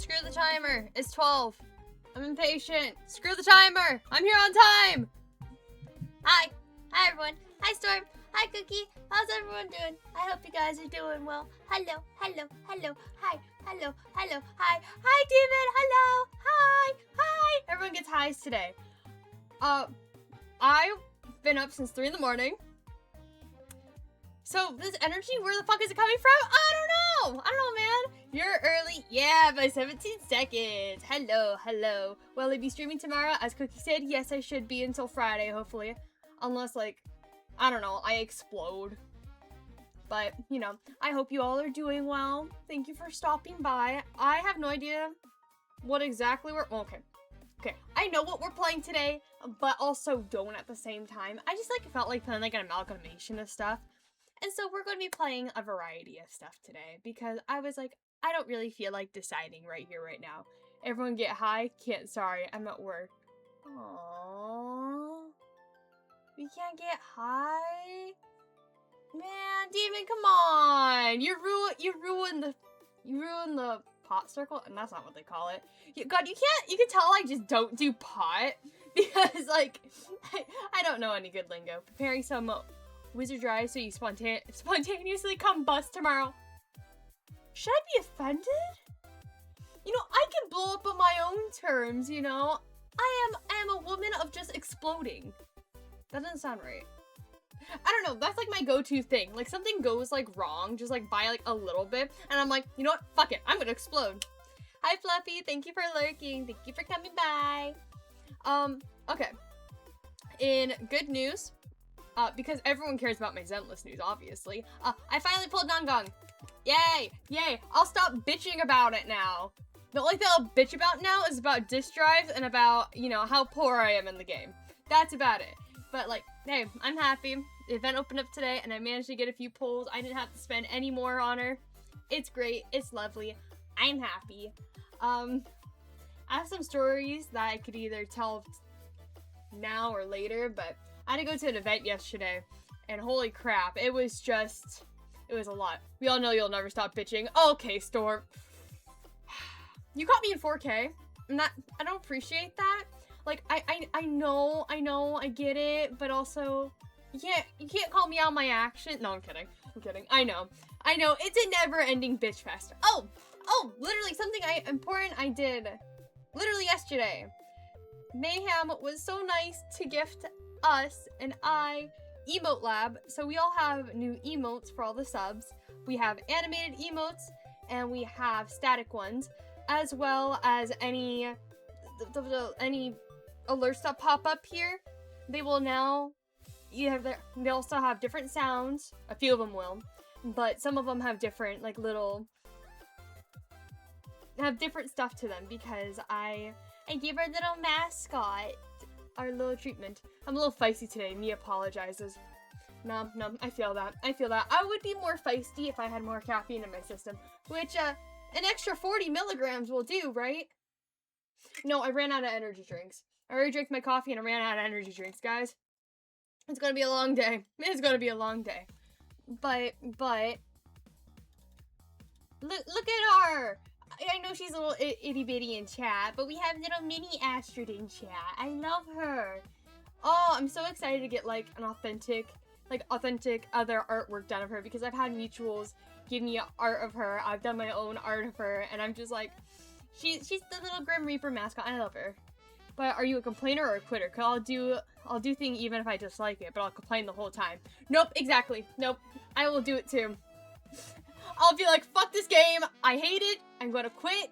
Screw the timer. It's 12. I'm impatient. Screw the timer. I'm here on time. Hi. Hi, everyone. Hi, Storm. Hi, Cookie. How's everyone doing? I hope you guys are doing well. Hello, hello, hello. Hi, hello, hello, hi. Hi, David. Hello. Hi, hi. Everyone gets highs today. I've been up since 3 in the morning. So this energy, where the fuck is it coming from? I don't know, man. You're early. Yeah, by 17 seconds. Hello, hello. Will I be streaming tomorrow? As Cookie said, yes, I should be until Friday, hopefully. Unless, like, I don't know, I explode. But, you know, I hope you all are doing well. Thank you for stopping by. I have no idea what exactly we're... Okay. Okay, I know what we're playing today, but also don't at the same time. I just, like, felt like playing, like, an amalgamation of stuff. And so we're going to be playing a variety of stuff today because I was like, I don't really feel like deciding right here, right now. Everyone get high? Can't, sorry, I'm at work. Aww. We can't get high? Man, Demon, come on! You ruined the pot circle, and that's not what they call it. God, you can tell I just don't do pot because, like, I don't know any good lingo. Preparing some wizard dry so you spontaneously combust tomorrow. Should I be offended? You know, I can blow up on my own terms, you know? I am a woman of just exploding. That doesn't sound right. I don't know, that's like my go-to thing. Like, something goes, like, wrong, just, like, by, like, a little bit, and I'm like, you know what? Fuck it, I'm gonna explode. Hi, Fluffy, thank you for lurking. Thank you for coming by. Okay. In good news, because everyone cares about my Zentless news, obviously, I finally pulled Non-Gong. Yay! Yay! I'll stop bitching about it now. The only thing I'll bitch about now is about disk drives and about, you know, how poor I am in the game. That's about it. But, like, hey, I'm happy. The event opened up today, and I managed to get a few pulls. I didn't have to spend any more on her. It's great. It's lovely. I'm happy. I have some stories that I could either tell now or later, but I had to go to an event yesterday, and holy crap, it was a lot. We all know you'll never stop bitching. Okay, Storm. You caught me in 4K. I don't appreciate that. Like, I know, I get it, but also, you can't call me out my action. No, I'm kidding. I know, it's a never-ending bitch fest. Oh, literally something important I did, literally yesterday. Mayhem was so nice to gift us and Emote Lab, so we all have new emotes for all the subs. We have animated emotes, and we have static ones, as well as any alerts that pop up here. They will now, they also have different sounds. A few of them will, but some of them have different, like, have different stuff to them because I gave our little mascot our little treatment. I'm a little feisty today. Me apologizes. No, I feel that. I would be more feisty if I had more caffeine in my system, which an extra 40 milligrams will do, right? No, I ran out of energy drinks. I already drank my coffee and I ran out of energy drinks, guys. It's gonna be a long day. It's gonna be a long day. But look at her. I know she's a little itty bitty in chat, but we have little mini Astrid in chat. I love her. Oh, I'm so excited to get, like, an authentic other artwork done of her, because I've had mutuals give me art of her. I've done my own art of her, and I'm just like, she's the little Grim Reaper mascot. I love her. But are you a complainer or a quitter? Cause I'll do things even if I dislike it, but I'll complain the whole time. Nope, exactly. Nope. I will do it too. I'll be like, fuck this game, I hate it, I'm gonna quit,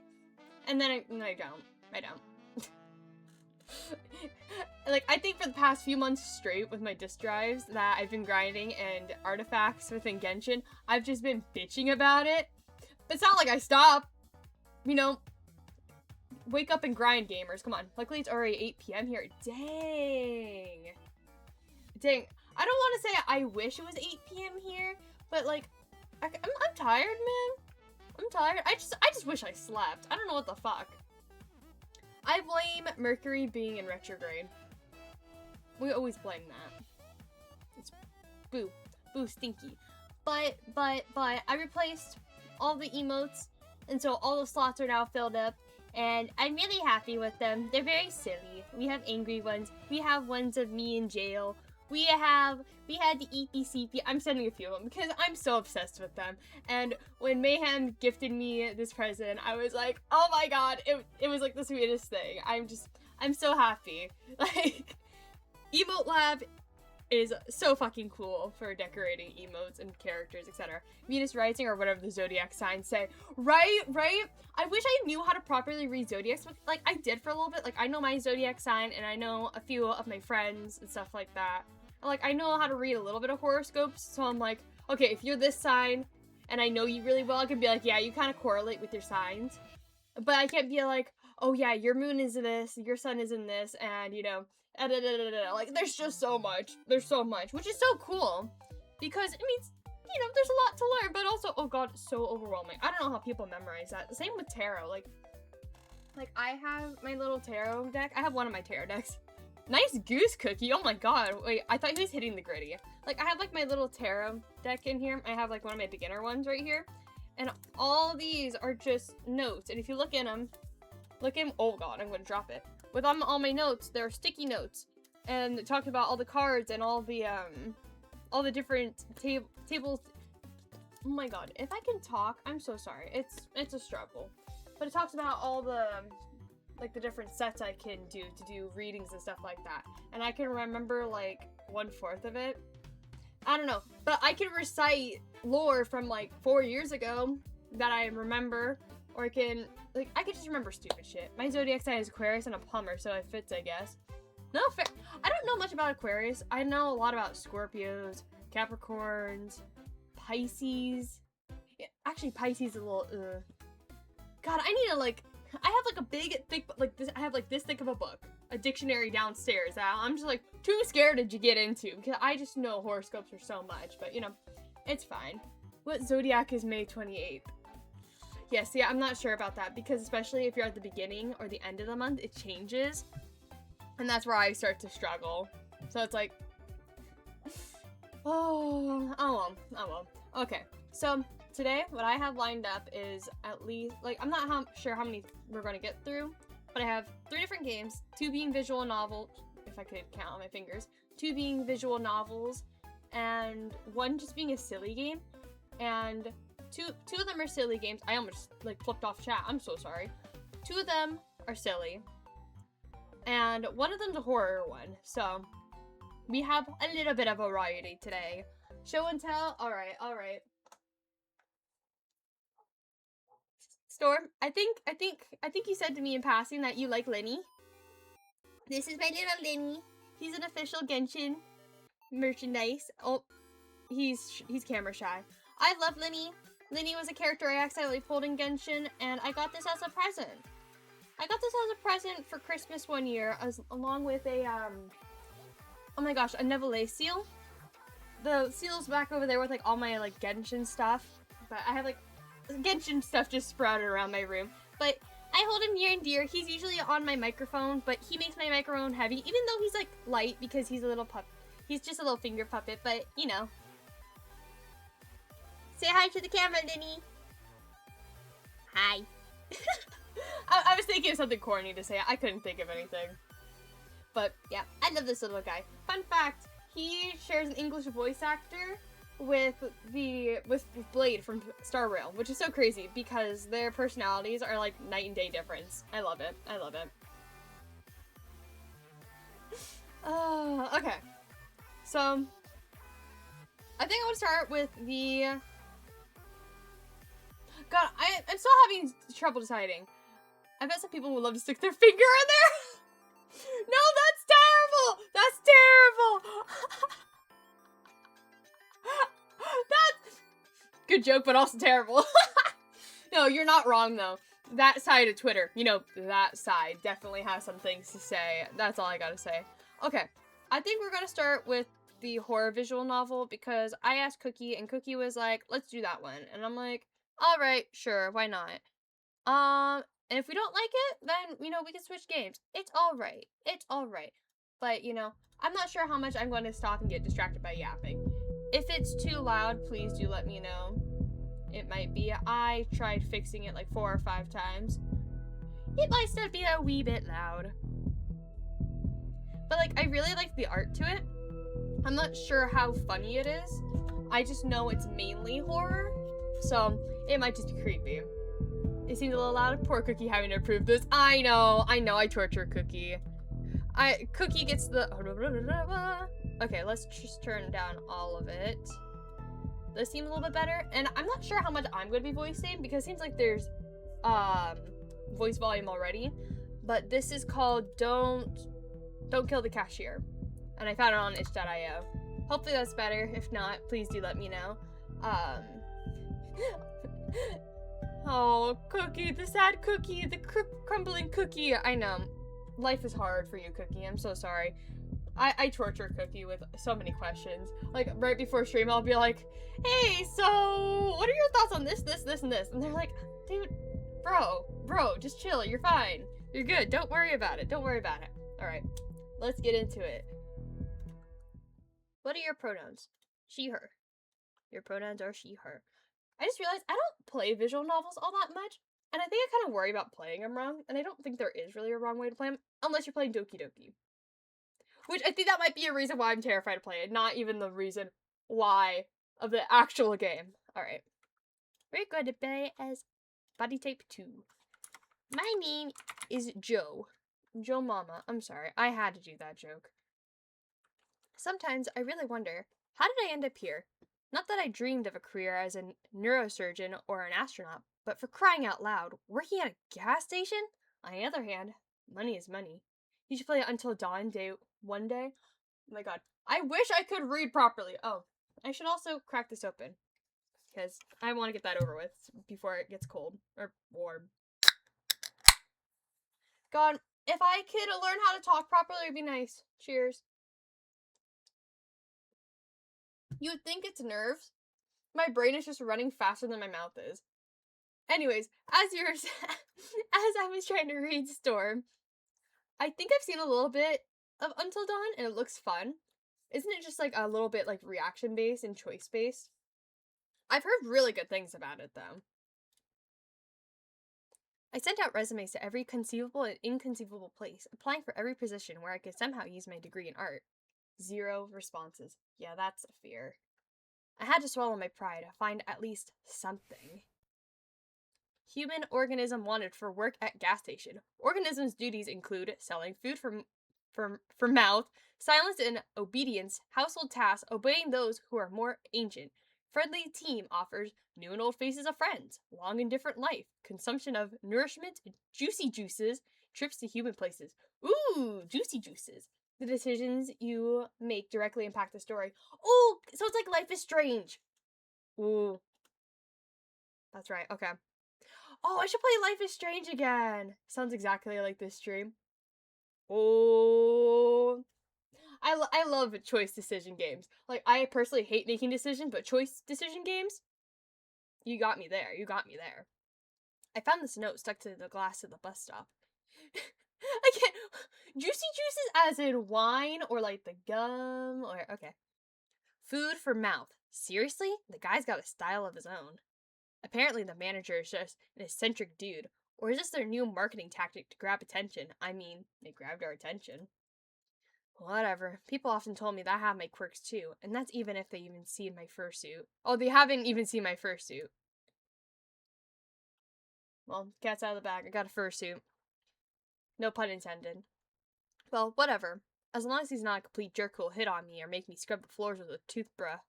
and then I don't. Like, I think for the past few months straight with my disk drives that I've been grinding and artifacts within Genshin, I've just been bitching about it, but it's not like I stop, you know. Wake up and grind, gamers, come on. Luckily it's already 8 p.m. here. Dang. I don't want to say I wish it was 8 p.m. here, but, like, I'm tired, man. I'm tired. I just wish I slept. I don't know what the fuck. I blame Mercury being in retrograde. We always blame that. It's boo stinky. But I replaced all the emotes And so all the slots are now filled up. And I'm really happy with them. They're very silly. We have angry ones. We have ones of me in jail. We had the EPCP. I'm sending a few of them because I'm so obsessed with them. And when Mayhem gifted me this present, I was like, oh my god, it was like the sweetest thing. I'm so happy. Like, Emote Lab is so fucking cool for decorating emotes and characters, etc. Venus Rising, or whatever the zodiac signs say. Right? I wish I knew how to properly read zodiacs. Like, I did for a little bit. Like, I know my zodiac sign, and I know a few of my friends and stuff like that. Like, I know how to read a little bit of horoscopes, so I'm like, okay, if you're this sign, and I know you really well, I can be like, yeah, you kind of correlate with your signs. But I can't be like, oh yeah, your moon is this, your sun is in this, and, you know, like, there's just so much. There's so much, which is so cool, because it means, you know, there's a lot to learn, but also, oh god, it's so overwhelming. I don't know how people memorize that. The same with tarot. Like I have my little tarot deck. I have one of my tarot decks. Nice goose cookie. Oh my god. Wait, I thought he was hitting the gritty. Like, I have, like, my little tarot deck in here. I have, like, one of my beginner ones right here. And all these are just notes. And if you look in them, oh god, I'm going to drop it. With all my notes, there are sticky notes. And it talks about all the cards and all the different tables. Oh my god. If I can talk, I'm so sorry. It's a struggle. But it talks about all the... like, the different sets I can do to do readings and stuff like that. And I can remember, like, 1/4 of it. I don't know. But I can recite lore from, like, 4 years ago that I remember. Or I can just remember stupid shit. My zodiac sign is Aquarius and a plumber, so it fits, I guess. No, fair. I don't know much about Aquarius. I know a lot about Scorpios, Capricorns, Pisces. Yeah, actually, Pisces is a little, God, I need to, like... I have, like, a big, thick, like, this, I have, like, this thick of a book. A dictionary downstairs that I'm just, like, too scared to get into. Because I just know horoscopes are so much. But, you know, it's fine. What zodiac is May 28th? Yeah, see, I'm not sure about that. Because especially if you're at the beginning or the end of the month, it changes. And that's where I start to struggle. So it's like... oh well. Okay, so... today, what I have lined up is at least, like, I'm not sure how many we're going to get through, but I have 3 different games, 2 being visual novels, if I could count on my fingers, 2 being visual novels, and 1 just being a silly game, and two of them are silly games. I almost, like, flipped off chat. I'm so sorry. 2 of them are silly, and 1 of them's a horror one, so we have a little bit of variety today. Show and tell? Alright. Storm, I think you said to me in passing that you like Lenny. This is my little Lenny. He's an official Genshin merchandise. Oh, he's camera shy. I love Lenny. Lenny was a character I accidentally pulled in Genshin, and I got this as a present. I got this as a present for Christmas one year, along with a, oh my gosh, a Neville seal. The seal's back over there with, like, all my, like, Genshin stuff. But I have, like, Genshin stuff just sprouted around my room. But I hold him near and dear. He's usually on my microphone, but he makes my microphone heavy, even though he's, like, light because he's a little he's just a little finger puppet, but, you know. Say hi to the camera, Lenny. Hi. I was thinking of something corny to say. I couldn't think of anything. But, yeah, I love this little guy. Fun fact, he shares an English voice actor with Blade from Star Rail, which is so crazy because their personalities are like night and day difference. I love it. Okay. So, I think I want to start with the... God, I'm still having trouble deciding. I bet some people would love to stick their finger in there. No, that's terrible! That's terrible! That's... good joke, but also terrible. No, you're not wrong, though. That side of Twitter, you know, that side definitely has some things to say. That's all I gotta say. Okay, I think we're gonna start with the horror visual novel because I asked Cookie, and Cookie was like, let's do that one. And I'm like, alright, sure, why not? And if we don't like it, then, you know, we can switch games. It's alright. It's alright. But, you know, I'm not sure how much I'm going to stop and get distracted by yapping. If it's too loud, please do let me know. It might be. I tried fixing it like 4 or 5 times. It might still be a wee bit loud. But like, I really like the art to it. I'm not sure how funny it is. I just know it's mainly horror. So, it might just be creepy. It seems a little loud. Poor Cookie having to approve this. I know, I torture Cookie. Cookie gets the... Okay, let's just turn down all of it. Those seem a little bit better. And I'm not sure how much I'm going to be voicing because it seems like there's voice volume already. But this is called Don't Kill the Cashier. And I found it on itch.io. Hopefully that's better. If not, please do let me know. Oh, Cookie, the sad Cookie, the crumbling Cookie. I know. Life is hard for you, Cookie. I'm so sorry. I torture Cookie with so many questions. Like, right before stream, I'll be like, hey, so, what are your thoughts on this, and this? And they're like, dude, bro, just chill. You're fine. You're good. Don't worry about it. All right, let's get into it. What are your pronouns? She, her. Your pronouns are she, her. I just realized I don't play visual novels all that much, and I think I kind of worry about playing them wrong, and I don't think there is really a wrong way to play them, unless you're playing Doki Doki. Which I think that might be a reason why I'm terrified to play it, not even the reason why of the actual game. Alright. We're going to play as Body Type 2. My name is Joe. Joe Mama. I'm sorry, I had to do that joke. Sometimes I really wonder, how did I end up here? Not that I dreamed of a career as a neurosurgeon or an astronaut, but for crying out loud, working at a gas station? On the other hand, money is money. You should play it Until Dawn one day. Oh my god. I wish I could read properly. Oh, I should also crack this open. Because I want to get that over with before it gets cold. Or warm. God, if I could learn how to talk properly, it'd be nice. Cheers. You'd think it's nerves. My brain is just running faster than my mouth is. Anyways, as I was trying to read Storm, I think I've seen a little bit of Until Dawn, and it looks fun. Isn't it just like a little bit like reaction-based and choice-based? I've heard really good things about it, though. I sent out resumes to every conceivable and inconceivable place, applying for every position where I could somehow use my degree in art. 0 responses. Yeah, that's a fear. I had to swallow my pride to find at least something. Human organism wanted for work at gas station. Organism's duties include selling food for mouth, silence and obedience, household tasks, obeying those who are more ancient. Friendly team offers new and old faces of friends, long and different life, consumption of nourishment, juicy juices, trips to human places. Ooh, juicy juices. The decisions you make directly impact the story. Oh, so it's like Life is Strange. Ooh. That's right, okay. Oh, I should play Life is Strange again. Sounds exactly like this stream. Oh. I love choice decision games. Like, I personally hate making decisions, but choice decision games? You got me there. I found this note stuck to the glass of the bus stop. I can't. Juicy juices as in wine or like the gum or okay. Food for mouth. Seriously? The guy's got a style of his own. Apparently the manager is just an eccentric dude. Or is this their new marketing tactic to grab attention? I mean, they grabbed our attention. Whatever. People often told me that I have my quirks too, and that's even if they even see my fursuit. Oh, they haven't even seen my fursuit. Well, cat's out of the bag. I got a fursuit. No pun intended. Well, whatever. As long as he's not a complete jerk who'll hit on me or make me scrub the floors with a toothbrush.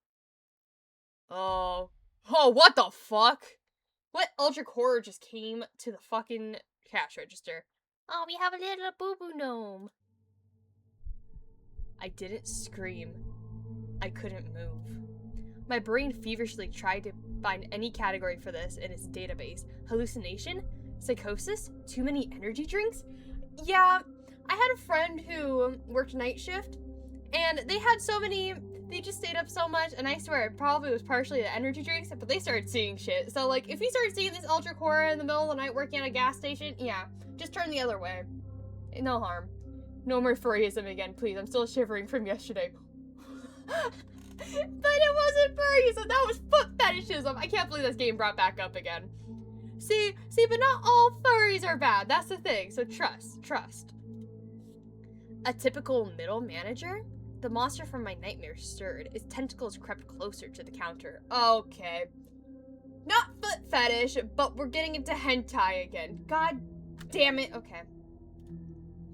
Oh, what the fuck? What Eldritch horror just came to the fucking cash register? Oh, we have a little boo-boo gnome. I didn't scream. I couldn't move. My brain feverishly tried to find any category for this in its database. Hallucination? Psychosis? Too many energy drinks? Yeah, I had a friend who worked night shift, and they just stayed up so much, and I swear it probably was partially the energy drinks, but they started seeing shit. So, like, if you start seeing this Eldritch horror in the middle of the night working at a gas station, yeah, just turn the other way. No harm. No more furryism again, please. I'm still shivering from yesterday. But it wasn't furries, so that was foot fetishism. I can't believe that's getting brought back up again. See, but not all furries are bad. That's the thing. So trust. A typical middle manager? The monster from my nightmare stirred. Its tentacles crept closer to the counter. Okay. Not foot fetish, but we're getting into hentai again. God damn it. Okay.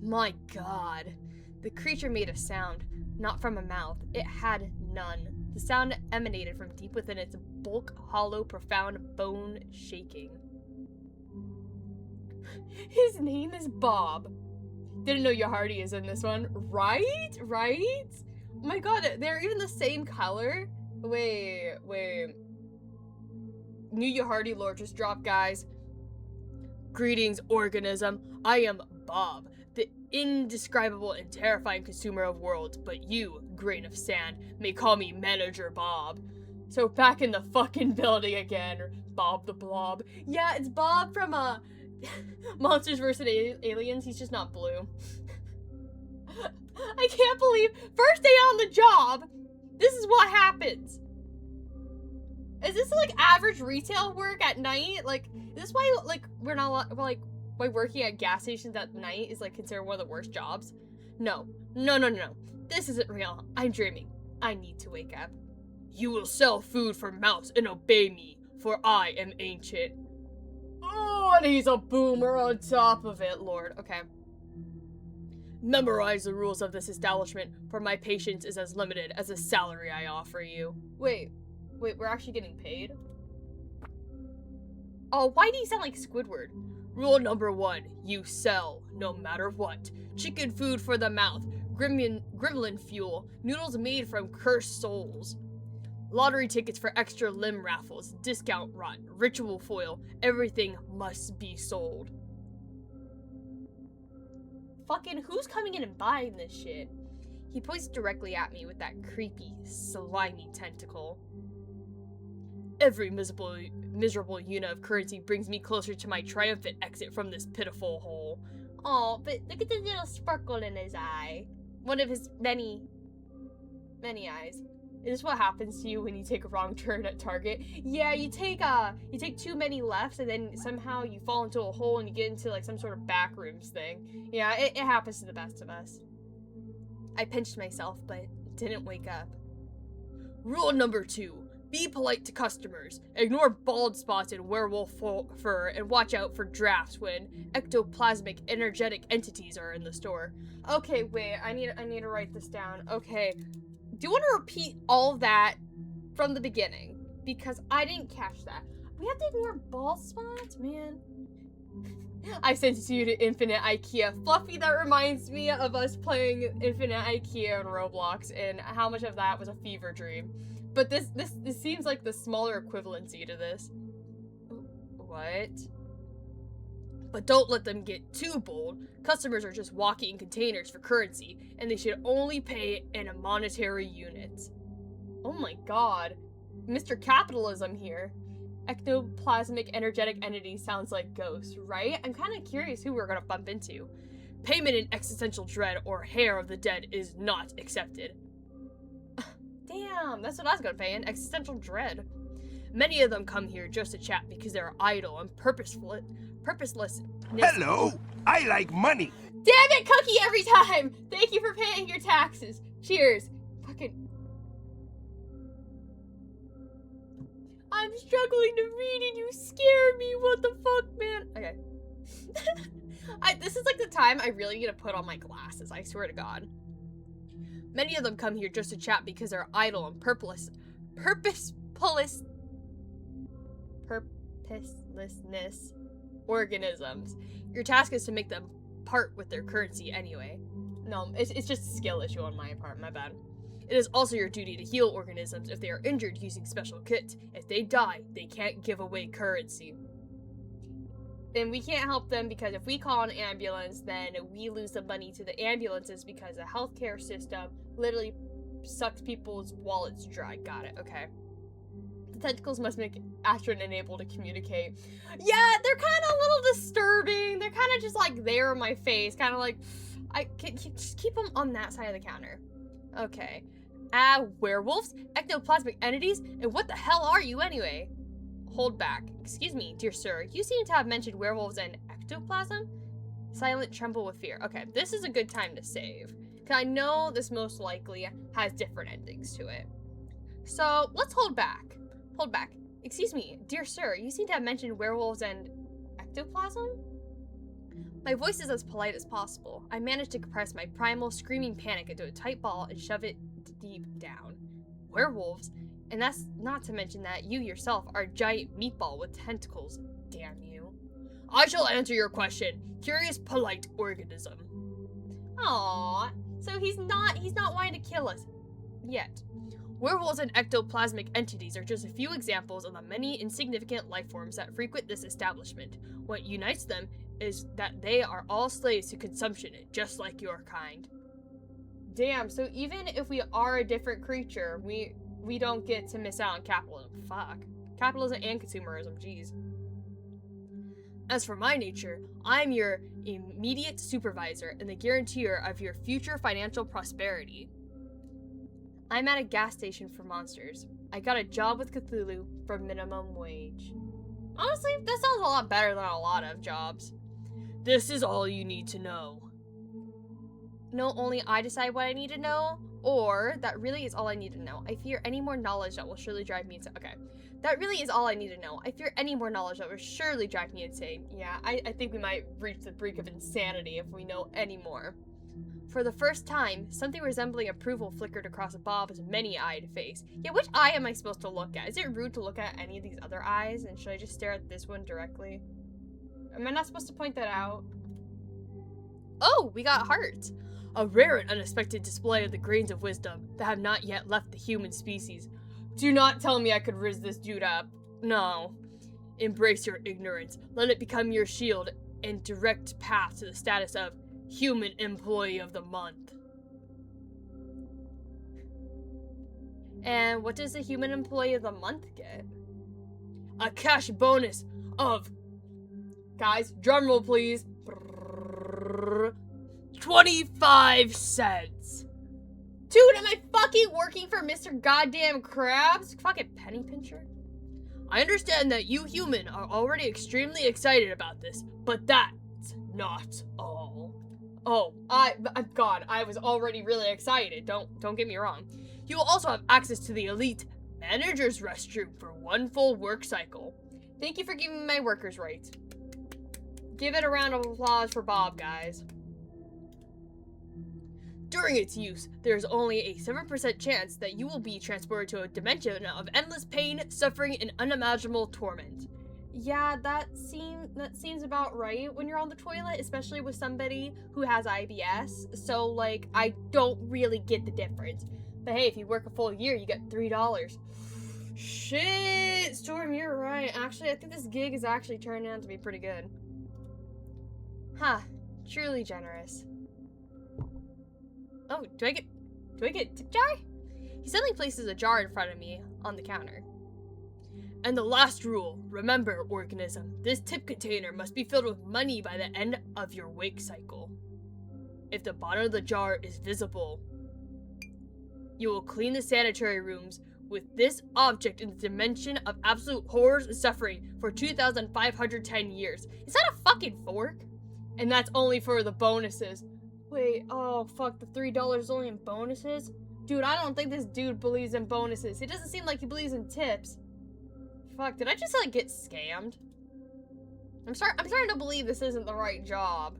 My God. The creature made a sound, not from a mouth. It had none. The sound emanated from deep within its bulk, hollow, profound bone shaking. His name is Bob. Didn't know Yahardi is in this one. Right? Oh my God, they're even the same color? Wait. New Yahardi lore just dropped, guys. Greetings, organism. I am Bob, the indescribable and terrifying consumer of worlds, but you, grain of sand, may call me Manager Bob. So back in the fucking building again, Bob the Blob. Yeah, it's Bob from, Monsters vs. Aliens. He's just not blue. I can't believe, first day on the job, this is what happens. Is this like average retail work at night? Like, is this why like we're not like why working at gas stations at night is like considered one of the worst jobs? No. This isn't real. I'm dreaming. I need to wake up. You will sell food for mouse and obey me, for I am ancient. Oh, and he's a boomer on top of it, Lord. Okay. Memorize the rules of this establishment, for my patience is as limited as the salary I offer you. Wait, we're actually getting paid? Oh, why do you sound like Squidward? Rule number 1, you sell, no matter what. Chicken food for the mouth, gremlin fuel, noodles made from cursed souls. Lottery tickets for extra limb raffles, discount run, ritual foil, everything must be sold. Fucking who's coming in and buying this shit? He points directly at me with that creepy, slimy tentacle. Every miserable unit of currency brings me closer to my triumphant exit from this pitiful hole. Oh, but look at the little sparkle in his eye. One of his many eyes. Is this what happens to you when you take a wrong turn at Target? Yeah, you take too many lefts and then somehow you fall into a hole and you get into like some sort of backrooms thing. Yeah, it happens to the best of us. I pinched myself, but didn't wake up. Rule number 2. Be polite to customers. Ignore bald spots and werewolf fur and watch out for drafts when ectoplasmic energetic entities are in the store. Okay, wait, I need to write this down. Okay. Do you want to repeat all of that from the beginning? Because I didn't catch that. We have to ignore bald spots, man. I sent it to you to Infinite IKEA. Fluffy, that reminds me of us playing Infinite IKEA on Roblox and how much of that was a fever dream. But this seems like the smaller equivalency to this. What? But don't let them get too bold. Customers are just walking containers for currency, and they should only pay in a monetary unit. Oh my God. Mr. Capitalism here. Ectoplasmic energetic entity sounds like ghosts, right? I'm kind of curious who we're gonna bump into. Payment in existential dread or hair of the dead is not accepted. Damn, that's what I was gonna pay in, existential dread. Many of them come here just to chat because they're idle and purposeless. Hello, I like money. Damn it, Cookie, every time! Thank you for paying your taxes. Cheers. Fucking... I'm struggling to read and you scare me. What the fuck, man? Okay. This is like the time I really need to put on my glasses, I swear to God. Many of them come here just to chat because they're idle and purposelessness organisms. Your task is to make them part with their currency anyway. No, it's just a skill issue on my part, my bad. It is also your duty to heal organisms if they are injured using special kits. If they die, they can't give away currency. Then we can't help them because if we call an ambulance, then we lose the money to the ambulances because the healthcare system literally sucks people's wallets dry. Got it, okay. The tentacles must make Astrid unable to communicate. Yeah, they're kind of a little disturbing. They're kind of just like there in my face. Kind of like, just keep them on that side of the counter. Okay. Werewolves? Ectoplasmic entities? And what the hell are you anyway? Hold back. Excuse me, dear sir. You seem to have mentioned werewolves and ectoplasm? Silent tremble with fear. Okay, this is a good time to save. Because I know this most likely has different endings to it. So, let's hold back. Hold back. Excuse me, dear sir. You seem to have mentioned werewolves and ectoplasm? My voice is as polite as possible. I managed to compress my primal screaming panic into a tight ball and shove it deep down. Werewolves? And that's not to mention that you yourself are a giant meatball with tentacles. Damn you. I shall answer your question. Curious, polite organism. Aww. So he's not wanting to kill us. Yet. Werewolves and ectoplasmic entities are just a few examples of the many insignificant life forms that frequent this establishment. What unites them is that they are all slaves to consumption, just like your kind. Damn, so even if we are a different creature, we don't get to miss out on capitalism. Fuck. Capitalism and consumerism, jeez. As for my nature, I am your immediate supervisor and the guarantor of your future financial prosperity. I'm at a gas station for monsters. I got a job with Cthulhu for minimum wage. Honestly, that sounds a lot better than a lot of jobs. This is all you need to know. No, only I decide what I need to know, or that really is all I need to know. I fear any more knowledge that will surely drive me insane. Okay, that really is all I need to know. I fear any more knowledge that will surely drive me insane. Yeah, I think we might reach the brink of insanity if we know any more. For the first time, something resembling approval flickered across Bob's many-eyed face. Yeah, which eye am I supposed to look at? Is it rude to look at any of these other eyes? And should I just stare at this one directly? Am I not supposed to point that out? Oh, we got hearts. A rare and unexpected display of the grains of wisdom that have not yet left the human species. Do not tell me I could riz this dude up. No. Embrace your ignorance. Let it become your shield and direct path to the status of Human Employee of the Month. And what does the Human Employee of the Month get? A cash bonus of, guys, drumroll please, 25 cents. Dude, am I fucking working for Mr. Goddamn Krabs? Fucking penny pincher. I understand that you human are already extremely excited about this, but that's not all. Oh, God, I was already really excited. Don't get me wrong. You will also have access to the elite manager's restroom for one full work cycle. Thank you for giving me my workers' rights. Give it a round of applause for Bob, guys. During its use, there is only a 7% chance that you will be transported to a dimension of endless pain, suffering, and unimaginable torment. Yeah, that seems about right when you're on the toilet, especially with somebody who has IBS. So, like, I don't really get the difference. But hey, if you work a full year, you get $3. Shit, Storm, you're right. Actually, I think this gig is actually turning out to be pretty good. Huh, truly generous. Oh, do I get tip jar? He suddenly places a jar in front of me on the counter. And the last rule, remember, organism, this tip container must be filled with money by the end of your wake cycle. If the bottom of the jar is visible, you will clean the sanitary rooms with this object in the dimension of absolute horrors and suffering for 2,510 years. Is that a fucking fork? And that's only for the bonuses. Wait, oh fuck, the $3 is only in bonuses? Dude, I don't think this dude believes in bonuses. It doesn't seem like he believes in tips. Fuck, did I just, like, get scammed? I'm starting to believe this isn't the right job.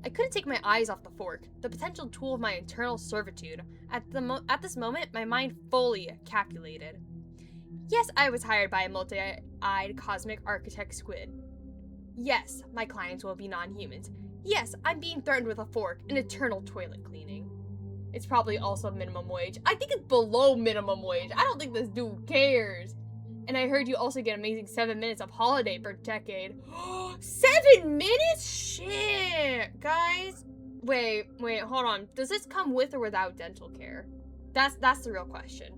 I couldn't take my eyes off the fork, the potential tool of my eternal servitude. At this moment, my mind fully calculated. Yes, I was hired by a multi-eyed cosmic architect squid. Yes, my clients will be non-humans. Yes, I'm being threatened with a fork and eternal toilet cleaning. It's probably also minimum wage. I think it's below minimum wage. I don't think this dude cares. And I heard you also get amazing 7 minutes of holiday per decade. 7 minutes? Shit! Guys, wait, hold on. Does this come with or without dental care? That's the real question.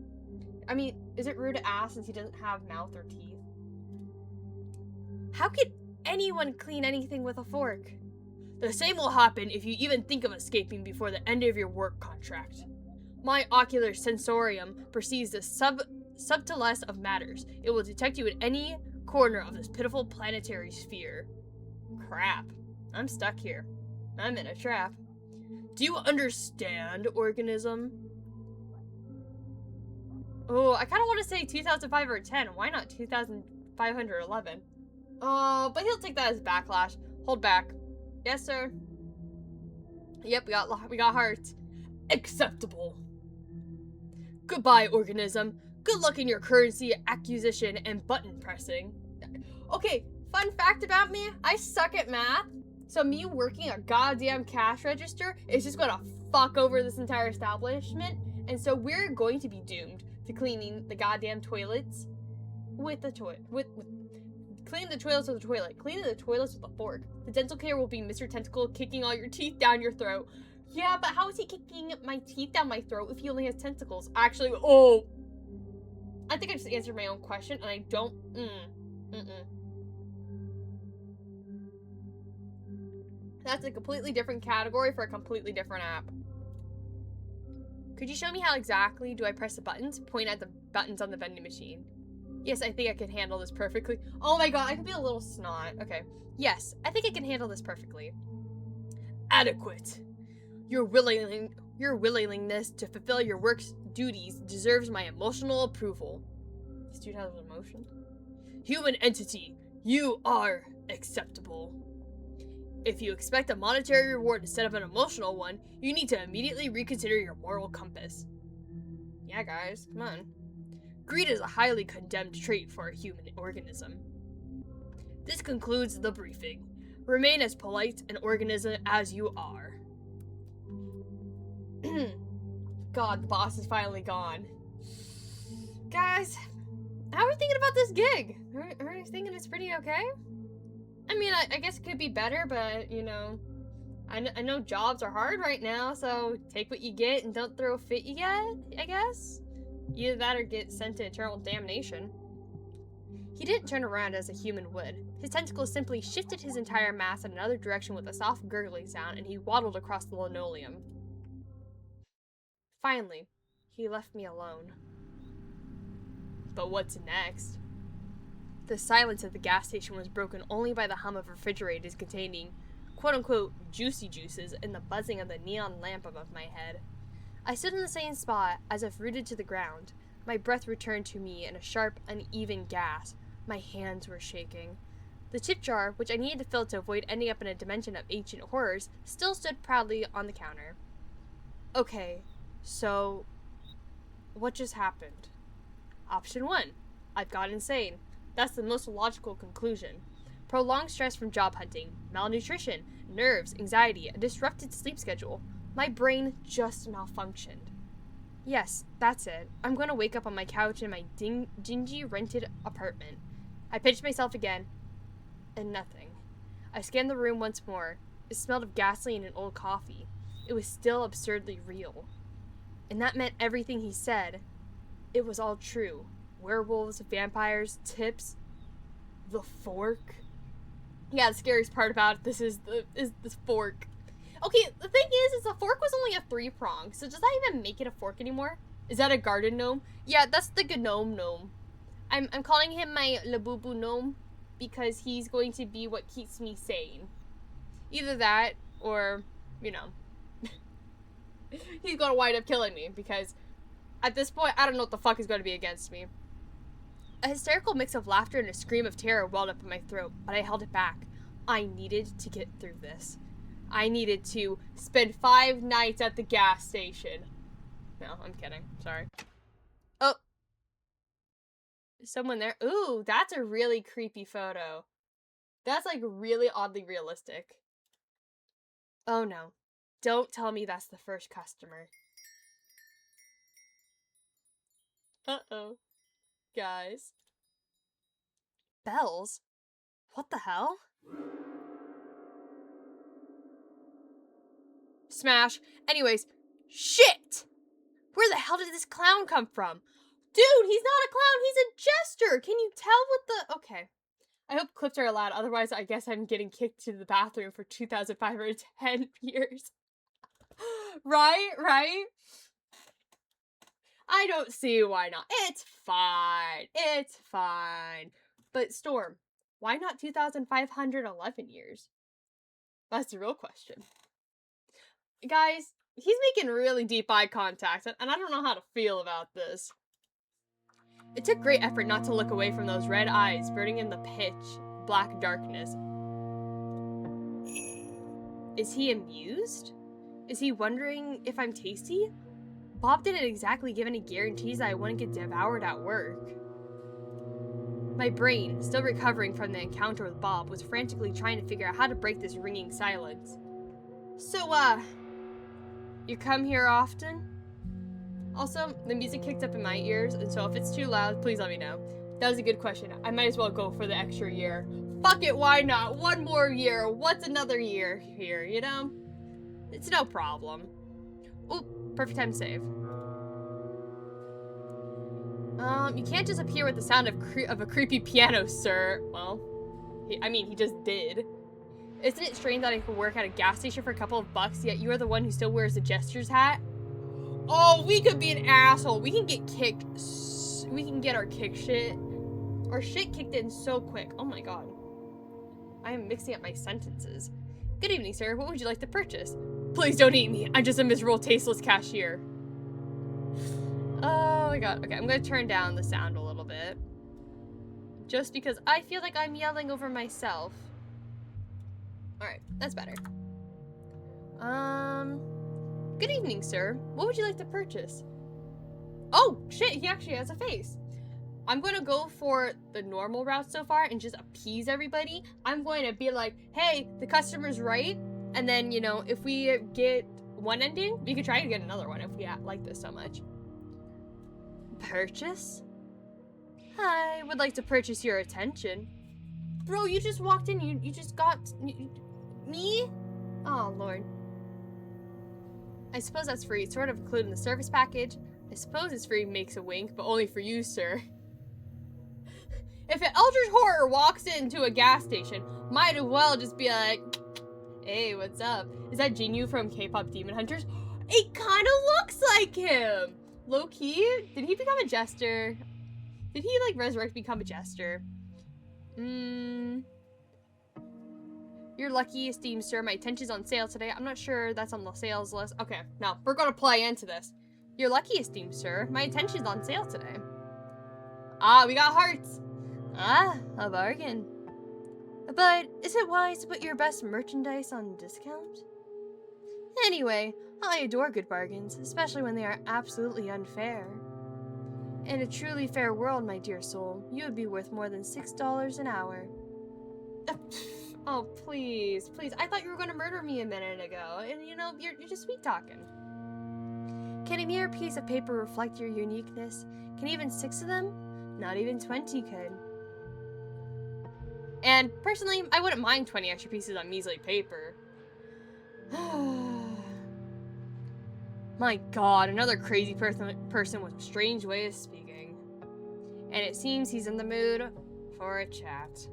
I mean, is it rude to ask since he doesn't have mouth or teeth? How could anyone clean anything with a fork? The same will happen if you even think of escaping before the end of your work contract. My ocular sensorium perceives the subtlest of matters. It will detect you in any corner of this pitiful planetary sphere. Crap. I'm stuck here. I'm in a trap. Do you understand, organism? Oh, I kind of want to say 2005 or 10. Why not 2511? But he'll take that as backlash. Hold back. Yes, sir. Yep, we got hearts. Acceptable. Goodbye, organism. Good luck in your currency acquisition and button pressing. Okay, fun fact about me. I suck at math. So me working a goddamn cash register is just gonna fuck over this entire establishment. And so we're going to be doomed to cleaning the goddamn toilets with the cleaning the toilets with the toilet. Cleaning the toilets with a fork. The dental care will be Mr. Tentacle kicking all your teeth down your throat. Yeah, but how is he kicking my teeth down my throat if he only has tentacles? Actually, oh. I think I just answered my own question and I don't, That's a completely different category for a completely different app. Could you show me how exactly do I press the buttons? Point at the buttons on the vending machine. Yes, I think I can handle this perfectly. Oh my god, I could be a little snot. Okay. Yes, I think I can handle this perfectly. Adequate. Your willingness to fulfill your work's duties deserves my emotional approval. This dude has emotion. Human entity, you are acceptable. If you expect a monetary reward instead of an emotional one, you need to immediately reconsider your moral compass. Yeah, guys, come on. Greed is a highly condemned trait for a human organism. This concludes the briefing. Remain as polite an organism as you are. God, the boss is finally gone. Guys, how are we thinking about this gig? Are we thinking it's pretty okay? I mean, I guess it could be better, but, you know, I know jobs are hard right now, so take what you get and don't throw a fit you get, I guess? Either that or get sent to eternal damnation. He didn't turn around as a human would. His tentacles simply shifted his entire mass in another direction with a soft gurgling sound, and he waddled across the linoleum. Finally, he left me alone. But what's next? The silence at the gas station was broken only by the hum of refrigerators containing quote-unquote juicy juices and the buzzing of the neon lamp above my head. I stood in the same spot, as if rooted to the ground. My breath returned to me in a sharp, uneven gasp. My hands were shaking. The tip jar, which I needed to fill to avoid ending up in a dimension of ancient horrors, still stood proudly on the counter. Okay, so what just happened? Option 1. I've gone insane. That's the most logical conclusion. Prolonged stress from job hunting, malnutrition, nerves, anxiety, a disrupted sleep schedule. My brain just malfunctioned. Yes, that's it. I'm going to wake up on my couch in my dingy rented apartment. I pinched myself again, and nothing. I scanned the room once more. It smelled of gasoline and old coffee. It was still absurdly real. And that meant everything he said. It was all true. Werewolves, vampires, tips, the fork. Yeah, the scariest part about this is this fork. Okay, the thing is the fork was only a 3-prong, so does that even make it a fork anymore? Is that a garden gnome? Yeah, that's the gnome gnome. I'm calling him my Labubu gnome because he's going to be what keeps me sane. Either that or, you know, he's gonna wind up killing me because at this point, I don't know what the fuck is going to be against me. A hysterical mix of laughter and a scream of terror welled up in my throat, but I held it back. I needed to get through this. I needed to spend 5 nights at the gas station. No, I'm kidding. Sorry. Oh. Is someone there? Ooh, that's a really creepy photo. That's like really oddly realistic. Oh no. Don't tell me that's the first customer. Uh-oh. Guys. Bells? What the hell? Smash. Anyways, shit! Where the hell did this clown come from? Dude, he's not a clown, he's a jester! Can you tell what the... Okay. I hope clips are allowed, otherwise I guess I'm getting kicked to the bathroom for 2,510 years. Right? I don't see why not. It's fine. It's fine. But Storm, why not 2,511 years? That's the real question. Guys, he's making really deep eye contact, and I don't know how to feel about this. It took great effort not to look away from those red eyes burning in the pitch black darkness. Is he amused? Is he wondering if I'm tasty? Bob didn't exactly give any guarantees that I wouldn't get devoured at work. My brain, still recovering from the encounter with Bob, was frantically trying to figure out how to break this ringing silence. So, you come here often? Also, the music kicked up in my ears, and so if it's too loud, please let me know. That was a good question. I might as well go for the extra year. Fuck it, why not? One more year. What's another year here, you know? It's no problem. Oop, perfect time to save. You can't just appear with the sound of a creepy piano, sir. Well, he just did. Isn't it strange that I could work at a gas station for a couple of bucks, yet you are the one who still wears the jester's hat? Oh, we could be an asshole. We can get kicked. We can get our shit kicked in so quick. Oh my god. I am mixing up my sentences. Good evening, sir. What would you like to purchase? Please don't eat me. I'm just a miserable, tasteless cashier. Oh my god. Okay, I'm gonna turn down the sound a little bit. Just because I feel like I'm yelling over myself. Alright, that's better. Good evening, sir. What would you like to purchase? Oh, shit, he actually has a face. I'm going to go for the normal route so far and just appease everybody. I'm going to be like, hey, the customer's right. And then, you know, if we get one ending, we could try to get another one if we like this so much. Purchase? I would like to purchase your attention. Bro, you just walked in. You just got... me? Oh, Lord. I suppose that's free. It's sort of included in the service package. I suppose it's free, makes a wink, but only for you, sir. If an eldritch horror walks into a gas station, might as well just be like, hey, what's up? Is that Jinyu from K-pop Demon Hunters? It kind of looks like him! Low-key? Did he become a jester? Did he, like, resurrect become a jester? You're lucky, esteemed sir. My attention's on sale today. I'm not sure that's on the sales list. Okay, now, we're gonna play into this. You're lucky, esteemed sir. My attention's on sale today. Ah, we got hearts. Ah, a bargain. But is it wise to put your best merchandise on discount? Anyway, I adore good bargains, especially when they are absolutely unfair. In a truly fair world, my dear soul, you would be worth more than $6 an hour. Oh, please, please. I thought you were going to murder me a minute ago. And, you know, you're just sweet-talking. Can a mere piece of paper reflect your uniqueness? Can even 6 of them? Not even 20 could. And, personally, I wouldn't mind 20 extra pieces on measly paper. My god, another crazy person with a strange way of speaking. And it seems he's in the mood for a chat.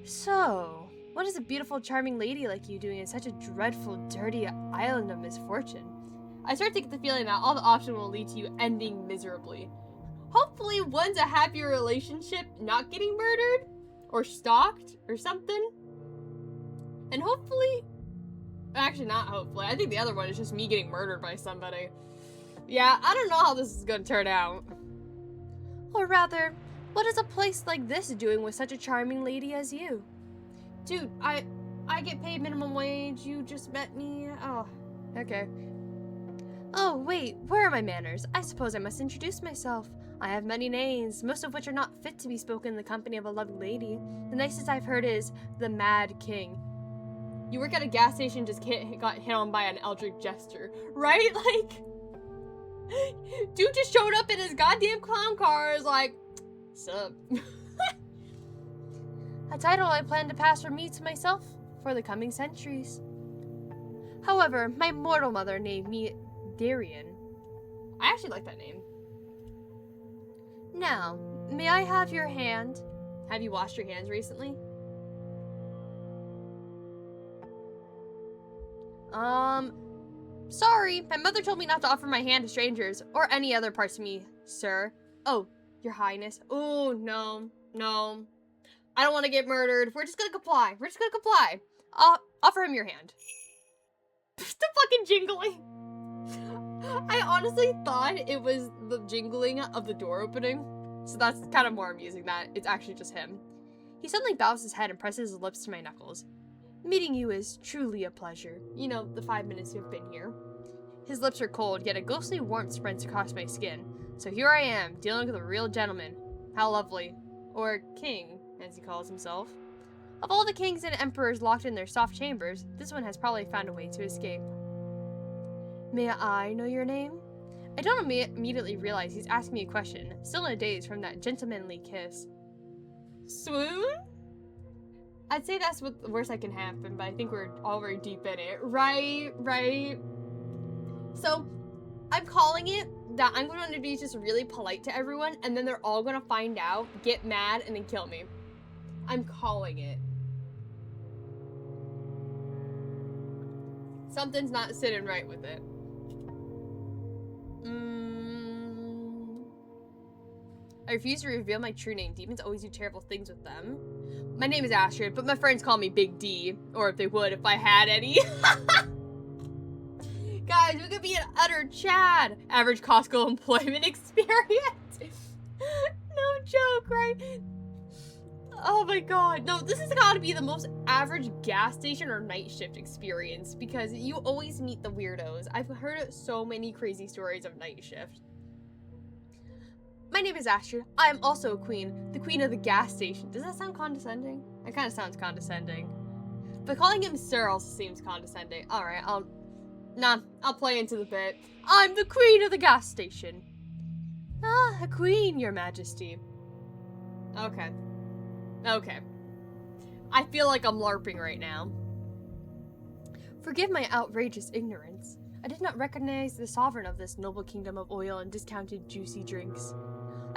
So, what is a beautiful, charming lady like you doing in such a dreadful, dirty island of misfortune? I start to get the feeling that all the options will lead to you ending miserably. Hopefully one's a happier relationship, not getting murdered, or stalked, or something. And hopefully, actually not hopefully, I think the other one is just me getting murdered by somebody. Yeah, I don't know how this is gonna turn out. Or rather, what is a place like this doing with such a charming lady as you? Dude, I get paid minimum wage, you just met me. Oh, okay. Oh, wait, where are my manners? I suppose I must introduce myself. I have many names, most of which are not fit to be spoken in the company of a lovely lady. The nicest I've heard is the Mad King. You work at a gas station, just got hit on by an eldritch jester, right? Like, dude just showed up in his goddamn clown car, is like, sup? A title I plan to pass from me to myself for the coming centuries. However, my mortal mother named me Darian. I actually like that name. Now, may I have your hand? Have you washed your hands recently? Sorry, my mother told me not to offer my hand to strangers, or any other parts of me, sir. Oh, your highness. Oh, no, no. I don't want to get murdered. We're just gonna comply. We're just gonna comply. Offer him your hand. The fucking jingling. I honestly thought it was the jingling of the door opening. So that's kind of more amusing that it's actually just him. He suddenly bows his head and presses his lips to my knuckles. Meeting you is truly a pleasure. You know, the 5 minutes you've been here. His lips are cold, yet a ghostly warmth spreads across my skin. So here I am, dealing with a real gentleman. How lovely. Or king, as he calls himself. Of all the kings and emperors locked in their soft chambers, this one has probably found a way to escape. May I know your name? I don't immediately realize he's asking me a question, still in a daze from that gentlemanly kiss. Swoon? I'd say that's what the worst that can happen, but I think we're already deep in it. Right. So, I'm calling it that I'm going to be just really polite to everyone, and then they're all going to find out, get mad, and then kill me. I'm calling it. Something's not sitting right with it. I refuse to reveal my true name. Demons always do terrible things with them. My name is Astrid, but my friends call me Big D. Or if they would, if I had any. Guys, we could be an utter Chad. Average Costco employment experience. No joke, right? Oh my god. No, this has got to be the most average gas station or night shift experience. Because you always meet the weirdos. I've heard so many crazy stories of night shift. My name is Astrid. I am also a queen. The queen of the gas station. Does that sound condescending? It kind of sounds condescending. But calling him sir also seems condescending. Alright, I'll play into the bit. I'm the queen of the gas station. Ah, a queen, your majesty. Okay. I feel like I'm LARPing right now. Forgive my outrageous ignorance. I did not recognize the sovereign of this noble kingdom of oil and discounted juicy drinks.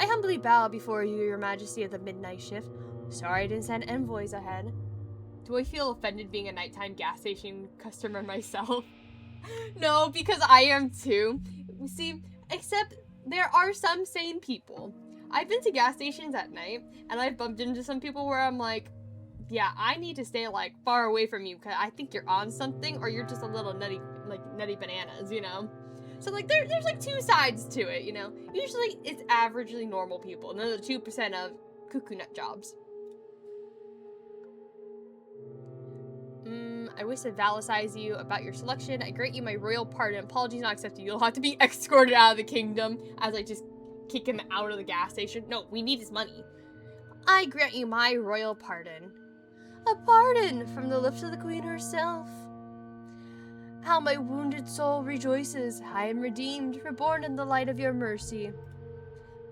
I humbly bow before you, your majesty of the midnight shift. Sorry I didn't send envoys ahead. Do I feel offended being a nighttime gas station customer myself? No, because I am too. See, except there are some sane people. I've been to gas stations at night, and I've bumped into some people where I'm like, yeah, I need to stay, like, far away from you, because I think you're on something, or you're just a little nutty bananas, you know? So, like, there's, like, two sides to it, you know? Usually, it's averagely normal people, and then the 2% of cuckoo nut jobs. I wish to valicize you about your selection. I grant you my royal pardon. Apologies not accepted. You'll have to be escorted out of the kingdom as I just kick him out of the gas station. No, we need his money. I grant you my royal pardon. A pardon from the lips of the queen herself. How my wounded soul rejoices. I am redeemed, reborn in the light of your mercy.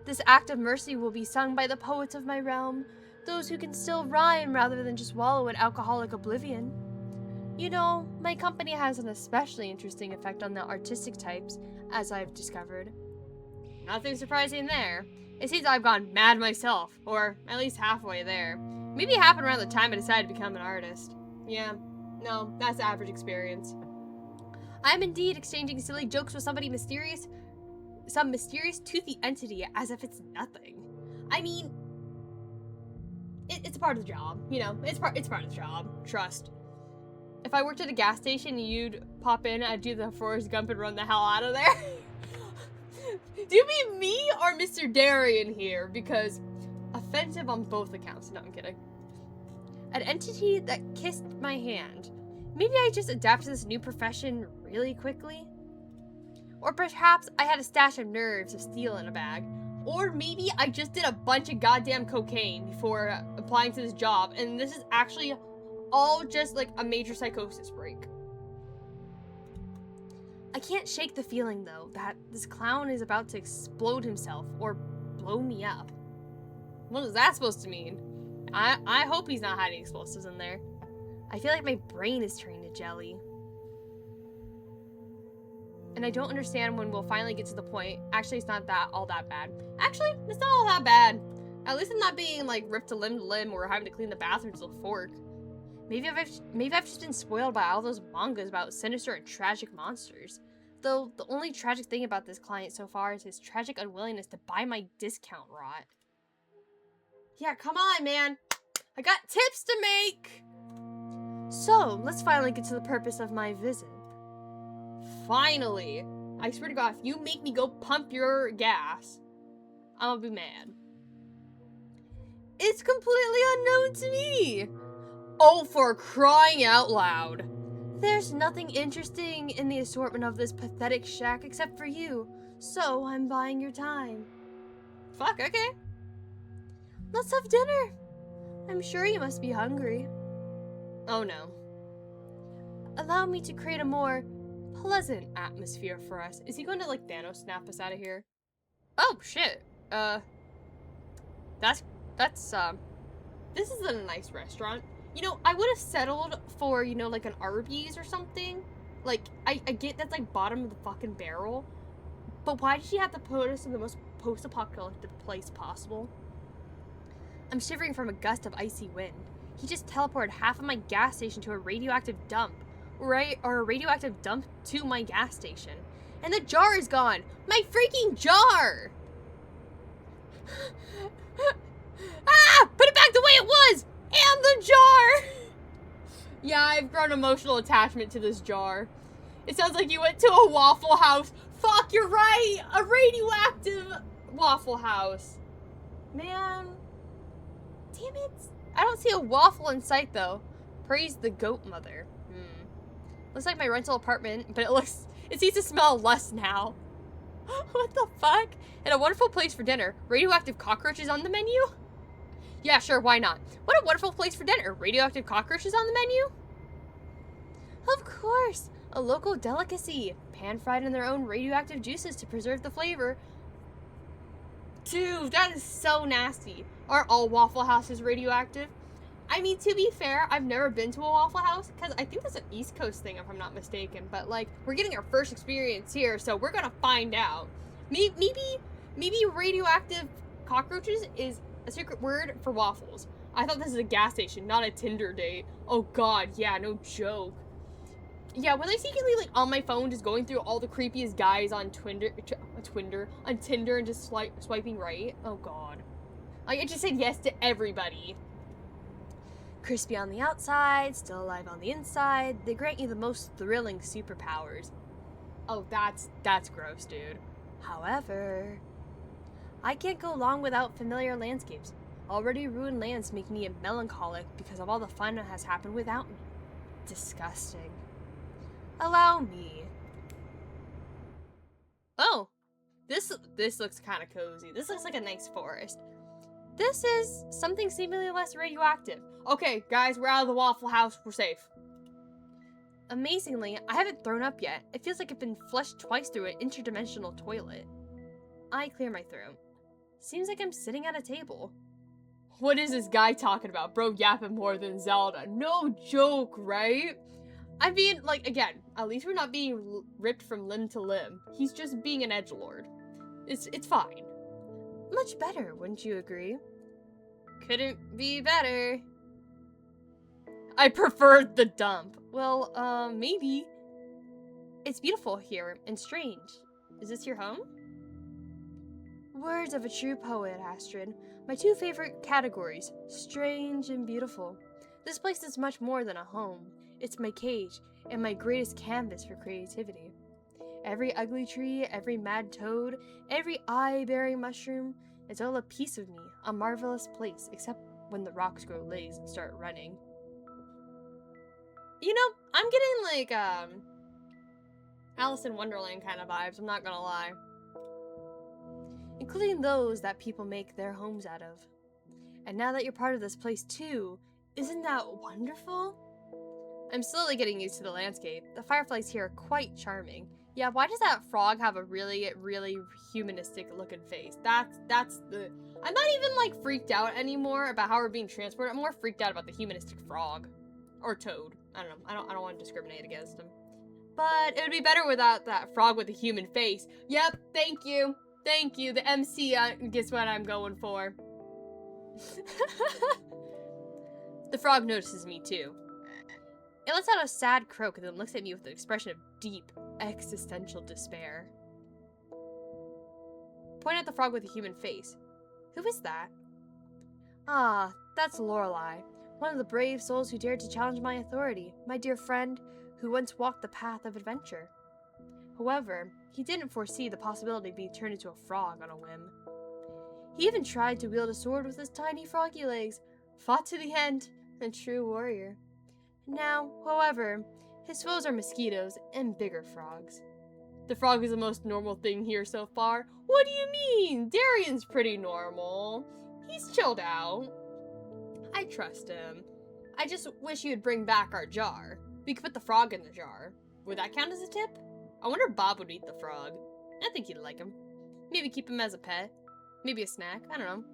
This act of mercy will be sung by the poets of my realm, those who can still rhyme rather than just wallow in alcoholic oblivion. You know, my company has an especially interesting effect on the artistic types, as I've discovered. Nothing surprising there. It seems I've gone mad myself, or at least halfway there. Maybe it happened around the time I decided to become an artist. Yeah, no, that's average experience. I'm indeed exchanging silly jokes with some mysterious toothy entity as if it's nothing. I mean, it's a part of the job, you know, it's part of the job, trust. If I worked at a gas station, you'd pop in, I'd do the Forrest Gump and run the hell out of there. Do you mean me or Mr. Darien here? Because offensive on both accounts. No, I'm kidding. An entity that kissed my hand. Maybe I just adapted to this new profession really quickly? Or perhaps I had a stash of nerves of steel in a bag. Or maybe I just did a bunch of goddamn cocaine before applying to this job, and this is actually all just like a major psychosis break. I can't shake the feeling, though, that this clown is about to explode himself or blow me up. What is that supposed to mean? I hope he's not hiding explosives in there. I feel like my brain is turning to jelly. And I don't understand when we'll finally get to the point. Actually, it's not all that bad. Actually, it's not all that bad. At least I'm not being, like, ripped to limb or having to clean the bathrooms with a fork. Maybe I've just been spoiled by all those mangas about sinister and tragic monsters. Though the only tragic thing about this client so far is his tragic unwillingness to buy my discount rot. Yeah, come on, man. I got tips to make! So, let's finally get to the purpose of my visit. Finally! I swear to God, if you make me go pump your gas, I'll be mad. It's completely unknown to me! Oh, for crying out loud. There's nothing interesting in the assortment of this pathetic shack except for you, so I'm buying your time. Fuck, okay. Let's have dinner. I'm sure you must be hungry. Oh no. Allow me to create a more pleasant atmosphere for us. Is he going to like Thanos snap us out of here? Oh shit. This is a nice restaurant. You know, I would have settled for, you know, like an Arby's or something. Like, I get that's like bottom of the fucking barrel. But why did she have to put us in the most post-apocalyptic place possible? I'm shivering from a gust of icy wind. He just teleported half of my gas station to a radioactive dump. Right? Or a radioactive dump to my gas station. And the jar is gone! My freaking jar! Ah! Put it back the way it was! And the jar! Yeah, I've grown emotional attachment to this jar. It sounds like you went to a Waffle House. Fuck, you're right! A radioactive Waffle House. Man. Damn it. I don't see a waffle in sight, though. Praise the goat mother. Looks like my rental apartment, but it seems to smell less now. What the fuck? And a wonderful place for dinner. Radioactive cockroaches on the menu? Yeah, sure, why not? What a wonderful place for dinner. Radioactive cockroaches on the menu? Of course. A local delicacy. Pan-fried in their own radioactive juices to preserve the flavor. Dude, that is so nasty. Aren't all Waffle Houses radioactive? I mean, to be fair, I've never been to a Waffle House, because I think that's an East Coast thing, if I'm not mistaken. But, like, we're getting our first experience here, so we're gonna find out. Maybe radioactive cockroaches is a secret word for waffles. I thought this is a gas station, not a Tinder date. Oh god, yeah, no joke. Yeah, when I secretly, like, on my phone just going through all the creepiest guys on Tinder and just swiping right. Oh god. Like, I just said yes to everybody. Crispy on the outside, still alive on the inside. They grant you the most thrilling superpowers. Oh, that's gross, dude. However, I can't go long without familiar landscapes. Already ruined lands make me melancholic because of all the fun that has happened without me. Disgusting. Allow me. Oh, this looks kind of cozy. This looks like a nice forest. This is something seemingly less radioactive. Okay, guys, we're out of the Waffle House. We're safe. Amazingly, I haven't thrown up yet. It feels like I've been flushed twice through an interdimensional toilet. I clear my throat. Seems like I'm sitting at a table. What is this guy talking about? Bro yapping more than Zelda. No joke, right? I mean, like, again, at least we're not being ripped from limb to limb. He's just being an edgelord. It's fine. Much better, wouldn't you agree? Couldn't be better. I preferred the dump. Well, maybe. It's beautiful here and strange. Is this your home? Words of a true poet, Astrid. My two favorite categories, strange and beautiful. This place is much more than a home. It's my cage and my greatest canvas for creativity. Every ugly tree, every mad toad, every eye-bearing mushroom, it's all a piece of me, a marvelous place, except when the rocks grow legs and start running. You know, I'm getting like, Alice in Wonderland kind of vibes, I'm not gonna lie. Including those that people make their homes out of. And now that you're part of this place too, isn't that wonderful? I'm slowly getting used to the landscape. The fireflies here are quite charming. Yeah, why does that frog have a really, really humanistic looking face? That's the... I'm not even like freaked out anymore about how we're being transported. I'm more freaked out about the humanistic frog. Or toad. I don't know. I don't want to discriminate against him. But it would be better without that frog with a human face. Yep, thank you. Thank you. The MC gets what I'm going for. The frog notices me too. It lets out a sad croak and then looks at me with an expression of deep, existential despair. Point at the frog with a human face. Who is that? Ah, that's Lorelei, one of the brave souls who dared to challenge my authority, my dear friend, who once walked the path of adventure. However, he didn't foresee the possibility of being turned into a frog on a whim. He even tried to wield a sword with his tiny froggy legs, fought to the end, a true warrior. Now, however, his foes are mosquitoes and bigger frogs. The frog is the most normal thing here so far. What do you mean? Darian's pretty normal. He's chilled out. I trust him. I just wish you'd bring back our jar. We could put the frog in the jar. Would that count as a tip? I wonder if Bob would eat the frog. I think he'd like him. Maybe keep him as a pet. Maybe a snack. I don't know.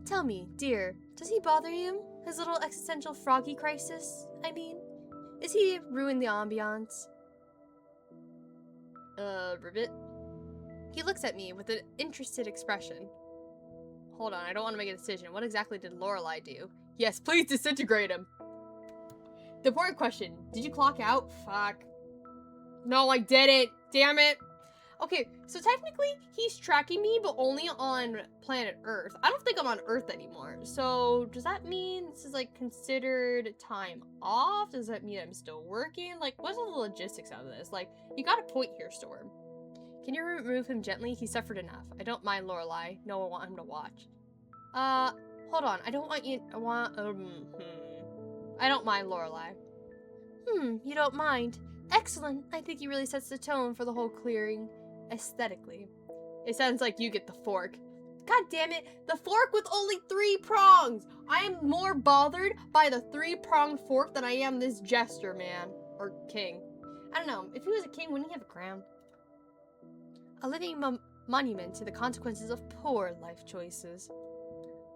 Tell me, dear, does he bother you? His little existential froggy crisis, I mean? Is he ruin the ambiance? Ribbit? He looks at me with an interested expression. Hold on, I don't want to make a decision. What exactly did Lorelei do? Yes, please disintegrate him! The important question, did you clock out? Fuck. No, I didn't! Damn it! Okay, so technically, he's tracking me, but only on planet Earth. I don't think I'm on Earth anymore. So, does that mean this is, like, considered time off? Does that mean I'm still working? Like, what's the logistics of this? Like, you got a point here, Storm. Can you remove him gently? He suffered enough. I don't mind Lorelei. No, I want him to watch. Hold on. I don't want you... I don't mind Lorelei. You don't mind. Excellent. I think he really sets the tone for the whole clearing. Aesthetically. It sounds like you get the fork. God damn it, the fork with only 3 prongs! I am more bothered by the 3-pronged fork than I am this jester man. Or king. I don't know, if he was a king, wouldn't he have a crown? A living monument to the consequences of poor life choices.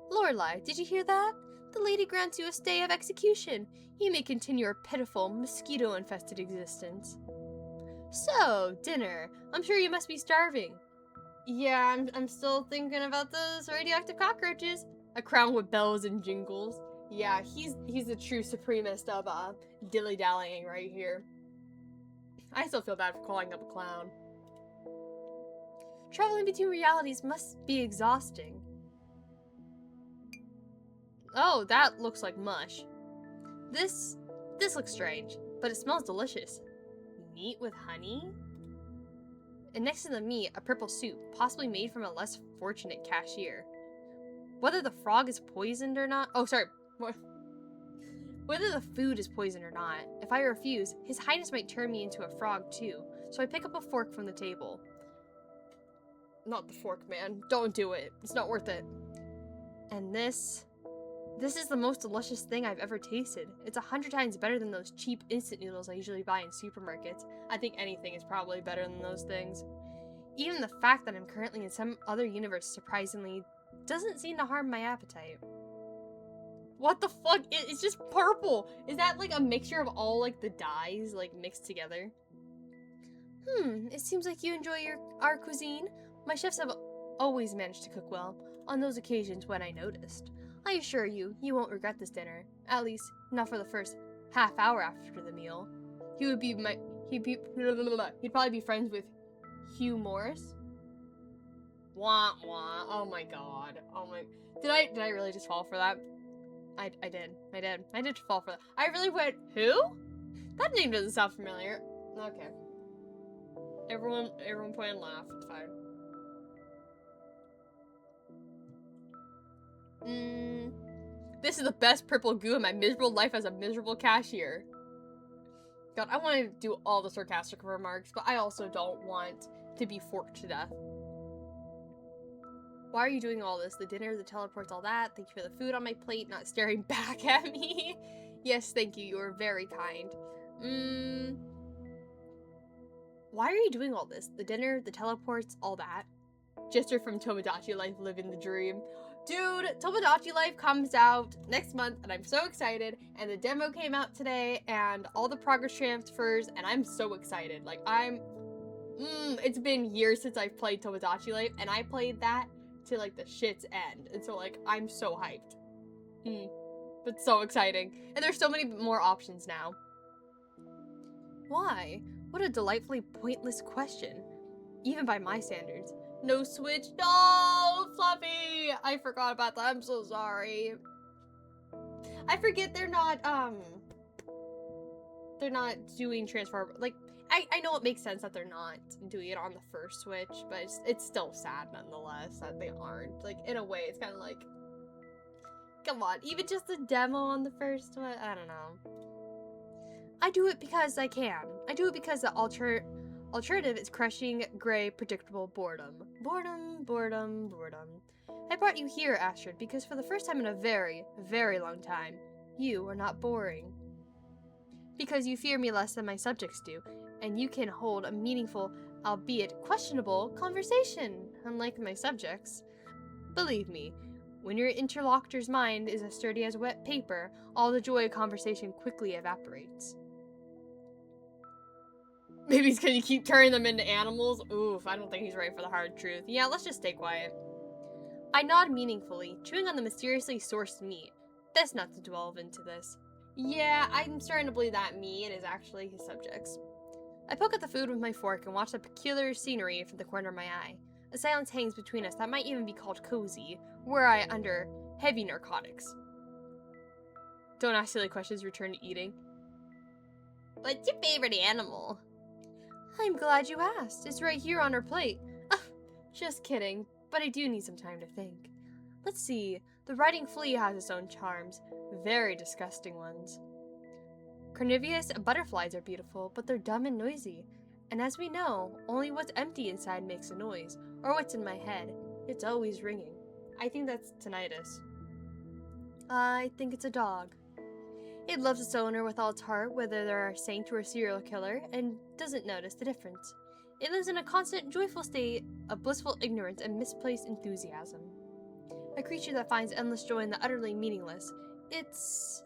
Lorelei, did you hear that? The lady grants you a stay of execution. You may continue your pitiful, mosquito-infested existence. So, dinner. I'm sure you must be starving. Yeah, I'm still thinking about those radioactive cockroaches. A crown with bells and jingles. Yeah, he's the true supremacist of dilly-dallying right here. I still feel bad for calling him a clown. Traveling between realities must be exhausting. Oh, that looks like mush. This looks strange, but it smells delicious. Meat with honey? And next to the meat, a purple soup, possibly made from a less fortunate cashier. Whether the frog is poisoned or not... Oh, sorry. Whether the food is poisoned or not, if I refuse, His Highness might turn me into a frog too. So I pick up a fork from the table. Not the fork, man. Don't do it. It's not worth it. And this is the most delicious thing I've ever tasted. It's 100 times better than those cheap instant noodles I usually buy in supermarkets. I think anything is probably better than those things. Even the fact that I'm currently in some other universe, surprisingly, doesn't seem to harm my appetite. What the fuck? It's just purple! Is that like a mixture of all like the dyes like mixed together? It seems like you enjoy our cuisine. My chefs have always managed to cook well, on those occasions when I noticed. I assure you, you won't regret this dinner. At least, not for the first half hour after the meal. He'd probably be friends with Hugh Morris. Wah wah. Oh my god. Oh my. Did I really just fall for that? I did fall for that. I really went, who? That name doesn't sound familiar. Okay. Everyone point and laugh. It's fine. This is the best purple goo in my miserable life as a miserable cashier. God, I want to do all the sarcastic remarks, but I also don't want to be forked to death. Why are you doing all this? The dinner, the teleports, all that. Thank you for the food on my plate, not staring back at me. Yes, thank you. You are very kind. Why are you doing all this? The dinner, the teleports, all that. Jester from Tomodachi Life living the dream. Dude, Tomodachi Life comes out next month, and I'm so excited, and the demo came out today, and all the progress transfers, and I'm so excited. Like, it's been years since I've played Tomodachi Life, and I played that to, like, the shit's end, and so, like, I'm so hyped. But so exciting. And there's so many more options now. Why? What a delightfully pointless question. Even by my standards. No Switch. No, Fluffy! I forgot about that. I'm so sorry. I forget they're not doing transfer. Like, I know it makes sense that they're not doing it on the first Switch, but it's still sad nonetheless that they aren't. Like, in a way, it's kind of like, come on, even just the demo on the first one? I don't know. I do it because I can. I do it because the alternative is crushing, gray, predictable boredom. Boredom, boredom, boredom. I brought you here, Astrid, because for the first time in a very, very long time, you are not boring. Because you fear me less than my subjects do, and you can hold a meaningful, albeit questionable, conversation, unlike my subjects. Believe me, when your interlocutor's mind is as sturdy as wet paper, all the joy of conversation quickly evaporates. Maybe it's because you keep turning them into animals? Oof, I don't think he's right for the hard truth. Yeah, let's just stay quiet. I nod meaningfully, chewing on the mysteriously sourced meat. Best not to delve into this. Yeah, I'm starting to believe that meat is actually his subjects. I poke at the food with my fork and watch the peculiar scenery from the corner of my eye. A silence hangs between us that might even be called cozy, were I under heavy narcotics. Don't ask silly questions, return to eating. What's your favorite animal? I'm glad you asked. It's right here on our plate. Just kidding, but I do need some time to think. Let's see. The riding flea has its own charms. Very disgusting ones. Carnivorous butterflies are beautiful, but they're dumb and noisy. And as we know, only what's empty inside makes a noise, or what's in my head. It's always ringing. I think that's tinnitus. I think it's a dog. It loves its owner with all its heart, whether they're a saint or a serial killer, and doesn't notice the difference. It lives in a constant, joyful state of blissful ignorance and misplaced enthusiasm. A creature that finds endless joy in the utterly meaningless. It's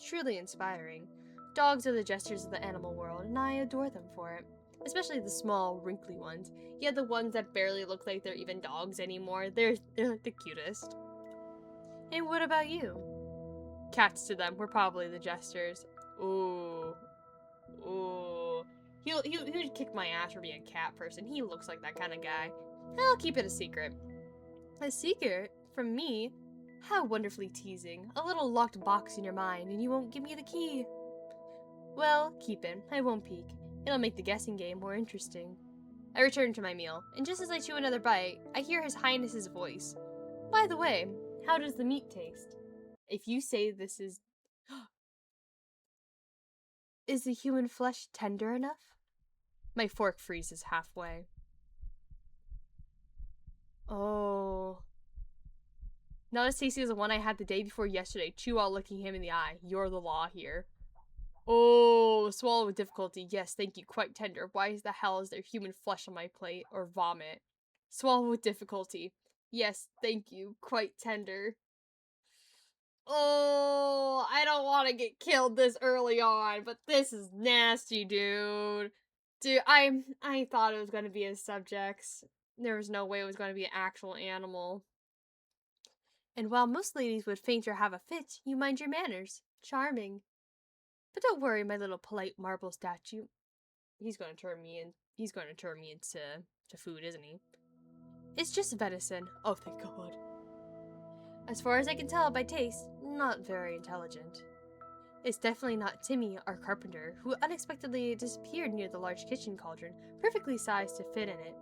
truly inspiring. Dogs are the jesters of the animal world, and I adore them for it. Especially the small, wrinkly ones. Yeah, the ones that barely look like they're even dogs anymore. They're like the cutest. And what about you? Cats to them, we're probably the jesters. Ooh. Ooh. He'd kick my ass for being a cat person. He looks like that kind of guy. I'll keep it a secret. A secret? From me? How wonderfully teasing. A little locked box in your mind, and you won't give me the key. Well, keep it. I won't peek. It'll make the guessing game more interesting. I return to my meal, and just as I chew another bite, I hear His Highness's voice. By the way, how does the meat taste? If you say this is... Is the human flesh tender enough? My fork freezes halfway. Oh. Not as tasty as the one I had the day before yesterday. Chew while looking him in the eye. You're the law here. Oh, swallow with difficulty. Yes, thank you. Quite tender. Why the hell is there human flesh on my plate? Or vomit? Swallow with difficulty. Yes, thank you. Quite tender. Oh, I don't want to get killed this early on, but this is nasty, dude. Dude, I thought it was going to be his subjects. There was no way it was going to be an actual animal. And while most ladies would faint or have a fit, you mind your manners. Charming. But don't worry, my little polite marble statue. He's going to turn me into food, isn't he? It's just venison. Oh, thank God. As far as I can tell by taste, not very intelligent. It's definitely not Timmy, our carpenter, who unexpectedly disappeared near the large kitchen cauldron, perfectly sized to fit in it.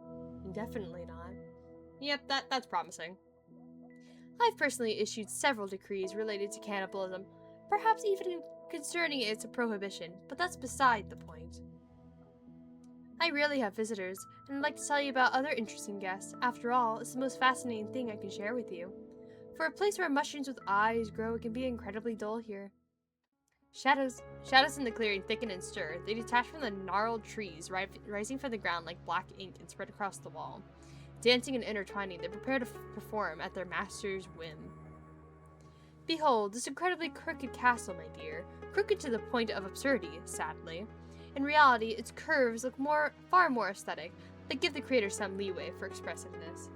Definitely not. Yep, that's promising. I've personally issued several decrees related to cannibalism, perhaps even concerning its prohibition, but that's beside the point. I rarely have visitors, and I'd like to tell you about other interesting guests. After all, it's the most fascinating thing I can share with you. For a place where mushrooms with eyes grow, it can be incredibly dull here. Shadows in the clearing thicken and stir. They detach from the gnarled trees, rising from the ground like black ink and spread across the wall. Dancing and intertwining, they prepare to perform at their master's whim. Behold, this incredibly crooked castle, my dear. Crooked to the point of absurdity, sadly. In reality, its curves look far more aesthetic, but give the creator some leeway for expressiveness.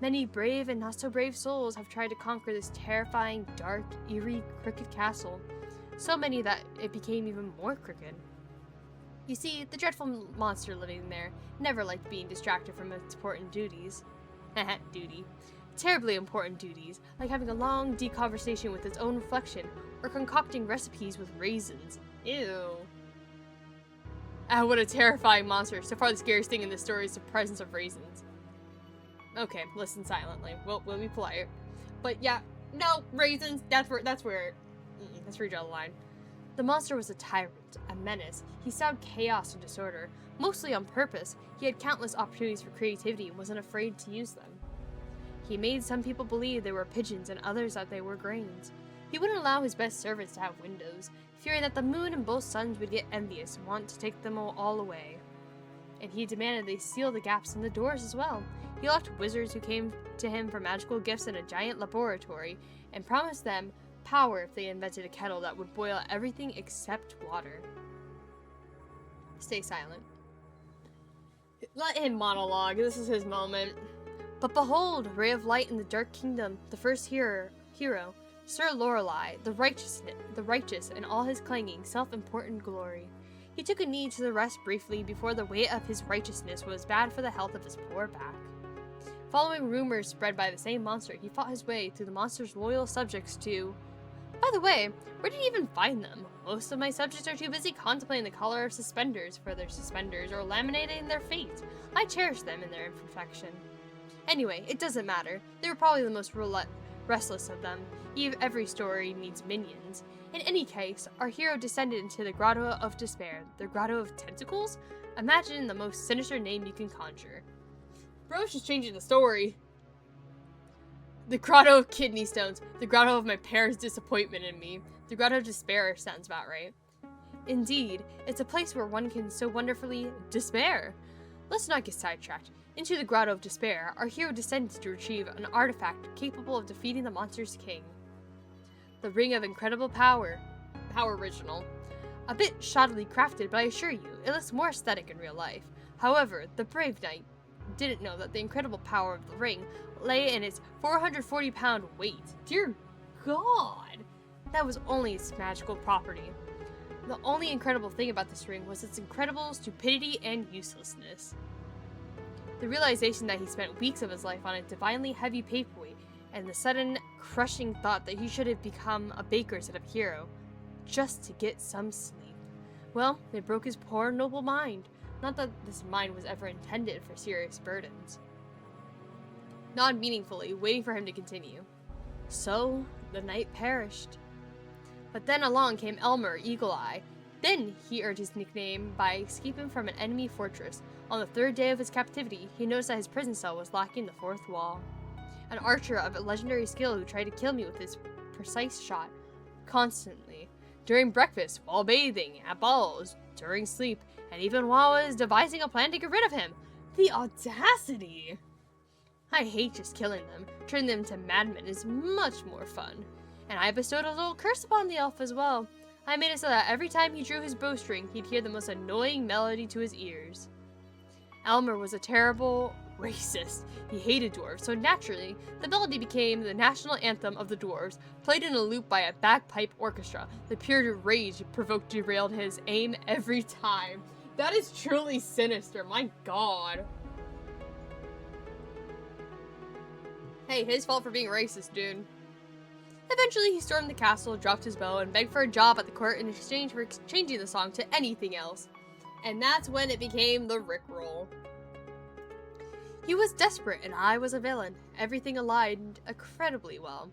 Many brave and not-so-brave souls have tried to conquer this terrifying, dark, eerie, crooked castle. So many that it became even more crooked. You see, the dreadful monster living there never liked being distracted from its important duties. Duty. Terribly important duties, like having a long, deep conversation with its own reflection, or concocting recipes with raisins. Ew. Ah, what a terrifying monster. So far the scariest thing in this story is the presence of raisins. Okay, listen silently. We'll be polite. But yeah, no, raisins, that's where you draw the line. The monster was a tyrant, a menace. He sowed chaos and disorder, mostly on purpose. He had countless opportunities for creativity and wasn't afraid to use them. He made some people believe they were pigeons and others that they were grains. He wouldn't allow his best servants to have windows, fearing that the moon and both suns would get envious and want to take them all away. And he demanded they seal the gaps in the doors as well. He locked wizards who came to him for magical gifts in a giant laboratory and promised them power if they invented a kettle that would boil everything except water. Stay silent. Let him monologue. This is his moment. But behold, a ray of light in the dark kingdom, the first hero, Sir Lorelei, the righteous in all his clanging, self-important glory. He took a knee to the rest briefly before the weight of his righteousness was bad for the health of his poor back. Following rumors spread by the same monster, he fought his way through the monster's loyal subjects to... By the way, where did he even find them? Most of my subjects are too busy contemplating the color of suspenders for their suspenders or laminating their fate. I cherish them in their imperfection. Anyway, it doesn't matter. They were probably the most restless of them. Every story needs minions. In any case, our hero descended into the Grotto of Despair. The Grotto of Tentacles? Imagine the most sinister name you can conjure. Bro's just changing the story. The Grotto of Kidney Stones. The Grotto of my parents' disappointment in me. The Grotto of Despair sounds about right. Indeed, it's a place where one can so wonderfully despair. Let's not get sidetracked. Into the Grotto of Despair, our hero descended to retrieve an artifact capable of defeating the monster's king. The Ring of Incredible Power. How original. A bit shoddily crafted, but I assure you, it looks more aesthetic in real life. However, the brave knight didn't know that the incredible power of the ring lay in its 440-pound weight. Dear God! That was only its magical property. The only incredible thing about this ring was its incredible stupidity and uselessness. The realization that he spent weeks of his life on a divinely heavy paperweight, and the sudden, crushing thought that he should have become a baker instead of a hero, just to get some sleep. Well, it broke his poor, noble mind. Not that this mind was ever intended for serious burdens. Nod meaningfully, waiting for him to continue. So, the knight perished. But then along came Elmer, Eagle Eye. Then he earned his nickname by escaping from an enemy fortress. On the third day of his captivity, he noticed that his prison cell was lacking the fourth wall. An archer of a legendary skill who tried to kill me with his precise shot. Constantly. During breakfast, while bathing, at balls, during sleep, and even while I was devising a plan to get rid of him. The audacity! I hate just killing them. Turning them into madmen is much more fun. And I bestowed a little curse upon the elf as well. I made it so that every time he drew his bowstring, he'd hear the most annoying melody to his ears. Elmer was a terrible racist. He hated dwarves, so naturally, the melody became the national anthem of the dwarves, played in a loop by a bagpipe orchestra. The pure rage provoked derailed his aim every time. That is truly sinister, my god. Hey, his fault for being racist, dude. Eventually, he stormed the castle, dropped his bow, and begged for a job at the court in exchange for changing the song to anything else. And that's when it became the Rickroll. He was desperate, and I was a villain. Everything aligned incredibly well.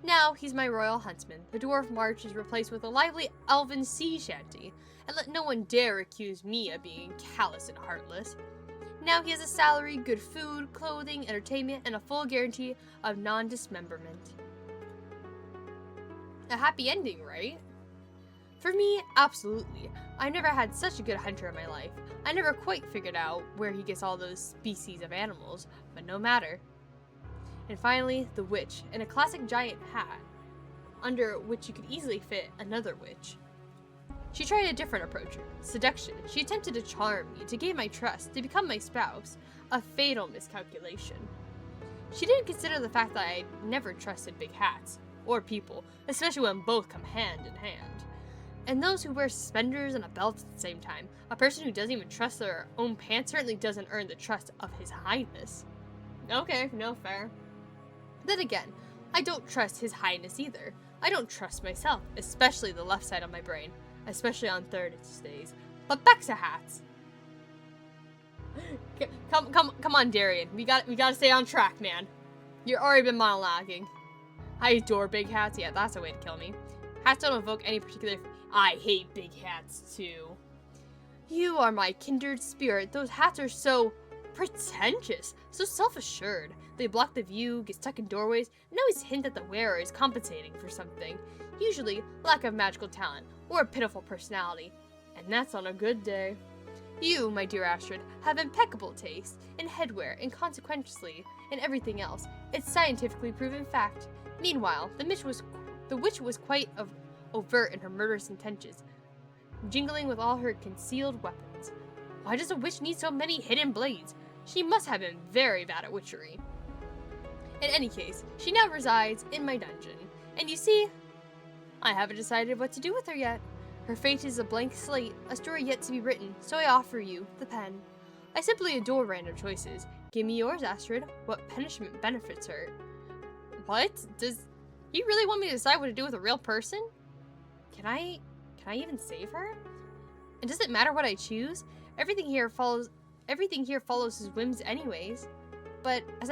Now, he's my royal huntsman. The dwarf march is replaced with a lively elven sea shanty, and let no one dare accuse me of being callous and heartless. Now he has a salary, good food, clothing, entertainment, and a full guarantee of non-dismemberment. A happy ending, right? For me, absolutely. I never had such a good hunter in my life. I never quite figured out where he gets all those species of animals, but no matter. And finally, the witch, in a classic giant hat, under which you could easily fit another witch. She tried a different approach, seduction. She attempted to charm me, to gain my trust, to become my spouse, a fatal miscalculation. She didn't consider the fact that I never trusted big hats, or people, especially when both come hand in hand. and those who wear suspenders and a belt at the same time. A person who doesn't even trust their own pants certainly doesn't earn the trust of His Highness. Okay, no, fair. Then again, I don't trust His Highness either. I don't trust myself, especially the left side of my brain, especially on Thursdays. But back to hats. Come on, Darian. We gotta stay on track, man. You've already been monologuing. I adore big hats. Yeah, that's a way to kill me. Hats don't evoke any particular... I hate big hats, too. You are my kindred spirit. Those hats are so pretentious, so self-assured. They block the view, get stuck in doorways, and always hint that the wearer is compensating for something. Usually, lack of magical talent, or a pitiful personality. And that's on a good day. You, my dear Astrid, have impeccable taste in headwear and consequently in everything else. It's scientifically proven fact. Meanwhile, the witch was quite overt in her murderous intentions, jingling with all her concealed weapons. Why does a witch need so many hidden blades? She must have been very bad at witchery. In any case, she now resides in my dungeon, and you see, I haven't decided what to do with her yet. Her fate is a blank slate, a story yet to be written, so I offer you the pen. I simply adore random choices. Give me yours, Astrid. What punishment benefits her? What? Does he really want me to decide what to do with a real person? Can I even save her? And does it matter what I choose? Everything here follows his whims anyways. But as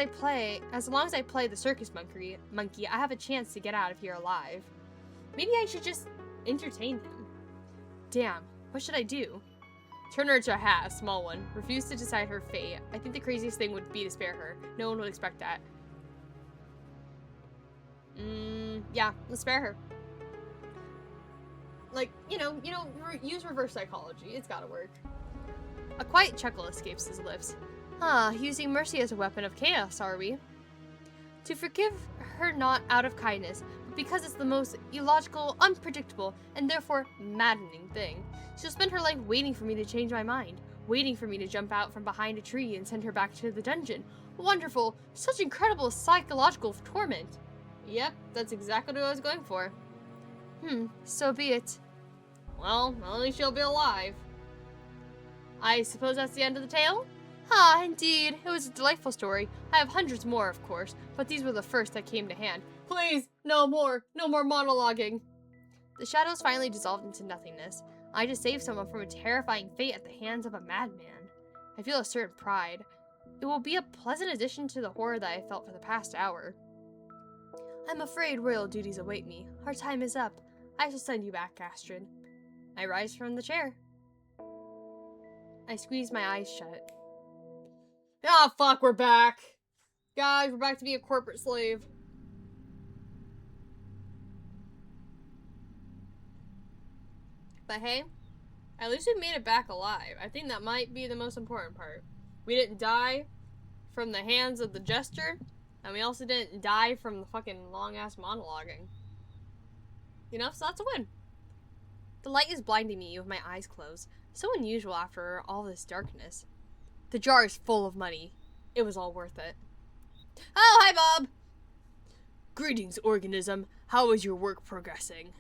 long as I play the circus monkey, I have a chance to get out of here alive. Maybe I should just entertain him. Damn, what should I do? Turn her into a hat, a small one. Refuse to decide her fate. I think the craziest thing would be to spare her. No one would expect that. Yeah, let's spare her. Like, use reverse psychology. It's gotta work. A quiet chuckle escapes his lips. Using mercy as a weapon of chaos, are we? To forgive her not out of kindness, but because it's the most illogical, unpredictable, and therefore maddening thing. She'll spend her life waiting for me to change my mind, waiting for me to jump out from behind a tree and send her back to the dungeon. Wonderful! Such incredible psychological torment! Yep, that's exactly what I was going for. So be it. Well, at least she'll be alive. I suppose that's the end of the tale? Indeed. It was a delightful story. I have hundreds more, of course, but these were the first that came to hand. Please, no more. No more monologuing. The shadows finally dissolved into nothingness. I just saved someone from a terrifying fate at the hands of a madman. I feel a certain pride. It will be a pleasant addition to the horror that I felt for the past hour. I'm afraid royal duties await me. Our time is up. I shall send you back, Astrid. I rise from the chair. I squeeze my eyes shut. Ah, fuck, we're back. Guys, we're back to be a corporate slave. But hey, at least we made it back alive. I think that might be the most important part. We didn't die from the hands of the jester, and we also didn't die from the fucking long-ass monologuing. So that's a win. The light is blinding me with my eyes closed. So unusual after all this darkness. The jar is full of money. It was all worth it. Oh, hi, Bob! Greetings, organism. How is your work progressing?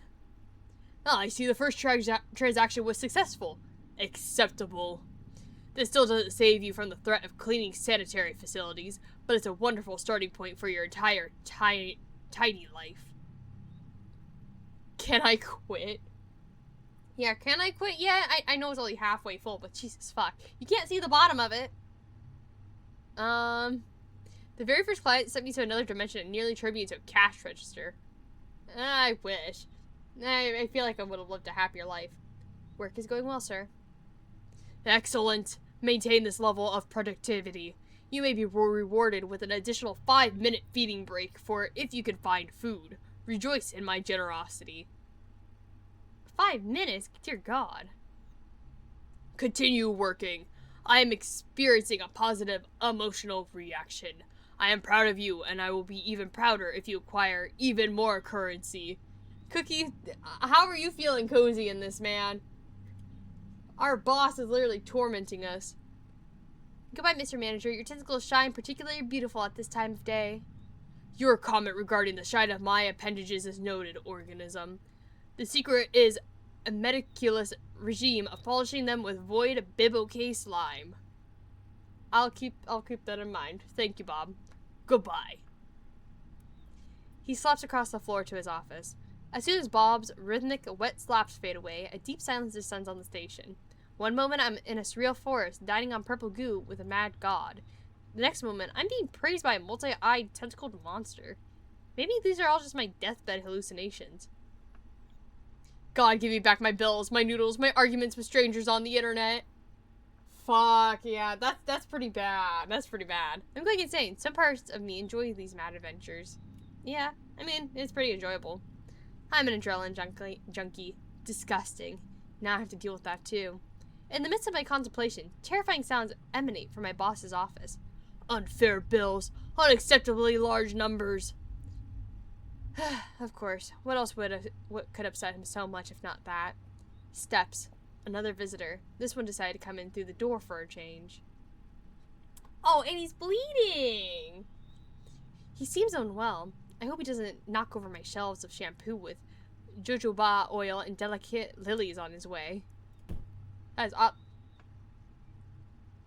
I see the first transaction was successful. Acceptable. This still doesn't save you from the threat of cleaning sanitary facilities, but it's a wonderful starting point for your entire tidy life. Can I quit? Yeah, can I quit? Yeah, I know it's only halfway full, but Jesus fuck. You can't see the bottom of it. The very first client sent me to another dimension and nearly turned me into a cash register. I wish. I feel like I would have lived a happier life. Work is going well, sir. Excellent. Maintain this level of productivity. You may be rewarded with an additional 5-minute feeding break for if you can find food. Rejoice in my generosity. 5 minutes? Dear God. Continue working. I am experiencing a positive emotional reaction. I am proud of you, and I will be even prouder if you acquire even more currency. Cookie, how are you feeling cozy in this, man? Our boss is literally tormenting us. Goodbye, Mr. Manager. Your tentacles shine particularly beautiful at this time of day. Your comment regarding the shine of my appendages is noted, organism. The secret is a meticulous regime of polishing them with void biboke slime. I'll keep that in mind. Thank you, Bob. Goodbye. He slaps across the floor to his office. As soon as Bob's rhythmic wet slaps fade away, a deep silence descends on the station. One moment I'm in a surreal forest, dining on purple goo with a mad god. The next moment, I'm being praised by a multi-eyed, tentacled monster. Maybe these are all just my deathbed hallucinations. God, give me back my bills, my noodles, my arguments with strangers on the internet. Fuck, yeah, that's pretty bad. That's pretty bad. I'm going insane. Some parts of me enjoy these mad adventures. Yeah, I mean, it's pretty enjoyable. I'm an adrenaline junkie. Disgusting. Now I have to deal with that too. In the midst of my contemplation, terrifying sounds emanate from my boss's office. Unfair bills. Unacceptably large numbers. Of course. What else what could upset him so much if not that? Steps. Another visitor. This one decided to come in through the door for a change. Oh, and he's bleeding! He seems unwell. I hope he doesn't knock over my shelves of shampoo with jojoba oil and delicate lilies on his way. That is up.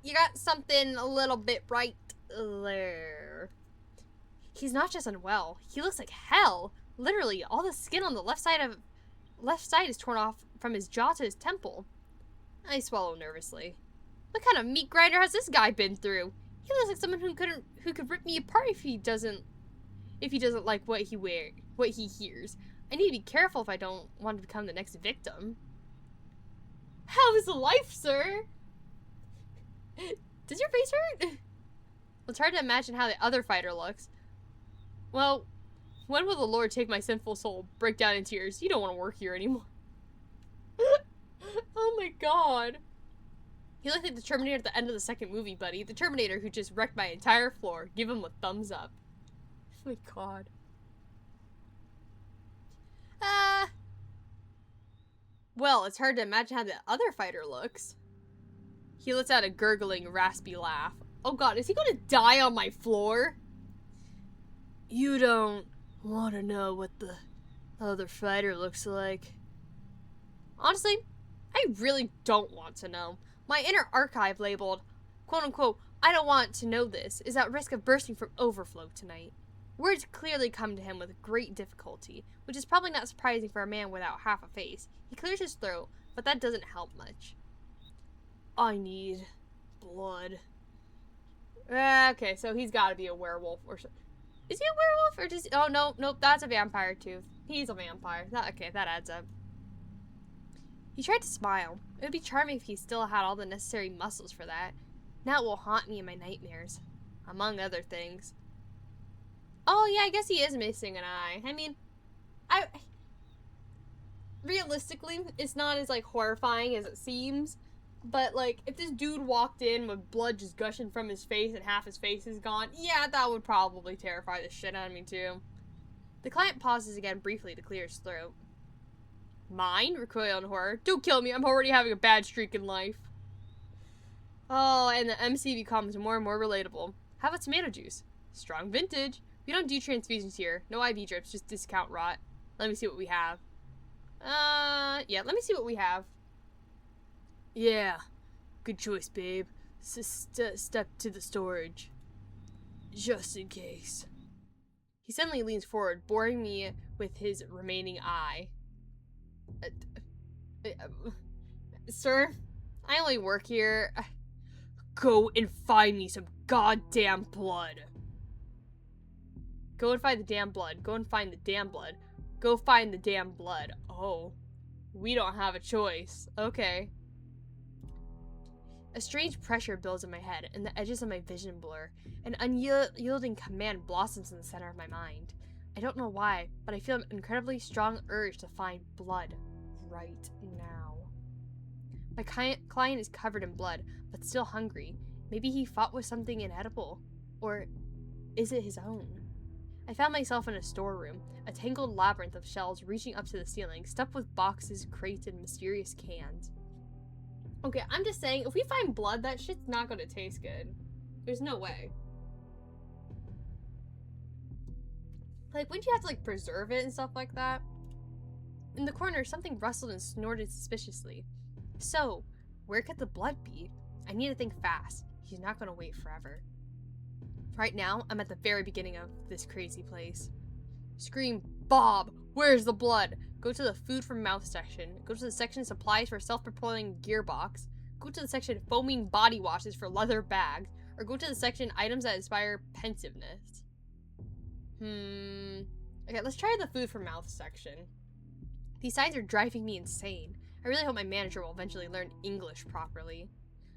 You got something a little bit right there. He's not just unwell. He looks like hell. Literally, all the skin on the left side is torn off from his jaw to his temple. I swallow nervously. What kind of meat grinder has this guy been through? He looks like someone who could rip me apart if he doesn't like what he hears. I need to be careful if I don't want to become the next victim. How is life, sir? Does your face hurt? Well, it's hard to imagine how the other fighter looks. Well, when will the Lord take my sinful soul? Break down in tears. You don't want to work here anymore. Oh my god. You look like the Terminator at the end of the second movie, buddy. The Terminator who just wrecked my entire floor. Give him a thumbs up. Oh my god. Well, it's hard to imagine how the other fighter looks. He lets out a gurgling, raspy laugh. Oh god, is he gonna die on my floor? You don't want to know what the other fighter looks like. Honestly, I really don't want to know. My inner archive labeled, quote-unquote, I don't want to know this, is at risk of bursting from overflow tonight. Words clearly come to him with great difficulty, which is probably not surprising for a man without half a face. He clears his throat, but that doesn't help much. I need blood. Okay, so he's got to be a werewolf or something. Is he a werewolf or does? Oh no, nope, that's a vampire too. He's a vampire. Okay, that adds up. He tried to smile. It would be charming if he still had all the necessary muscles for that. Now it will haunt me in my nightmares, among other things. Oh yeah, I guess he is missing an eye. I mean, realistically, it's not as like horrifying as it seems. But like, if this dude walked in with blood just gushing from his face and half his face is gone, yeah, that would probably terrify the shit out of me too. The client pauses again briefly to clear his throat. Mine? Recoil in horror. Don't kill me, I'm already having a bad streak in life. Oh, and the MC becomes more and more relatable. Have a tomato juice. Strong vintage. We don't do transfusions here. No IV drips, just discount rot. Let me see what we have. Yeah, let me see what we have. Yeah, good choice, babe. Step to the storage. Just in case. He suddenly leans forward, boring me with his remaining eye. Sir, I only work here. Go and find me some goddamn blood. Go and find the damn blood. Go and find the damn blood. Go find the damn blood. Oh, we don't have a choice. Okay. A strange pressure builds in my head, and the edges of my vision blur. An unyielding command blossoms in the center of my mind. I don't know why, but I feel an incredibly strong urge to find blood right now. My client is covered in blood, but still hungry. Maybe he fought with something inedible. Or is it his own? I found myself in a storeroom, a tangled labyrinth of shelves reaching up to the ceiling, stuffed with boxes, crates, and mysterious cans. Okay, I'm just saying, if we find blood, that shit's not gonna taste good. There's no way. Like, wouldn't you have to, like, preserve it and stuff like that? In the corner, something rustled and snorted suspiciously. So, where could the blood be? I need to think fast. He's not going to wait forever. Right now, I'm at the very beginning of this crazy place. Scream, Bob, where's the blood? Go to the food from mouth section. Go to the section supplies for self-propelling gearbox. Go to the section foaming body washes for leather bags. Or go to the section items that inspire pensiveness. Okay, let's try the food from mouth section. These signs are driving me insane. I really hope my manager will eventually learn English properly.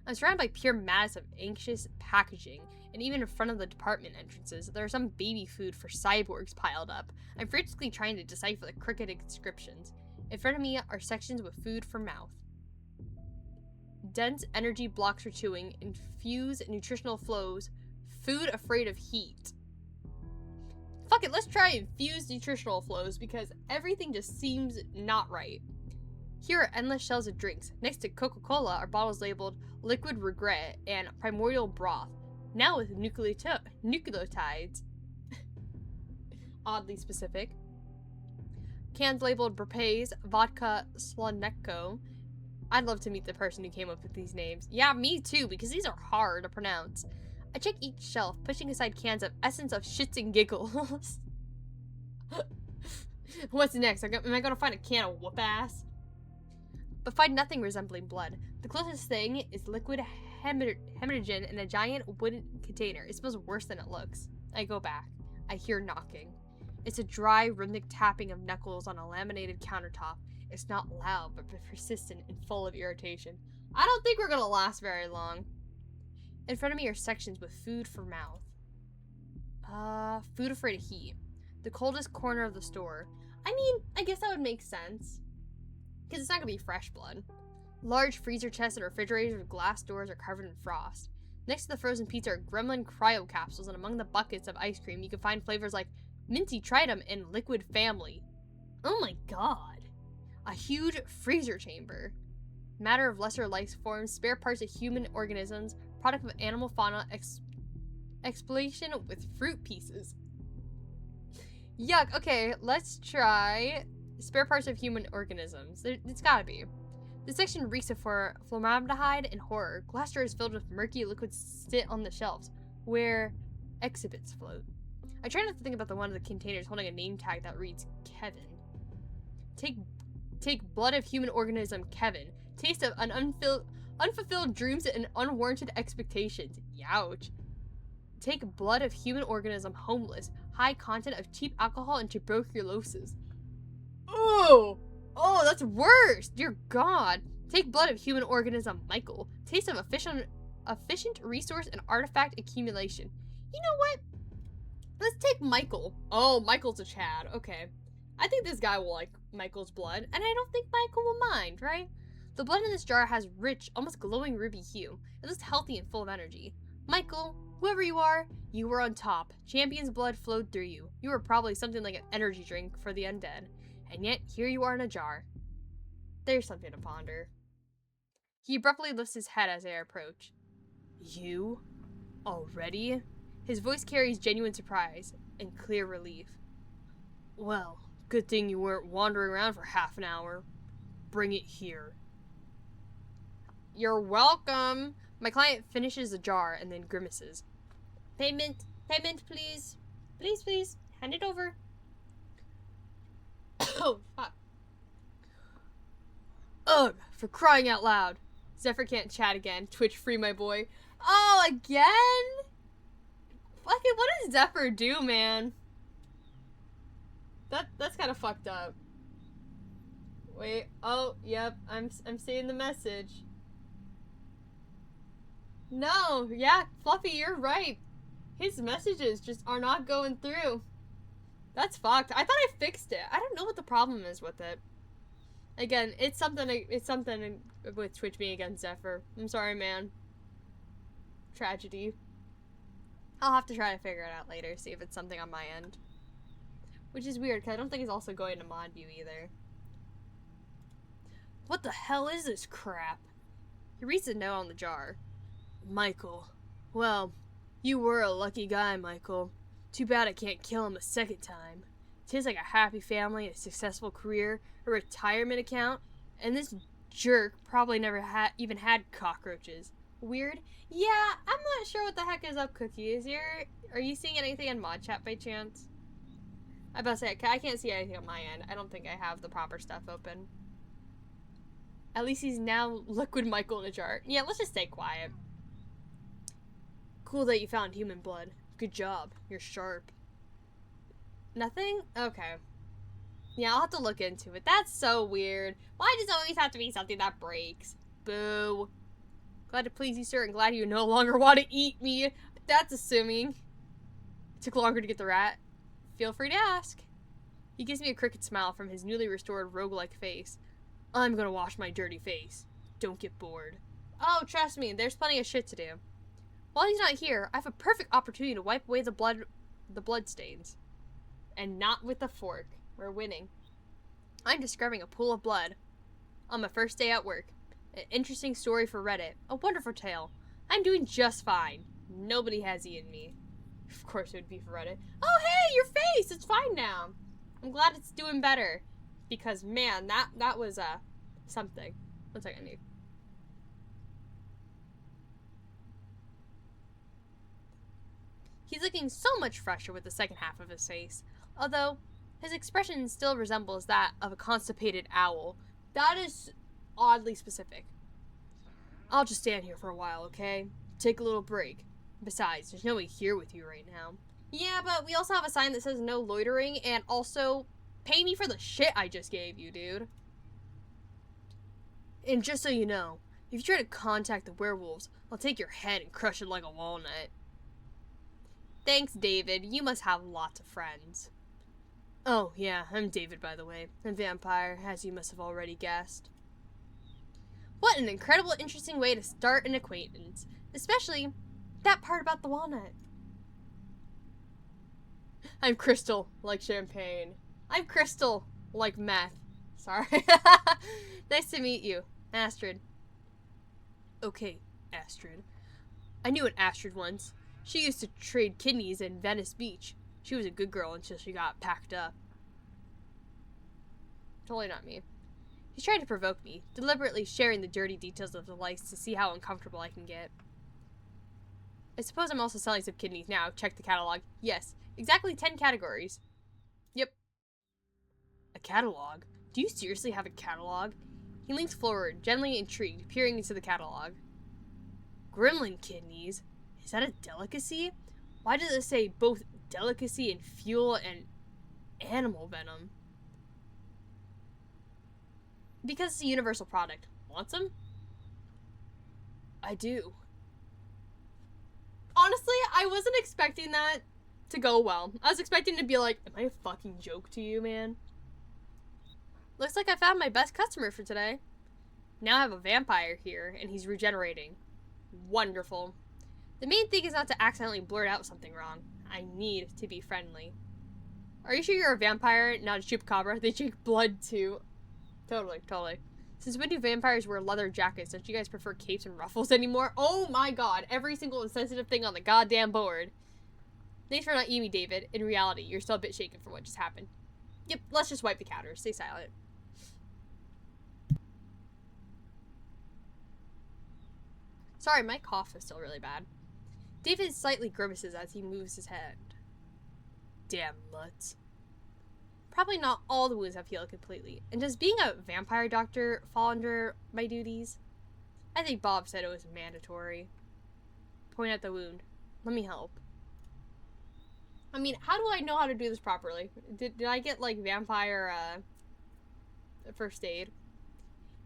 I'm surrounded by pure madness of anxious packaging, and even in front of the department entrances, there are some baby food for cyborgs piled up. I'm frantically trying to decipher the crooked inscriptions. In front of me are sections with food for mouth. Dense energy blocks for chewing, infused nutritional flows, food afraid of heat. Fuck it, let's try infused nutritional flows because everything just seems not right. Here are endless shelves of drinks. Next to Coca-Cola are bottles labeled Liquid Regret and Primordial Broth, now with nucleotides. Oddly specific. Cans labeled Berpaze, Vodka Slonetko. I'd love to meet the person who came up with these names. Yeah, me too, because these are hard to pronounce. I check each shelf, pushing aside cans of Essence of Shits and Giggles. What's next? Am I gonna find a can of whoop ass? But find nothing resembling blood. The closest thing is liquid hemorrhagin in a giant wooden container. It smells worse than it looks. I go back. I hear knocking. It's a dry, rhythmic tapping of knuckles on a laminated countertop. It's not loud, but persistent and full of irritation. I don't think we're gonna last very long. In front of me are sections with food for mouth. Food afraid of heat. The coldest corner of the store. I mean, I guess that would make sense. Because it's not gonna be fresh blood. Large freezer chests and refrigerators with glass doors are covered in frost. Next to the frozen pizza are gremlin cryo capsules, and among the buckets of ice cream, you can find flavors like Minty Tridum and Liquid Family. Oh my god. A huge freezer chamber. Matter of lesser life forms, spare parts of human organisms, product of animal fauna, exploitation with fruit pieces. Yuck, okay, let's try spare parts of human organisms. It's gotta be. This section reeks of formaldehyde and horror. Glass jars filled with murky liquids sit on the shelves, where exhibits float. I try not to think about the one of the containers holding a name tag that reads Kevin. Take blood of human organism, Kevin. Taste of an unfulfilled dreams and unwarranted expectations. Youch. Take blood of human organism, homeless. High content of cheap alcohol and tuberculosis. Oh! Oh, that's worse! Dear God. Take blood of human organism, Michael. Taste of efficient resource and artifact accumulation. You know what? Let's take Michael. Oh, Michael's a Chad. Okay. I think this guy will like Michael's blood, and I don't think Michael will mind, right? The blood in this jar has rich, almost glowing ruby hue. It looks healthy and full of energy. Michael, whoever you were on top. Champion's blood flowed through you. You were probably something like an energy drink for the undead. And yet, here you are in a jar. There's something to ponder. He abruptly lifts his head as I approach. You? Already? His voice carries genuine surprise and clear relief. Well, good thing you weren't wandering around for half an hour. Bring it here. You're welcome. My client finishes the jar and then grimaces. Payment, please. Please, hand it over. Oh, fuck. Ugh, for crying out loud. Zephyr can't chat again. Twitch free my boy. Oh, again? Fucking, what does Zephyr do, man? That's kind of fucked up. Wait, oh, yep, I'm seeing the message. No, yeah, Fluffy, you're right. His messages just are not going through. That's fucked. I thought I fixed it. I don't know what the problem is with it. Again, it's something with Twitch being against Zephyr. I'm sorry, man. Tragedy. I'll have to try to figure it out later, see if it's something on my end. Which is weird, because I don't think it's also going to mod view either. What the hell is this crap? He reads a note on the jar. Michael. Well, you were a lucky guy, Michael. Too bad I can't kill him a second time. 'Tis like a happy family, a successful career, a retirement account, and this jerk probably never even had cockroaches. Weird? Yeah, I'm not sure what the heck is up, Cookie. Are you seeing anything in mod chat by chance? I about to say, I can't see anything on my end. I don't think I have the proper stuff open. At least he's now Liquid Michael in a jar. Yeah, let's just stay quiet. Cool that you found human blood. Good job. You're sharp. Nothing? Okay. Yeah, I'll have to look into it. That's so weird. Why does it always have to be something that breaks? Boo. Glad to please you, sir, and glad you no longer want to eat me. That's assuming. It took longer to get the rat. Feel free to ask. He gives me a crooked smile from his newly restored roguelike face. I'm gonna wash my dirty face. Don't get bored. Oh, trust me, there's plenty of shit to do. While he's not here, I have a perfect opportunity to wipe away the blood stains. And not with a fork. We're winning. I'm describing a pool of blood. On my first day at work. An interesting story for Reddit. A wonderful tale. I'm doing just fine. Nobody has eaten me. Of course it would be for Reddit. Oh hey, your face! It's fine now. I'm glad it's doing better. Because man, that was something. One second, Nate. He's looking so much fresher with the second half of his face. Although, his expression still resembles that of a constipated owl. That is oddly specific. I'll just stand here for a while, okay? Take a little break. Besides, there's nobody here with you right now. Yeah, but we also have a sign that says no loitering, and also, pay me for the shit I just gave you, dude. And just so you know, if you try to contact the werewolves, I'll take your head and crush it like a walnut. Thanks, David. You must have lots of friends. Oh, yeah, I'm David, by the way. I'm a vampire, as you must have already guessed. What an incredible, interesting way to start an acquaintance. Especially that part about the walnut. I'm Crystal, like champagne. I'm Crystal, like meth. Sorry. Nice to meet you, Astrid. Okay, Astrid. I knew an Astrid once. She used to trade kidneys in Venice Beach. She was a good girl until she got packed up. Totally not me. He's trying to provoke me, deliberately sharing the dirty details of the lice to see how uncomfortable I can get. I suppose I'm also selling some kidneys now. Check the catalog. Yes, exactly 10 categories. Yep. A catalog? Do you seriously have a catalog? He leans forward, gently intrigued, peering into the catalog. Gremlin kidneys? Is that a delicacy? Why does it say both delicacy and fuel and animal venom? Because it's a universal product. Want some? I do. Honestly, I wasn't expecting that to go well. I was expecting to be like, am I a fucking joke to you, man? Looks like I found my best customer for today. Now I have a vampire here, and he's regenerating. Wonderful. The main thing is not to accidentally blurt out something wrong. I need to be friendly. Are you sure you're a vampire, not a chupacabra? They drink blood too. Totally, totally. Since when do vampires wear leather jackets? Don't you guys prefer capes and ruffles anymore? Oh my god, every single insensitive thing on the goddamn board. Thanks for not eating me, David. In reality, you're still a bit shaken for what just happened. Yep, let's just wipe the counters. Stay silent. Sorry, my cough is still really bad. David slightly grimaces as he moves his head. Damn nuts. Probably not all the wounds have healed completely. And does being a vampire doctor fall under my duties? I think Bob said it was mandatory. Point at the wound. Let me help. I mean, how do I know how to do this properly? Did I get, like, vampire, first aid?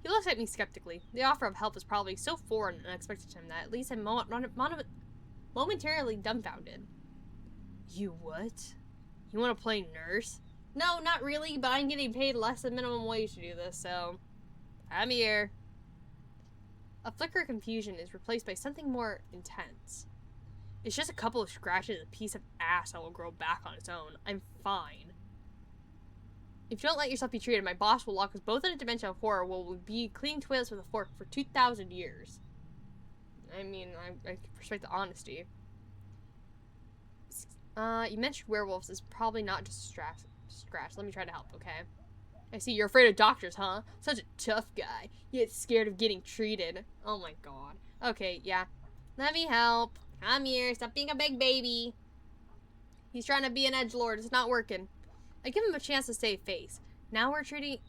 He looks at me skeptically. The offer of help is probably so foreign and unexpected to him that at least I'm momentarily dumbfounded. You what? You want to play nurse? No, not really, but I'm getting paid less than minimum wage to do this, so I'm here. A flicker of confusion is replaced by something more intense. It's just a couple of scratches and a piece of ass that will grow back on its own. I'm fine. If you don't let yourself be treated, my boss will lock us both in a dimension of horror where we'll be cleaning toilets with a fork for 2,000 years. I mean, I respect the honesty. You mentioned werewolves is probably not just a scratch. Let me try to help, okay? I see you're afraid of doctors, huh? Such a tough guy. Yet scared of getting treated. Oh my god. Okay, yeah. Let me help. Come here. Stop being a big baby. He's trying to be an edgelord. It's not working. I give him a chance to save face. Now we're treating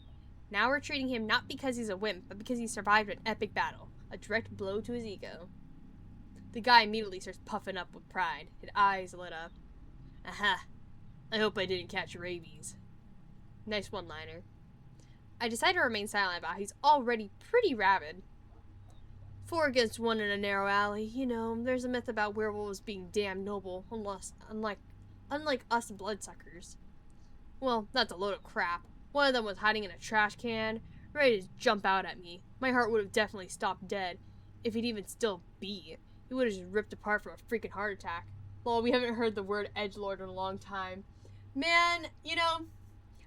him not because he's a wimp, but because he survived an epic battle. A direct blow to his ego. The guy immediately starts puffing up with pride. His eyes lit up. Aha. I hope I didn't catch rabies. Nice one-liner. I decide to remain silent about he's already pretty rabid. 4 against 1 in a narrow alley. You know, there's a myth about werewolves being damn noble, unlike us bloodsuckers. Well, that's a load of crap. One of them was hiding in a trash can, ready to jump out at me. My heart would have definitely stopped dead, if he'd even still be. He would have just ripped apart from a freaking heart attack. Lol, we haven't heard the word edgelord in a long time. Man, you know,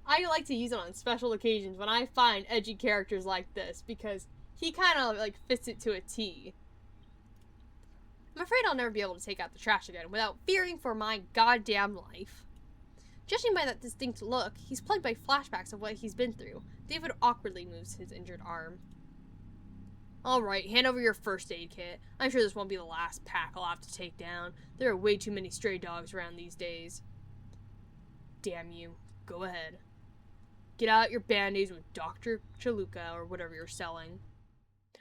I like to use it on special occasions when I find edgy characters like this, because he kind of, like, fits it to a T. I'm afraid I'll never be able to take out the trash again without fearing for my goddamn life. Judging by that distinct look, he's plagued by flashbacks of what he's been through. David awkwardly moves his injured arm. Alright, hand over your first aid kit. I'm sure this won't be the last pack I'll have to take down. There are way too many stray dogs around these days. Damn you. Go ahead. Get out your band-aids with Dr. Chaluka or whatever you're selling.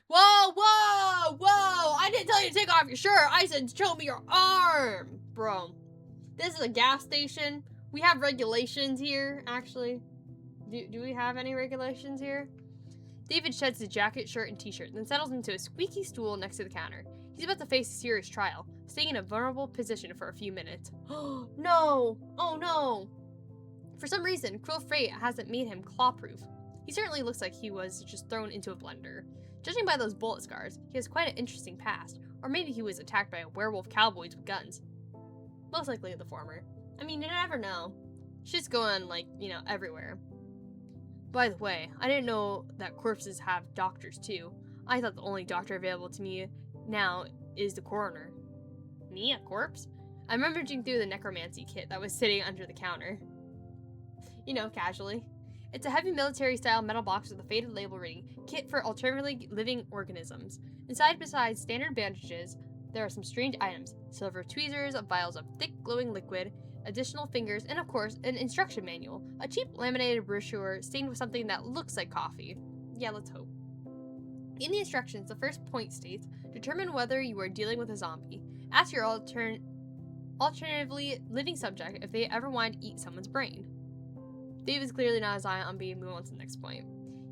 Whoa, whoa, whoa! I didn't tell you to take off your shirt! I said show me your arm! Bro, this is a gas station. We have regulations here, actually. Do we have any regulations here? David sheds his jacket, shirt, and t-shirt, then settles into a squeaky stool next to the counter. He's about to face a serious trial, staying in a vulnerable position for a few minutes. Oh, no! Oh, no! For some reason, cruel fate hasn't made him claw-proof. He certainly looks like he was just thrown into a blender. Judging by those bullet scars, he has quite an interesting past. Or maybe he was attacked by a werewolf cowboys with guns. Most likely the former. I mean, you never know. Shit's going, like, you know, everywhere. By the way, I didn't know that corpses have doctors too. I thought the only doctor available to me now is the coroner. Me, a corpse? I'm rummaging through the necromancy kit that was sitting under the counter. You know, casually. It's a heavy military-style metal box with a faded label reading, Kit for Alternatively Living Organisms. Inside, besides standard bandages, there are some strange items. Silver tweezers, vials of thick, glowing liquid, additional fingers, and of course, an instruction manual. A cheap laminated brochure stained with something that looks like coffee. Yeah, let's hope. In the instructions, the first point states, determine whether you are dealing with a zombie. Ask your alternatively living subject if they ever want to eat someone's brain. David's clearly not as high on being moved on to the next point.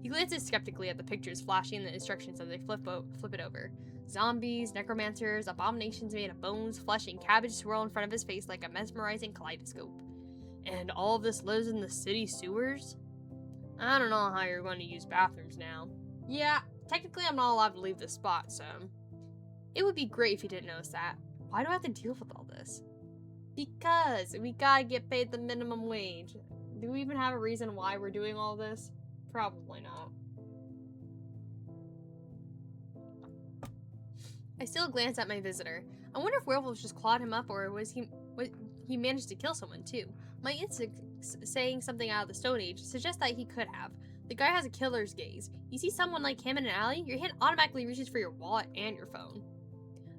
He glances skeptically at the pictures flashing in the instructions as they flip it over. Zombies, necromancers, abominations made of bones, flesh, and cabbage swirl in front of his face like a mesmerizing kaleidoscope. And all of this lives in the city sewers? I don't know how you're going to use bathrooms now. Yeah, technically I'm not allowed to leave this spot, so... It would be great if you didn't notice that. Why do I have to deal with all this? Because we gotta get paid the minimum wage. Do we even have a reason why we're doing all this? Probably not. I still glance at my visitor. I wonder if werewolves just clawed him up, or was he managed to kill someone too? My instincts saying something out of the Stone Age suggest that he could have. The guy has a killer's gaze. You see someone like him in an alley, your hand automatically reaches for your wallet and your phone.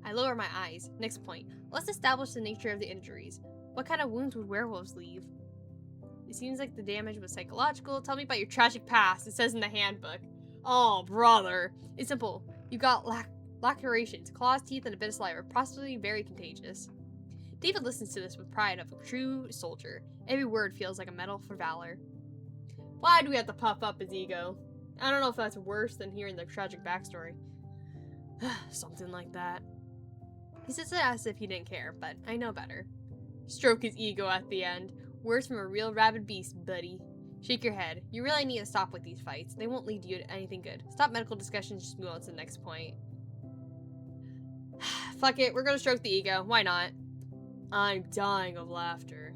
I lower my eyes. Next point. Let's establish the nature of the injuries. What kind of wounds would werewolves leave? It seems like the damage was psychological. Tell me about your tragic past. It says in the handbook. Oh, brother. It's simple. You got lacerations, claws, teeth, and a bit of saliva. Possibly very contagious. David listens to this with pride of a true soldier. Every word feels like a medal for valor. Why do we have to puff up his ego? I don't know if that's worse than hearing the tragic backstory. Something like that. He says it as if he didn't care, but I know better. Stroke his ego at the end. Words from a real rabid beast, buddy. Shake your head. You really need to stop with these fights. They won't lead you to anything good. Stop medical discussions, just move on to the next point. Fuck it, we're gonna stroke the ego. Why not? I'm dying of laughter.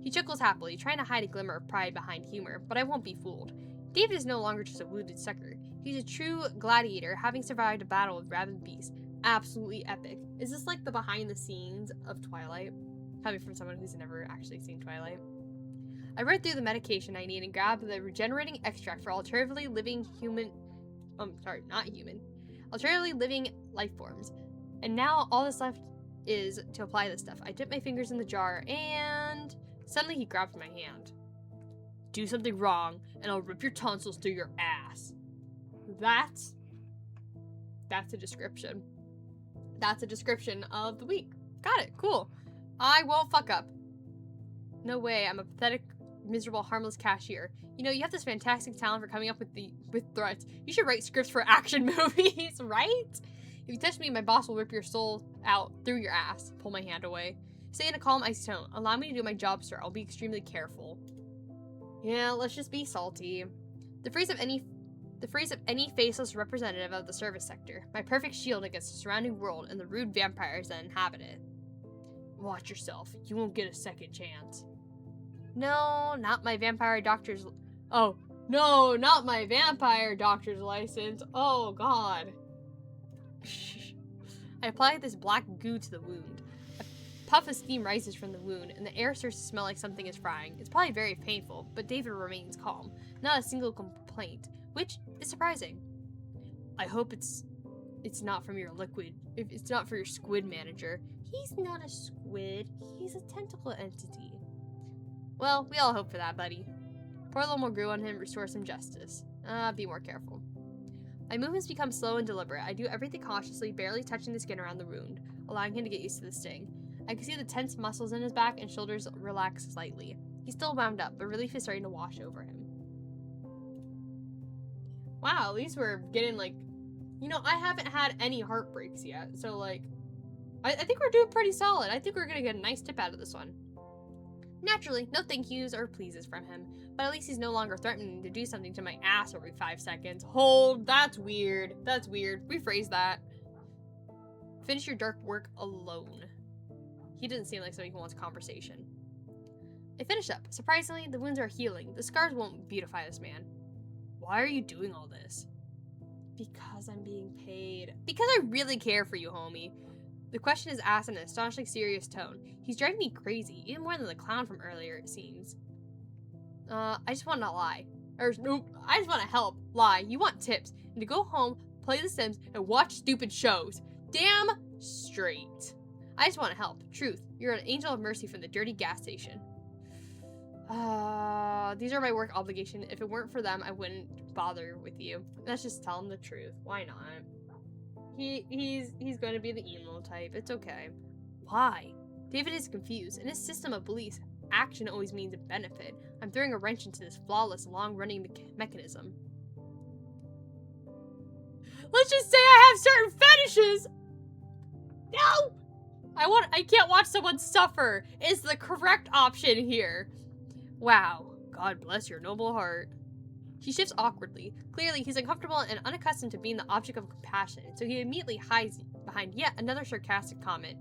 He chuckles happily, trying to hide a glimmer of pride behind humor, but I won't be fooled. David is no longer just a wounded sucker. He's a true gladiator, having survived a battle with rabid beasts. Absolutely epic. Is this like the behind the scenes of Twilight? Coming from someone who's never actually seen Twilight. I read through the medication I need and grabbed the regenerating extract for alternatively living alternatively living life forms. And now all that's left is to apply this stuff. I dip my fingers in the jar and suddenly he grabs my hand. Do something wrong and I'll rip your tonsils through your ass. That's a description. That's a description of the week. Got it. Cool. I won't fuck up. No way. I'm a pathetic, miserable, harmless cashier. You know, you have this fantastic talent for coming up with threats. You should write scripts for action movies, right? If you touch me, my boss will rip your soul out through your ass. Pull my hand away. Say in a calm, icy tone. Allow me to do my job, sir. I'll be extremely careful. Yeah, let's just be salty. The phrase of any faceless representative of the service sector. My perfect shield against the surrounding world and the rude vampires that inhabit it. Watch yourself. You won't get a second chance. No, not my vampire doctor's... Oh, no, not my vampire doctor's license. Oh, God. I apply this black goo to the wound. A puff of steam rises from the wound, and the air starts to smell like something is frying. It's probably very painful, but David remains calm. Not a single complaint, which is surprising. I hope it's not from your liquid. If it's not for your squid manager. He's not a squid. He's a tentacle entity. Well, we all hope for that, buddy. Pour a little more glue on him, restore some justice. Be more careful. My movements become slow and deliberate. I do everything cautiously, barely touching the skin around the wound, allowing him to get used to the sting. I can see the tense muscles in his back and shoulders relax slightly. He's still wound up, but relief is starting to wash over him. Wow, at least we're getting, like... You know, I haven't had any heartbreaks yet, so, like... I think we're doing pretty solid. I think we're gonna get a nice tip out of this one. Naturally, no thank yous or pleases from him, but at least he's no longer threatening to do something to my ass every 5 seconds. Hold, that's weird. That's weird. Rephrase that. Finish your dark work alone. He doesn't seem like somebody who wants conversation. I finish up. Surprisingly, the wounds are healing. The scars won't beautify this man. Why are you doing all this? Because I'm being paid. Because I really care for you, homie. The question is asked in an astonishingly serious tone. He's driving me crazy, even more than the clown from earlier, it seems. I just want to not lie. Nope, I just want to help. Lie. You want tips, and to go home, play The Sims, and watch stupid shows. Damn straight. I just want to help. Truth. You're an angel of mercy from the dirty gas station. These are my work obligations. If it weren't for them, I wouldn't bother with you. Let's just tell him the truth. Why not? He's going to be the emo type. It's okay. Why? David is confused. In his system of beliefs, action always means a benefit. I'm throwing a wrench into this flawless, long-running mechanism. Let's just say I have certain fetishes! No! I can't watch someone suffer. Is the correct option here. Wow. God bless your noble heart. He shifts awkwardly. Clearly, he's uncomfortable and unaccustomed to being the object of compassion, so he immediately hides behind yet another sarcastic comment.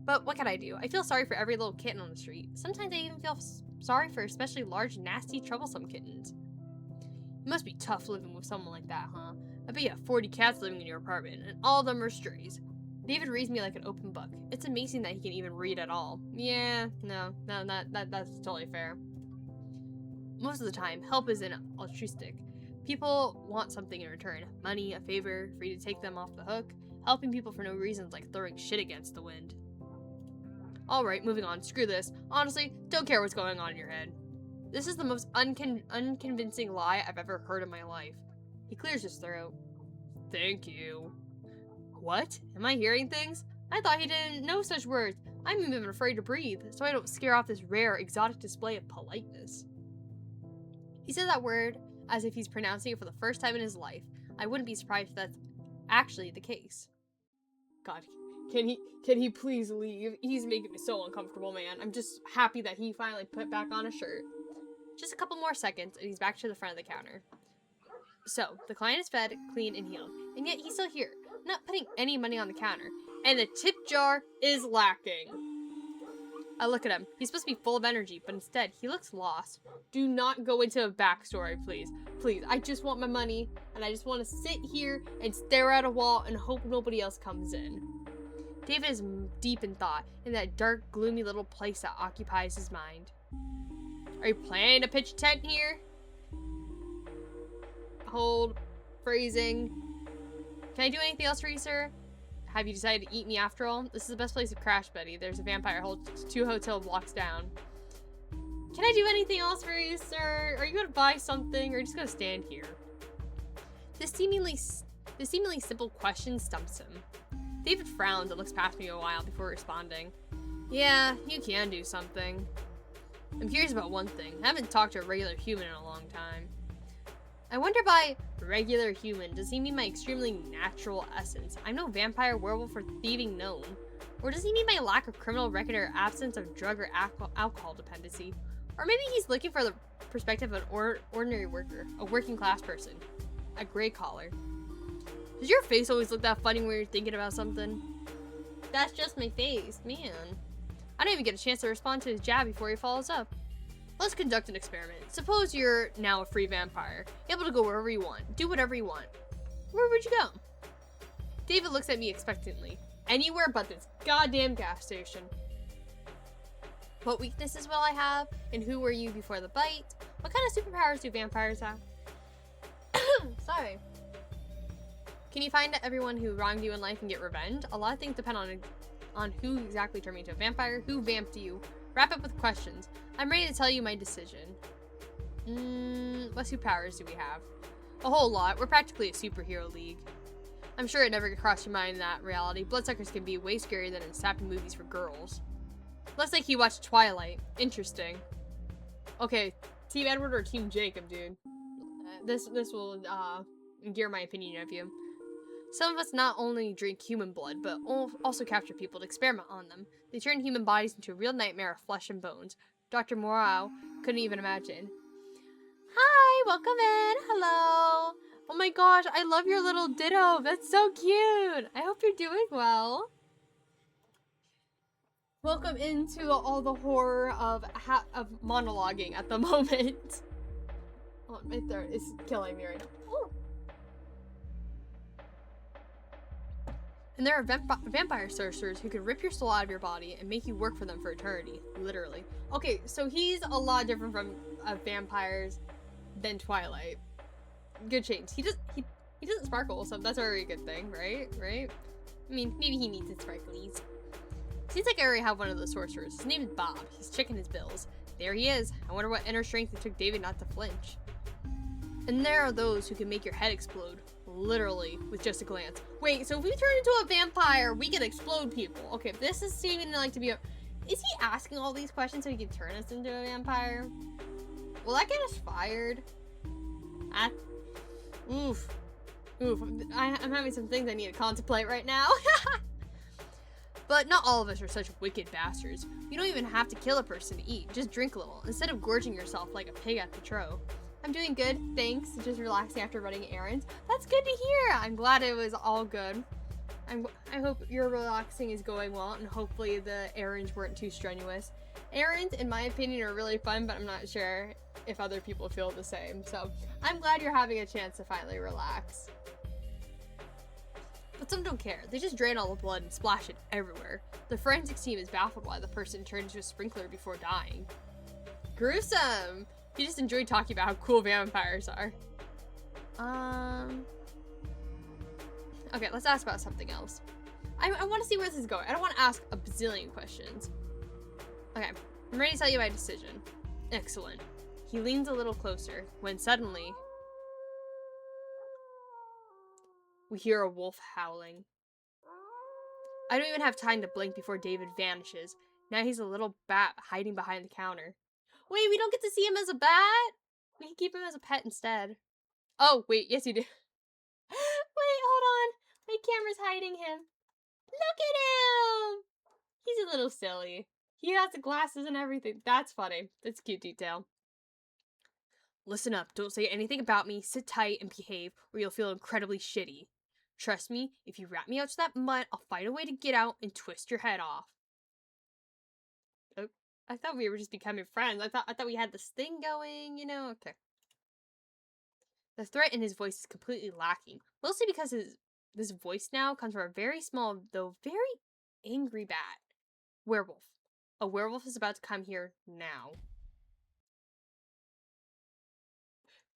But what can I do? I feel sorry for every little kitten on the street. Sometimes I even feel sorry for especially large, nasty, troublesome kittens. It must be tough living with someone like that, huh? I bet you have 40 cats living in your apartment, and all of them are strays. David reads me like an open book. It's amazing that he can even read at all. Yeah, no, that's totally fair. Most of the time, help isn't altruistic. People want something in return. Money, a favor, for you to take them off the hook. Helping people for no reasons like throwing shit against the wind. Alright, moving on. Screw this. Honestly, don't care what's going on in your head. This is the most unconvincing lie I've ever heard in my life. He clears his throat. Thank you. What? Am I hearing things? I thought he didn't know such words. I'm even afraid to breathe, so I don't scare off this rare, exotic display of politeness. He said that word as if he's pronouncing it for the first time in his life. I wouldn't be surprised if that's actually the case. God, can he please leave? He's making me so uncomfortable, man. I'm just happy that he finally put back on a shirt. Just a couple more seconds, and he's back to the front of the counter. So, the client is fed, clean, and healed, and yet he's still here, not putting any money on the counter, and the tip jar is lacking. I look at him. He's supposed to be full of energy, but instead, he looks lost. Do not go into a backstory, please. Please, I just want my money, and I just want to sit here and stare at a wall and hope nobody else comes in. David is deep in thought, in that dark, gloomy little place that occupies his mind. Are you planning to pitch a tent here? Hold. Phrasing. Can I do anything else for you, sir? Have you decided to eat me after all? This is the best place to crash, buddy. There's a vampire hole 2 hotel blocks down. Can I do anything else for you, sir? Are you gonna buy something, or are you just gonna stand here? This seemingly simple question stumps him. David frowns and looks past me a while before responding. Yeah, you can do something. I'm curious about one thing. I haven't talked to a regular human in a long time. I wonder by regular human, does he mean my extremely natural essence? I'm no vampire, werewolf, or thieving gnome. Or does he mean my lack of criminal record or absence of drug or alcohol dependency? Or maybe he's looking for the perspective of an ordinary worker, a working class person, a gray collar. Does your face always look that funny when you're thinking about something? That's just my face, man. I don't even get a chance to respond to his jab before he follows up. Let's conduct an experiment. Suppose you're now a free vampire, able to go wherever you want, do whatever you want. Where would you go? David looks at me expectantly. Anywhere but this goddamn gas station. What weaknesses will I have? And who were you before the bite? What kind of superpowers do vampires have? Sorry. Can you find everyone who wronged you in life and get revenge? A lot of things depend on who exactly turned me into a vampire, who vamped you. Wrap up with questions. I'm ready to tell you my decision. What superpowers do we have? A whole lot. We're practically a superhero league. I'm sure it never crossed your mind in that reality. Bloodsuckers can be way scarier than in sappy movies for girls. Let's say he watched Twilight. Interesting. Okay, Team Edward or Team Jacob, dude? This will gear my opinion of you. Some of us not only drink human blood, but also capture people to experiment on them. They turn human bodies into a real nightmare of flesh and bones. Dr. Morau couldn't even imagine. Hi, welcome in. Hello. Oh my gosh, I love your little ditto. That's so cute. I hope you're doing well. Welcome into all the horror of monologuing at the moment. Oh, my throat is killing me right now. Ooh. And there are vampire sorcerers who can rip your soul out of your body and make you work for them for eternity. Literally. Okay, so he's a lot different from vampires than Twilight. Good change. He doesn't sparkle, so that's already a good thing, right? Right? I mean, maybe he needs his sparklies. Seems like I already have one of those sorcerers. His name is Bob. He's checking his bills. There he is. I wonder what inner strength it took David not to flinch. And there are those who can make your head explode. Literally, with just a glance. Wait, so if we turn into a vampire, we can explode people. Okay, this is seeming like to be a... Is he asking all these questions so he can turn us into a vampire? Will that get us fired? Oof. Oof. I'm having some things I need to contemplate right now. But not all of us are such wicked bastards. You don't even have to kill a person to eat. Just drink a little, instead of gorging yourself like a pig at the trough. I'm doing good, thanks. Just relaxing after running errands. That's good to hear. I'm glad it was all good. I hope your relaxing is going well, and hopefully the errands weren't too strenuous. Errands, in my opinion, are really fun, but I'm not sure if other people feel the same. So I'm glad you're having a chance to finally relax. But some don't care. They just drain all the blood and splash it everywhere. The forensics team is baffled why the person turned into a sprinkler before dying. Gruesome! You just enjoy talking about how cool vampires are. Okay, let's ask about something else. I want to see where this is going. I don't want to ask a bazillion questions. Okay, I'm ready to tell you my decision. Excellent. He leans a little closer when suddenly we hear a wolf howling. I don't even have time to blink before David vanishes. Now he's a little bat hiding behind the counter. Wait, we don't get to see him as a bat? We can keep him as a pet instead. Oh, wait, yes you do. Wait, hold on. My camera's hiding him. Look at him! He's a little silly. He has the glasses and everything. That's funny. That's a cute detail. Listen up. Don't say anything about me. Sit tight and behave, or you'll feel incredibly shitty. Trust me, if you rat me out to that mutt, I'll find a way to get out and twist your head off. Oh, I thought we were just becoming friends. I thought we had this thing going, you know? Okay. The threat in his voice is completely lacking. Mostly because this voice now comes from a very small, though very angry bat. Werewolf. A werewolf is about to come here now.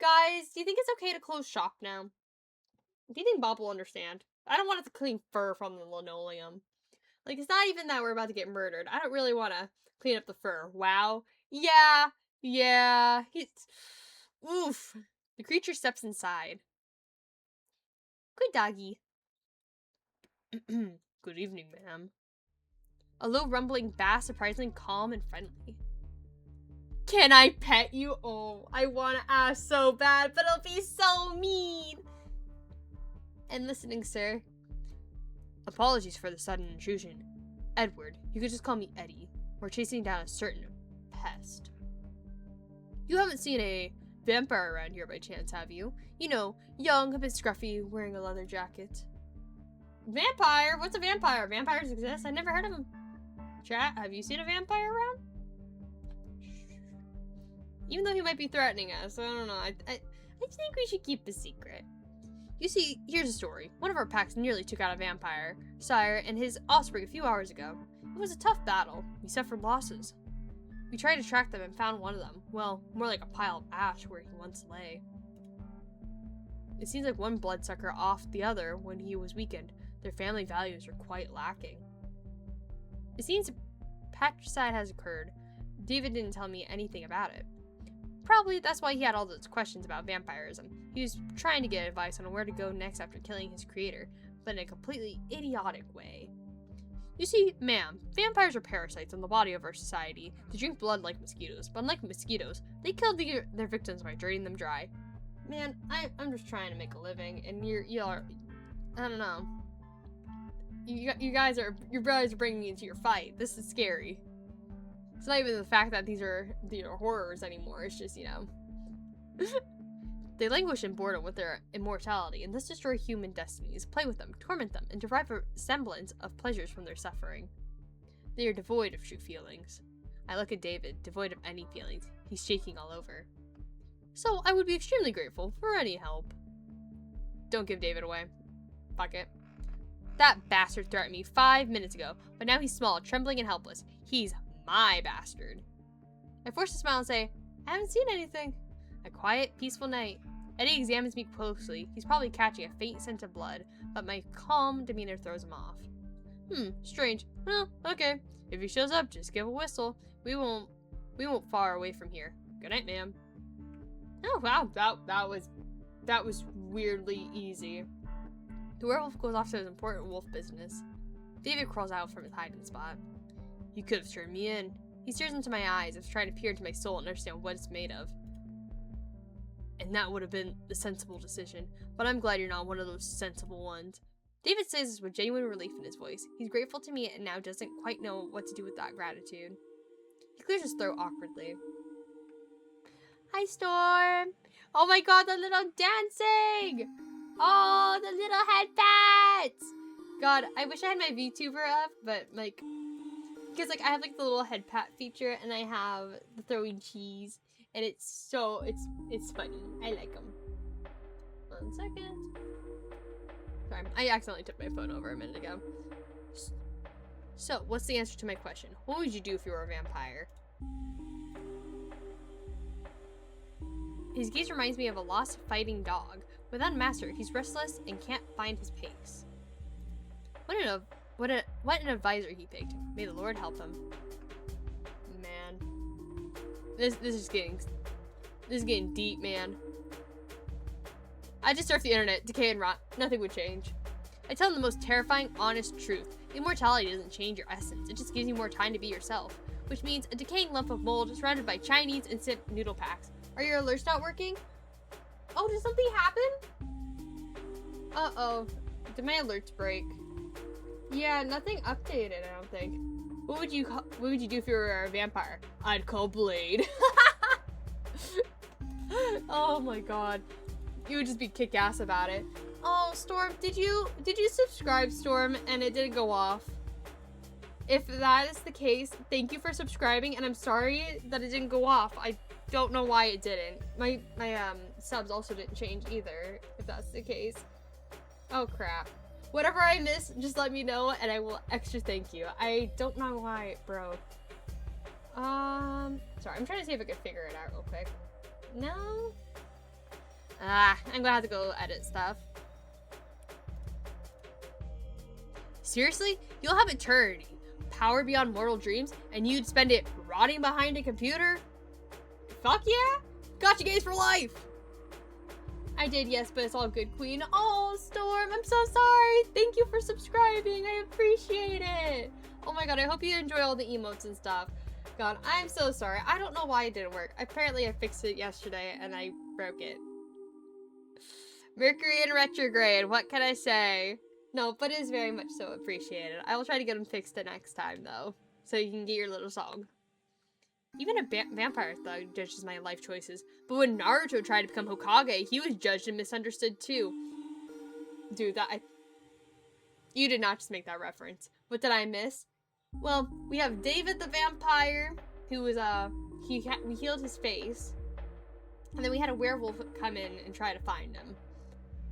Guys, do you think it's okay to close shop now? Do you think Bob will understand? I don't want it to clean fur from the linoleum. Like, it's not even that we're about to get murdered. I don't really want to clean up the fur. Wow. Yeah. Oof. The creature steps inside. Good doggy. Good evening, ma'am. A low rumbling bass, surprisingly calm and friendly. Can I pet you? Oh, I want to ask so bad, but it'll be so mean. And listening, sir. Apologies for the sudden intrusion. Edward, you could just call me Eddie. We're chasing down a certain pest. You haven't seen a vampire around here by chance, have you? You know, young, a bit scruffy, wearing a leather jacket. Vampire? What's a vampire? Vampires exist? I never heard of them. Chat, have you seen a vampire around? Even though he might be threatening us, I don't know. I think we should keep a secret. You see, here's a story. One of our packs nearly took out a vampire sire and his offspring a few hours ago. It was a tough battle. We suffered losses. We tried to track them and found one of them. Well, more like a pile of ash where he once lay. It seems like one bloodsucker off the other when he was weakened. Their family values are quite lacking. It seems patricide has occurred. David didn't tell me anything about it. Probably that's why he had all those questions about vampirism. He was trying to get advice on where to go next after killing his creator, but in a completely idiotic way. You see, ma'am, vampires are parasites on the body of our society. They drink blood like mosquitoes, but unlike mosquitoes, they kill their victims by draining them dry. Man, I'm just trying to make a living, and you're I don't know. You guys are, your brothers are bringing me into your fight. This is scary. It's not even the fact that these are horrors anymore. It's just, you know. They languish in boredom with their immortality, and thus destroy human destinies, play with them, torment them, and derive a semblance of pleasures from their suffering. They are devoid of true feelings. I look at David, devoid of any feelings. He's shaking all over. So, I would be extremely grateful for any help. Don't give David away. Fuck it. That bastard threatened me 5 minutes ago, but now he's small, trembling, and helpless. He's my bastard. I force a smile and say, I haven't seen anything. A quiet, peaceful night. Eddie examines me closely. He's probably catching a faint scent of blood, but my calm demeanor throws him off. Strange. Well, okay. If he shows up, just give a whistle. We won't far away from here. Good night, ma'am. Oh wow, that was weirdly easy. The werewolf goes off to his important wolf business. David crawls out from his hiding spot. You could have turned me in. He stares into my eyes as if trying to peer into my soul and understand what it's made of. And that would have been the sensible decision, but I'm glad you're not one of those sensible ones. David says this with genuine relief in his voice. He's grateful to me and now doesn't quite know what to do with that gratitude. He clears his throat awkwardly. Hi, Storm! Oh my god, the little dancing! Oh, the little headpats! God, I wish I had my VTuber up, but like, because like I have like the little head pat feature, and I have the throwing cheese, and it's funny. I like them. 1 second. Sorry, I accidentally took my phone over a minute ago. So, what's the answer to my question? What would you do if you were a vampire? His gaze reminds me of a lost fighting dog. Without a master, he's restless and can't find his pace. What an advisor he picked. May the Lord help him. Man. This is getting deep, man. I just surf the internet, decay and rot. Nothing would change. I tell him the most terrifying, honest truth. Immortality doesn't change your essence. It just gives you more time to be yourself. Which means a decaying lump of mold surrounded by Chinese instant noodle packs. Are your alerts not working? Oh, did something happen? Uh-oh. Did my alerts break? Yeah, nothing updated, I don't think. What would you do if you were a vampire? I'd call Blade. Oh my god. You would just be kick-ass about it. Oh, Storm, did you subscribe, Storm, and it didn't go off? If that is the case, thank you for subscribing, and I'm sorry that it didn't go off. I don't know why it didn't. My subs also didn't change either, if that's the case. Oh crap. Whatever I miss, just let me know and I will extra thank you. I don't know why it broke. Sorry, I'm trying to see if I can figure it out real quick. No? I'm gonna have to go edit stuff. Seriously? You'll have eternity, power beyond mortal dreams, and you'd spend it rotting behind a computer? Fuck yeah! Gotcha gays for life! I did, yes, but it's all good, queen. Oh, Storm, I'm so sorry. Thank you for subscribing. I appreciate it. Oh my god, I hope you enjoy all the emotes and stuff. God, I'm so sorry. I don't know why it didn't work. Apparently I fixed it yesterday and I broke it. Mercury in retrograde, what can I say? No, but it is very much so appreciated. I will try to get them fixed the next time, though, so you can get your little song. Even a vampire thug judges my life choices. But when Naruto tried to become Hokage, he was judged and misunderstood too. Dude, you did not just make that reference. What did I miss? Well, we have David the vampire, who was, we healed his face. And then we had a werewolf come in and try to find him.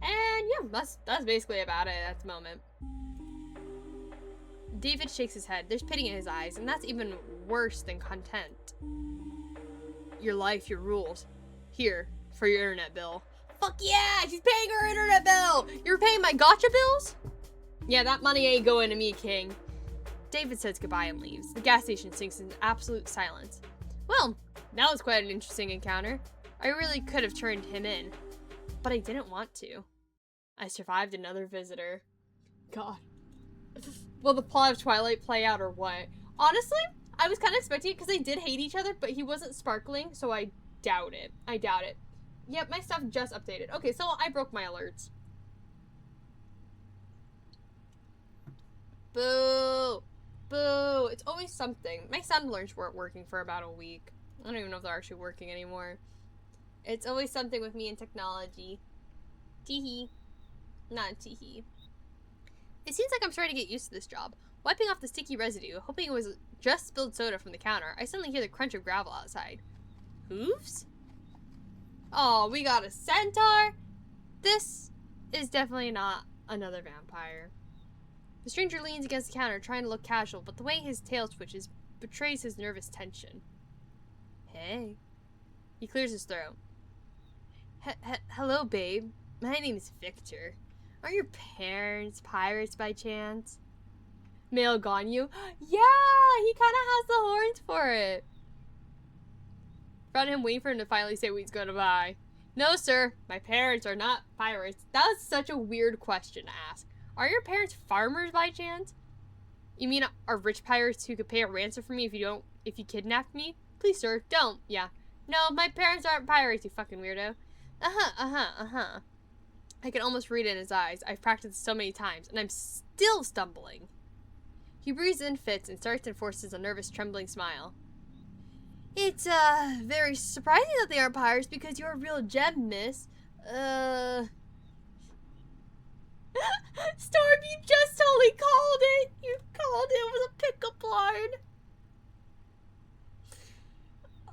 And yeah, that's basically about it at the moment. David shakes his head. There's pity in his eyes, and that's even worse than content. Your life, your rules. Here, for your internet bill. Fuck yeah! She's paying her internet bill! You're paying my gotcha bills? Yeah, that money ain't going to me, king. David says goodbye and leaves. The gas station sinks into absolute silence. Well, that was quite an interesting encounter. I really could have turned him in, but I didn't want to. I survived another visitor. God. Will the plot of Twilight play out or what? Honestly, I was kind of expecting it because they did hate each other, but he wasn't sparkling, so I doubt it. I doubt it. Yep, my stuff just updated. Okay, so I broke my alerts. Boo! Boo! It's always something. My sound alerts weren't working for about a week. I don't even know if they're actually working anymore. It's always something with me and technology. Teehee. Not teehee. It seems like I'm starting to get used to this job. Wiping off the sticky residue, hoping it was just spilled soda from the counter, I suddenly hear the crunch of gravel outside. Hooves? Oh, we got a centaur? This is definitely not another vampire. The stranger leans against the counter, trying to look casual, but the way his tail twitches betrays his nervous tension. Hey. He clears his throat. Hello, babe. My name is Victor. Aren't your parents pirates by chance? Male Ganyu? Yeah, he kind of has the horns for it. Found him waiting for him to finally say what he's going to buy. No, sir. My parents are not pirates. That was such a weird question to ask. Are your parents farmers by chance? You mean are rich pirates who could pay a ransom for me if you kidnapped me? Please, sir, don't. Yeah. No, my parents aren't pirates, you fucking weirdo. I can almost read it in his eyes. I've practiced so many times, and I'm still stumbling. He breathes in fits and starts and forces a nervous, trembling smile. It's, very surprising that they aren't pirates because you're a real gem, miss. Storm, you just totally called it! You called it with a pickup line!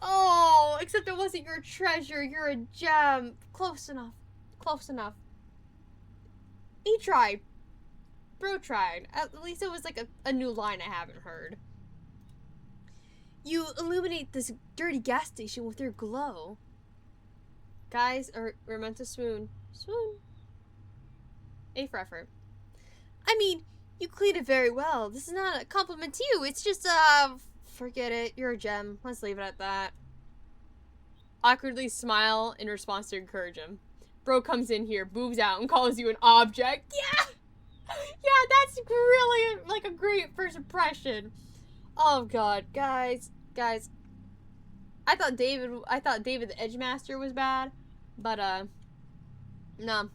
Oh, except it wasn't your treasure, you're a gem. Close enough. Close enough. He tried. Bro tried. At least it was like a new line I haven't heard. You illuminate this dirty gas station with your glow. Guys, we're meant to swoon. Swoon. A for effort. I mean, you cleaned it very well. This is not a compliment to you. It's just, forget it. You're a gem. Let's leave it at that. Awkwardly smile in response to encourage him. Bro comes in here, boobs out, and calls you an object. Yeah! Yeah, that's really, like, a great first impression. Oh, God. Guys. I thought David the Edgemaster was bad, but, no.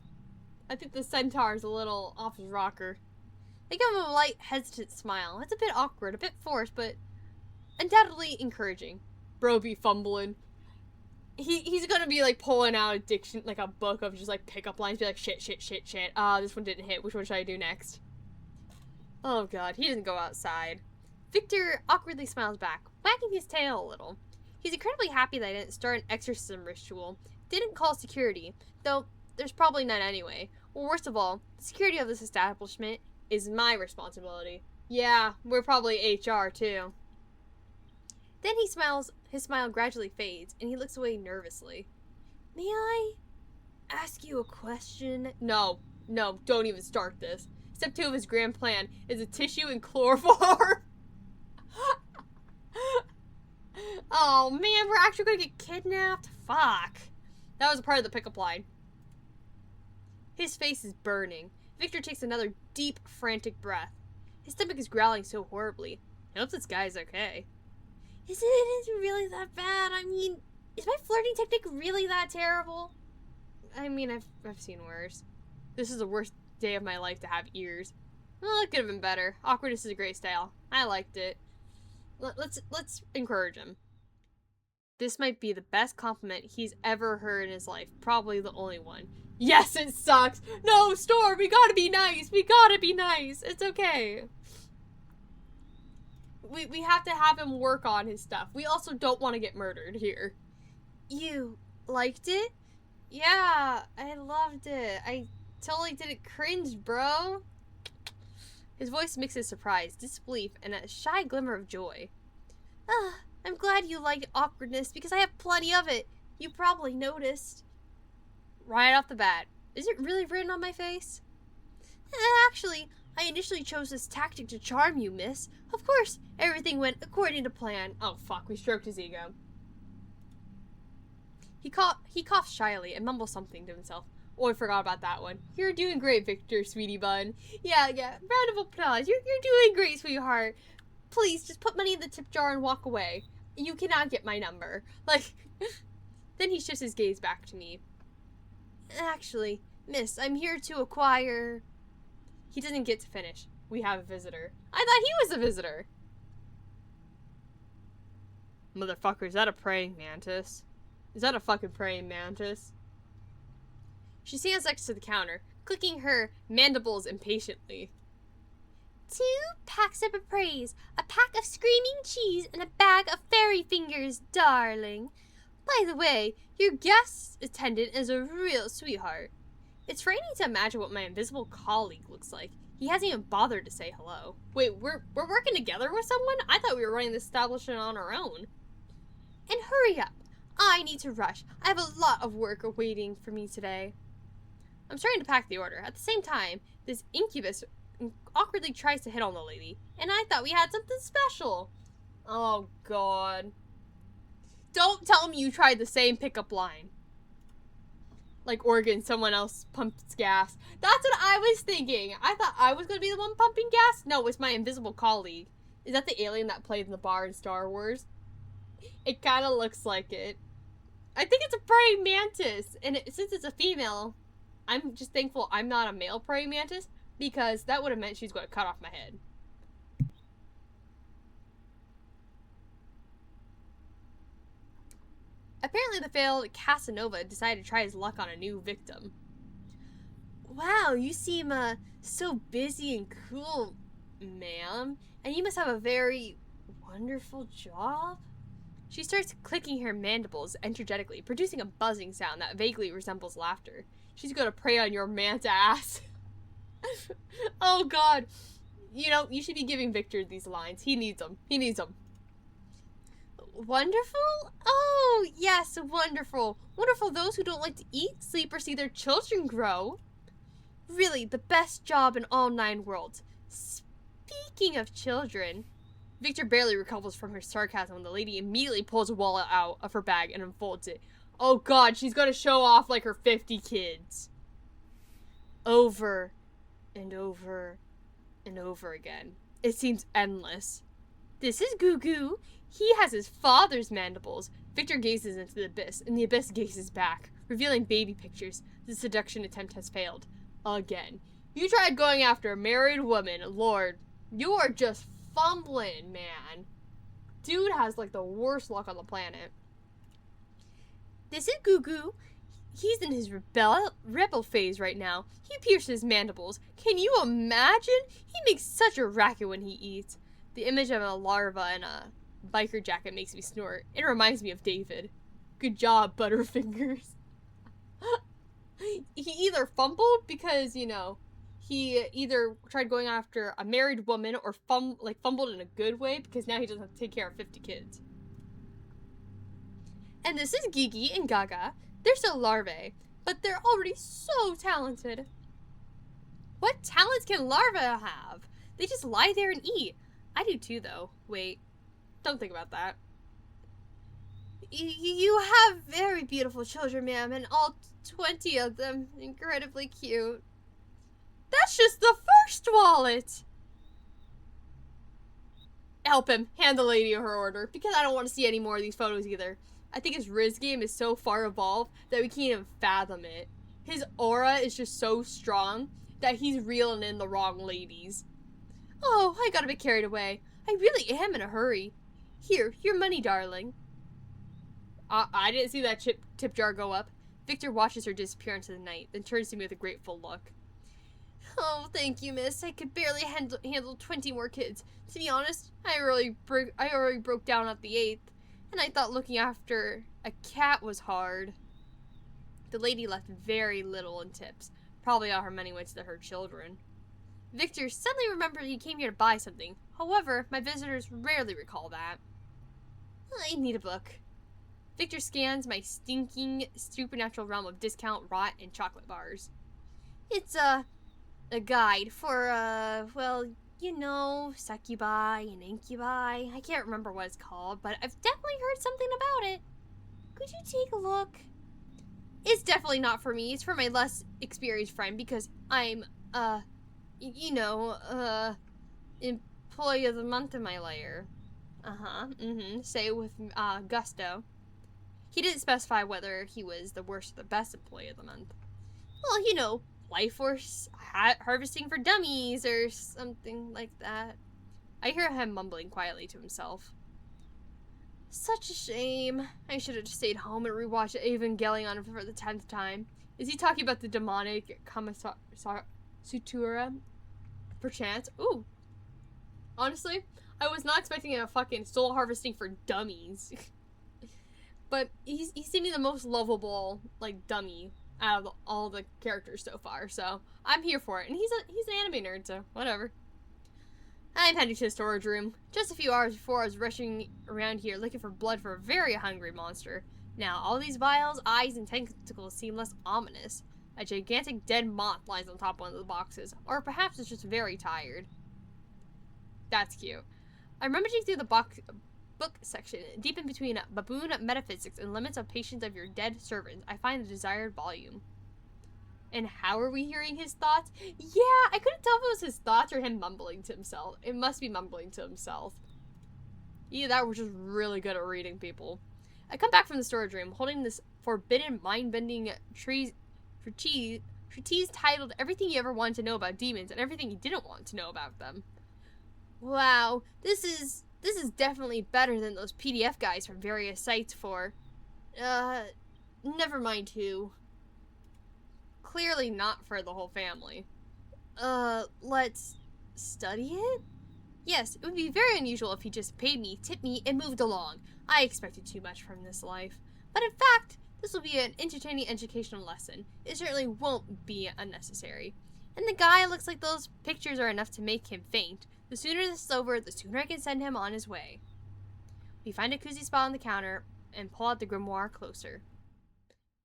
I think the centaur is a little off his rocker. They give him a light, hesitant smile. It's a bit awkward, a bit forced, but undoubtedly encouraging. Bro be fumbling. He's gonna be, like, pulling out a diction, like, a book of just, like, pickup lines. Be like, shit. This one didn't hit. Which one should I do next? Oh, God. He doesn't go outside. Victor awkwardly smiles back, wagging his tail a little. He's incredibly happy that I didn't start an exorcism ritual. Didn't call security, though there's probably none anyway. Well, worst of all, the security of this establishment is my responsibility. Yeah, we're probably HR, too. Then his smile gradually fades, and he looks away nervously. May I? ask you a question? No, don't even start this. Step 2 of his grand plan is a tissue and chloroform. Oh man, we're actually gonna get kidnapped? Fuck. That was a part of the pickup line. His face is burning. Victor takes another deep, frantic breath. His stomach is growling so horribly. I hope this guy's okay. Is it really that bad? I mean, is my flirting technique really that terrible? I mean, I've seen worse. This is the worst day of my life to have ears. Well, it could have been better. Awkwardness is a great style. I liked it. Let's encourage him. This might be the best compliment he's ever heard in his life. Probably the only one. Yes, it sucks. No, Storm, we gotta be nice. We gotta be nice. It's okay. We have to have him work on his stuff. We also don't want to get murdered here. You liked it? Yeah, I loved it. I totally didn't cringe, bro. His voice mixes surprise, disbelief, and a shy glimmer of joy. I'm glad you liked awkwardness because I have plenty of it. You probably noticed. Right off the bat. Is it really written on my face? Actually, I initially chose this tactic to charm you, miss. Of course, everything went according to plan. Oh fuck, we stroked his ego. He coughs shyly and mumbles something to himself. Oh, I forgot about that one. You're doing great, Victor, sweetie bun. Yeah. Round of applause. You're doing great, sweetheart. Please, just put money in the tip jar and walk away. You cannot get my number. Like, then he shifts his gaze back to me. Actually, miss, I'm here to acquire... He doesn't get to finish. We have a visitor. I thought he was a visitor. Motherfucker, is that a praying mantis? Is that a fucking praying mantis? She stands next to the counter, clicking her mandibles impatiently. 2 packs of praise, a pack of screaming cheese, and a bag of fairy fingers, darling. By the way, your guest attendant is a real sweetheart. It's frightening to imagine what my invisible colleague looks like. He hasn't even bothered to say hello. Wait, we're working together with someone? I thought we were running this establishment on our own. And hurry up. I need to rush. I have a lot of work awaiting for me today. I'm starting to pack the order. At the same time, this incubus awkwardly tries to hit on the lady, and I thought we had something special. Oh god. Don't tell me you tried the same pickup line. Like Oregon, someone else pumps gas. That's what I was thinking. I thought I was going to be the one pumping gas. No, it's my invisible colleague. Is that the alien that played in the bar in Star Wars? It kind of looks like it. I think it's a praying mantis. And since it's a female, I'm just thankful I'm not a male praying mantis, because that would have meant she's going to cut off my head. Apparently the failed Casanova decided to try his luck on a new victim. Wow, you seem so busy and cool, ma'am. And you must have a very wonderful job? She starts clicking her mandibles energetically, producing a buzzing sound that vaguely resembles laughter. She's gonna prey on your manta ass. Oh god. You know, you should be giving Victor these lines. He needs them. He needs them. Wonderful? Oh, yes, wonderful. Wonderful those who don't like to eat, sleep, or see their children grow. Really, the best job in all 9 worlds. Speaking of children... Victor barely recovers from her sarcasm when the lady immediately pulls a wallet out of her bag and unfolds it. Oh god, she's gonna show off like her 50 kids. Over and over and over again. It seems endless. This is Goo Goo. He has his father's mandibles. Victor gazes into the abyss, and the abyss gazes back, revealing baby pictures. The seduction attempt has failed. Again. You tried going after a married woman. Lord, you are just fumbling, man. Dude has like the worst luck on the planet. This is Goo Goo. He's in his rebel phase right now. He pierces mandibles. Can you imagine? He makes such a racket when he eats. The image of a larva in a biker jacket makes me snort. It reminds me of David. Good job, Butterfingers. He either fumbled because, you know, he either tried going after a married woman or fumbled in a good way because now he doesn't have to take care of 50 kids. And this is Gigi and Gaga. They're still larvae, but they're already so talented. What talents can larvae have? They just lie there and eat. I do too, though. Wait, don't think about that. You have very beautiful children, ma'am, and all 20 of them incredibly cute. That's just the first wallet! Help him. Hand the lady her order, because I don't want to see any more of these photos either. I think his Riz game is so far evolved that we can't even fathom it. His aura is just so strong that he's reeling in the wrong ladies. Oh, I got a bit carried away. I really am in a hurry. Here, your money, darling. I didn't see that tip jar go up. Victor watches her disappear into the night, then turns to me with a grateful look. Oh, thank you, miss. I could barely handle 20 more kids. To be honest, I already broke down at the 8th, and I thought looking after a cat was hard. The lady left very little in tips. Probably all her money went to her children. Victor suddenly remembered he came here to buy something. However, my visitors rarely recall that. I need a book. Victor scans my stinking supernatural realm of discount, rot, and chocolate bars. It's a guide for, well, you know, succubi and incubi. I can't remember what it's called, but I've definitely heard something about it. Could you take a look? It's definitely not for me. It's for my less experienced friend because I'm, you know, employee of the month in my layer. Say it with, gusto. He didn't specify whether he was the worst or the best employee of the month. Well, you know, life force harvesting for dummies or something like that. I hear him mumbling quietly to himself. Such a shame. I should have stayed home and rewatched Evangelion for the 10th time. Is he talking about the demonic Sutura? Perchance? Ooh. Honestly, I was not expecting a fucking soul harvesting for dummies. But he's seeming the most lovable, like, dummy out of all the characters so far, so I'm here for it. And he's an anime nerd, so whatever. I'm heading to the storage room. Just a few hours before, I was rushing around here looking for blood for a very hungry monster. Now, all these vials, eyes, and tentacles seem less ominous. A gigantic dead moth lies on top of one of the boxes, or perhaps it's just very tired. That's cute. I'm rummaging through the book section. Deep in between baboon metaphysics and limits of patience of your dead servants, I find the desired volume. And how are we hearing his thoughts? Yeah, I couldn't tell if it was his thoughts or him mumbling to himself. It must be mumbling to himself. Either that or we're just really good at reading people. I come back from the storage room holding this forbidden mind-bending treatise titled Everything You Ever Wanted to Know About Demons and Everything You Didn't Want to Know About Them. Wow, this is definitely better than those PDF guides from various sites for, never mind who. Clearly not for the whole family. Let's study it? Yes, it would be very unusual if he just paid me, tipped me, and moved along. I expected too much from this life. But in fact, this will be an entertaining educational lesson. It certainly won't be unnecessary. And the guy looks like those pictures are enough to make him faint. The sooner this is over, the sooner I can send him on his way. We find a cozy spot on the counter and pull out the grimoire closer.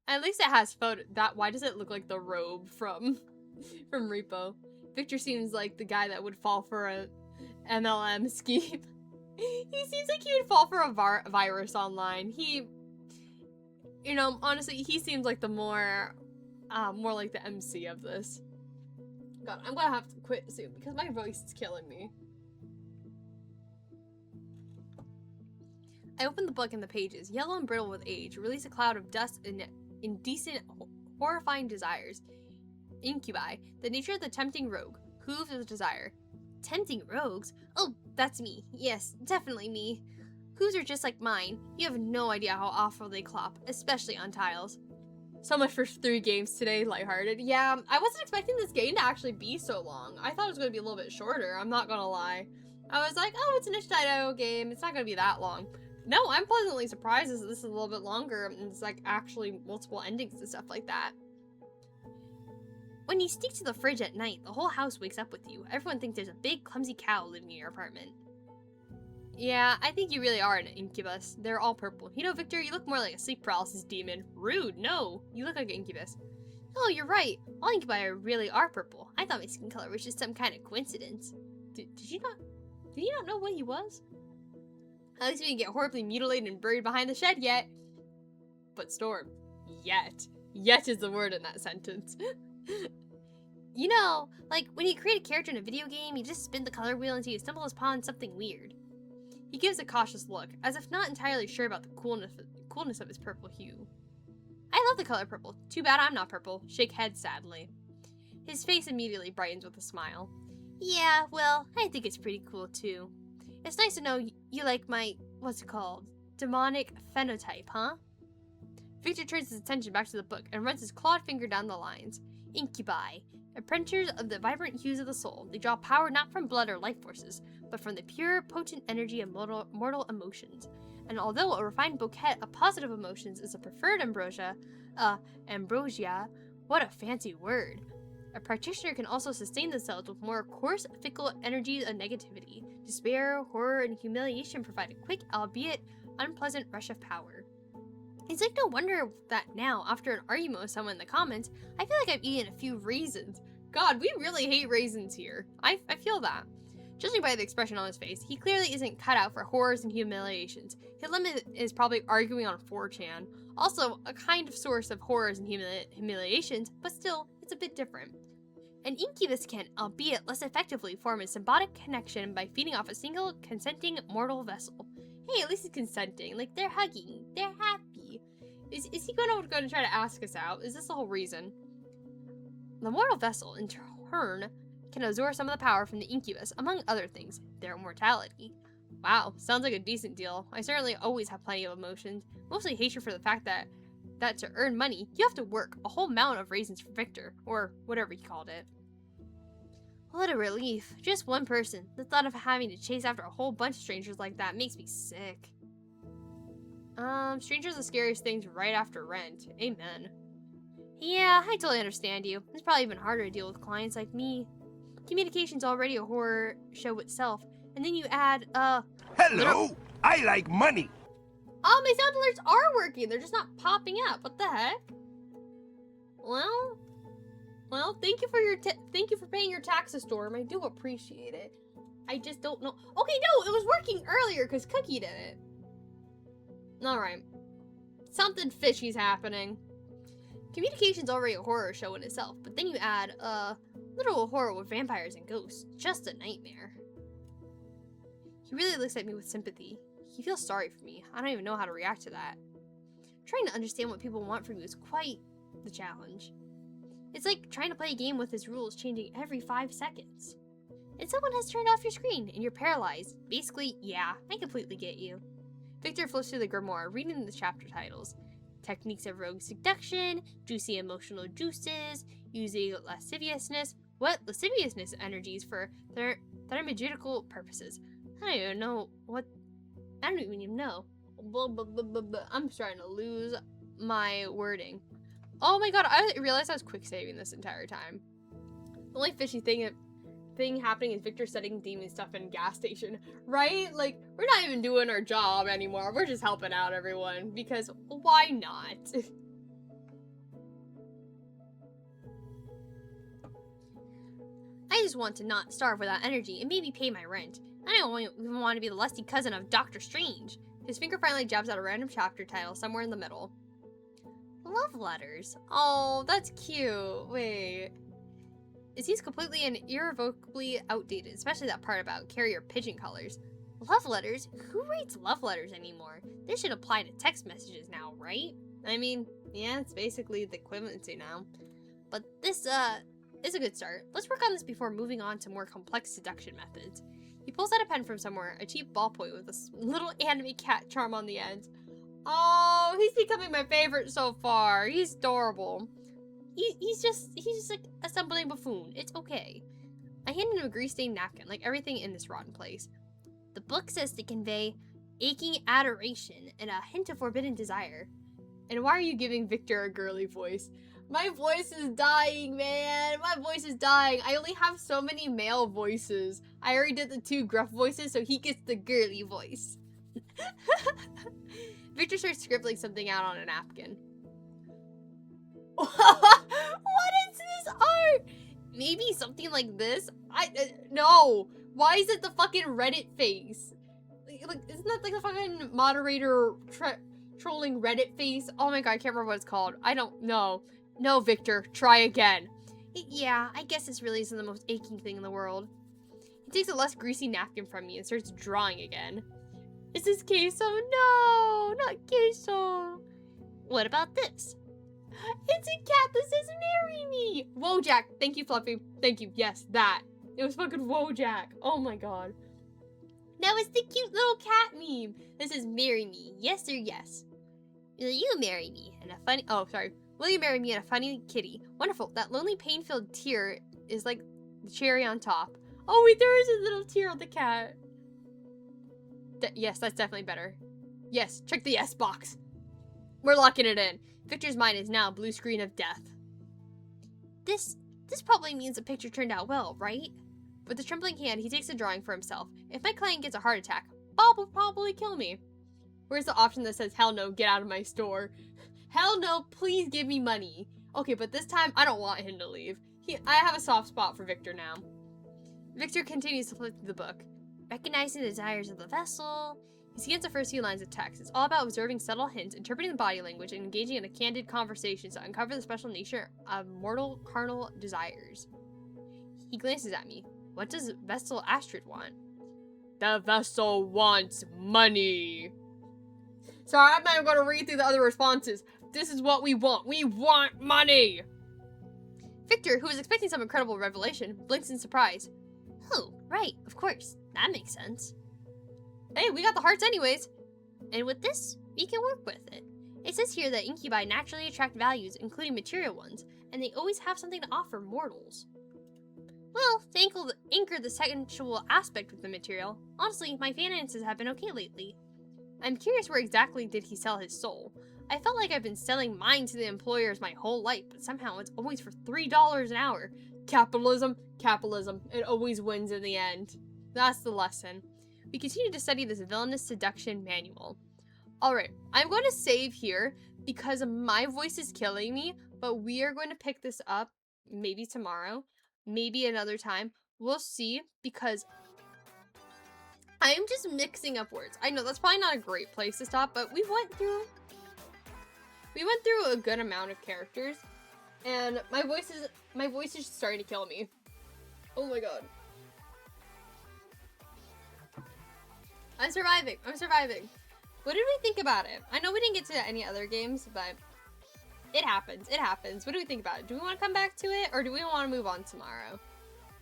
At least it has photo. Why does it look like the robe from Repo? Victor seems like the guy that would fall for a MLM scheme. He seems like he would fall for a virus online. He, you know, honestly, he seems like the more like the MC of this. God, I'm gonna have to quit soon because my voice is killing me. I open the book and the pages, yellow and brittle with age, release a cloud of dust and indecent, horrifying desires. Incubi, the nature of the tempting rogue, hooves of desire. Tempting rogues? Oh, that's me. Yes, definitely me. Hooves are just like mine. You have no idea how awful they clop, especially on tiles. So much for 3 games today, lighthearted. Yeah, I wasn't expecting this game to actually be so long. I thought it was going to be a little bit shorter, I'm not gonna lie. I was like, oh, it's an Astrid game, it's not going to be that long. No, I'm pleasantly surprised that this is a little bit longer, and it's like actually multiple endings and stuff like that. When you sneak to the fridge at night, the whole house wakes up with you. Everyone thinks there's a big, clumsy cow living in your apartment. Yeah, I think you really are an incubus. They're all purple. You know, Victor, you look more like a sleep paralysis demon. Rude, no. You look like an incubus. Oh, you're right. All incubi really are purple. I thought my skin color was just some kind of coincidence. Did you not know what he was? At least we didn't get horribly mutilated and buried behind the shed yet. But Storm, yet. Yet is the word in that sentence. You know, like when you create a character in a video game, you just spin the color wheel until you stumble upon something weird. He gives a cautious look, as if not entirely sure about the coolness of his purple hue. I love the color purple. Too bad I'm not purple. Shake head sadly. His face immediately brightens with a smile. Yeah, well, I think it's pretty cool too. It's nice to know you like my, what's it called? Demonic phenotype, huh? Victor turns his attention back to the book and runs his clawed finger down the lines. Incubi. Apprentices of the vibrant hues of the soul. They draw power not from blood or life forces, but from the pure, potent energy of mortal emotions. And although a refined bouquet of positive emotions is a preferred ambrosia, what a fancy word. A practitioner can also sustain themselves with more coarse, fickle energies of negativity. Despair, horror, and humiliation provide a quick, albeit unpleasant rush of power. It's like no wonder that now, after an argument with someone in the comments, I feel like I've eaten a few raisins. God, we really hate raisins here. I feel that. Judging by the expression on his face, he clearly isn't cut out for horrors and humiliations. His limit is probably arguing on 4chan. Also, a kind of source of horrors and humiliations, but still, it's a bit different. An incubus can, albeit less effectively, form a symbiotic connection by feeding off a single, consenting mortal vessel. Hey, at least he's consenting. Like, they're hugging. They're happy. Is he going to try to ask us out? Is this the whole reason? The mortal vessel, in turn, can absorb some of the power from the incubus, among other things, their immortality. Wow, sounds like a decent deal. I certainly always have plenty of emotions, mostly hatred for the fact that to earn money, you have to work a whole mountain of raisins for Victor, or whatever he called it. What a relief. Just one person. The thought of having to chase after a whole bunch of strangers like that makes me sick. Strangers are the scariest things right after rent. Amen. Yeah, I totally understand you. It's probably even harder to deal with clients like me. Communication's already a horror show itself, and then you add, Hello! I like money! Oh, my sound alerts are working! They're just not popping up. What the heck? Well, thank you for paying your taxes, Storm. I do appreciate it. I just don't know. Okay, no, it was working earlier because Cookie did it. Alright. Something fishy's happening. Communication's already a horror show in itself, but then you add, literal horror with vampires and ghosts. Just a nightmare. He really looks at me with sympathy. He feels sorry for me. I don't even know how to react to that. Trying to understand what people want from you is quite the challenge. It's like trying to play a game with his rules changing every 5 seconds. And someone has turned off your screen and you're paralyzed. Basically, yeah, I completely get you. Victor flips through the grimoire, reading the chapter titles. Techniques of rogue seduction, juicy emotional juices, using lasciviousness. What? Lasciviousness energies for thermaceutical purposes. I don't even know. Blah, blah, blah, blah, blah. I'm starting to lose my wording. Oh my god, I realized I was quick saving this entire time. The only fishy thing happening is Victor studying demon stuff in gas station, right? Like, we're not even doing our job anymore. We're just helping out everyone, because why not? I just want to not starve without energy and maybe pay my rent. I don't even want to be the lusty cousin of Doctor Strange. His finger finally jabs out a random chapter title somewhere in the middle. Love letters. Oh, that's cute. Wait. It seems completely and irrevocably outdated, especially that part about carrier pigeon colors. Love letters? Who writes love letters anymore? This should apply to text messages now, right? I mean, yeah, it's basically the equivalency now. But this, is a good start. Let's work on this before moving on to more complex seduction methods. He pulls out a pen from somewhere, a cheap ballpoint with a little anime cat charm on the end. Oh, he's becoming my favorite so far. He's adorable. He's just like a stumbling buffoon. It's okay. I handed him a grease-stained napkin, like everything in this rotten place. The book says to convey aching adoration and a hint of forbidden desire. And why are you giving Victor a girly voice? My voice is dying, man. My voice is dying. I only have so many male voices. I already did the 2 gruff voices, so he gets the girly voice. Victor starts scribbling something out on a napkin. What is this art? Maybe something like this? No. Why is it the fucking Reddit face? Like, isn't that like the fucking moderator trolling Reddit face? Oh my god, I can't remember what it's called. I don't know. No, Victor, try again. Yeah, I guess this really isn't the most aching thing in the world. He takes a less greasy napkin from me and starts drawing again. Is this queso? No, not queso. What about this? It's a cat that says marry me. Wojak. Thank you, Fluffy. Thank you. Yes, that. It was fucking Wojak. Oh my god. That was the cute little cat meme. This is marry me, yes or yes. Will you marry me? And a funny, Oh, sorry. Will you marry me and a funny kitty? Wonderful. That lonely, pain-filled tear is like the cherry on top. Oh wait, there is a little tear on the cat. Yes, that's definitely better. Yes, check the yes box. We're locking it in. Victor's mind is now a blue screen of death. This probably means the picture turned out well, right? With a trembling hand, he takes a drawing for himself. If my client gets a heart attack, Bob will probably kill me. Where's the option that says, hell no, get out of my store? Hell no, please give me money. Okay, but this time, I don't want him to leave. I have a soft spot for Victor now. Victor continues to flip through the book. Recognizing the desires of the vessel. He scans the first few lines of text. It's all about observing subtle hints, interpreting the body language, and engaging in a candid conversation to uncover the special nature of mortal carnal desires. He glances at me. What does Vessel Astrid want? The vessel wants money. Sorry, I'm not going to read through the other responses. This is what we want. We want money. Victor, who was expecting some incredible revelation, blinks in surprise. Oh, right, of course. That makes sense. Hey, we got the hearts anyways. And with this, we can work with it. It says here that incubi naturally attract values, including material ones, and they always have something to offer mortals. Well, to anchor the sexual aspect with the material, honestly, my finances have been okay lately. I'm curious where exactly did he sell his soul? I felt like I've been selling mine to the employers my whole life, but somehow it's always for $3 an hour. Capitalism, capitalism. It always wins in the end. That's the lesson. We continue to study this villainous seduction manual. Alright, I'm going to save here because my voice is killing me, but we are going to pick this up maybe tomorrow, maybe another time. We'll see, because I'm just mixing up words. I know that's probably not a great place to stop, but we went through a good amount of characters, and my voice is just starting to kill me. Oh my god. I'm surviving. I'm surviving. What did we think about it? I know we didn't get to any other games, but it happens. It happens. What do we think about it? Do we want to come back to it, or do we want to move on tomorrow?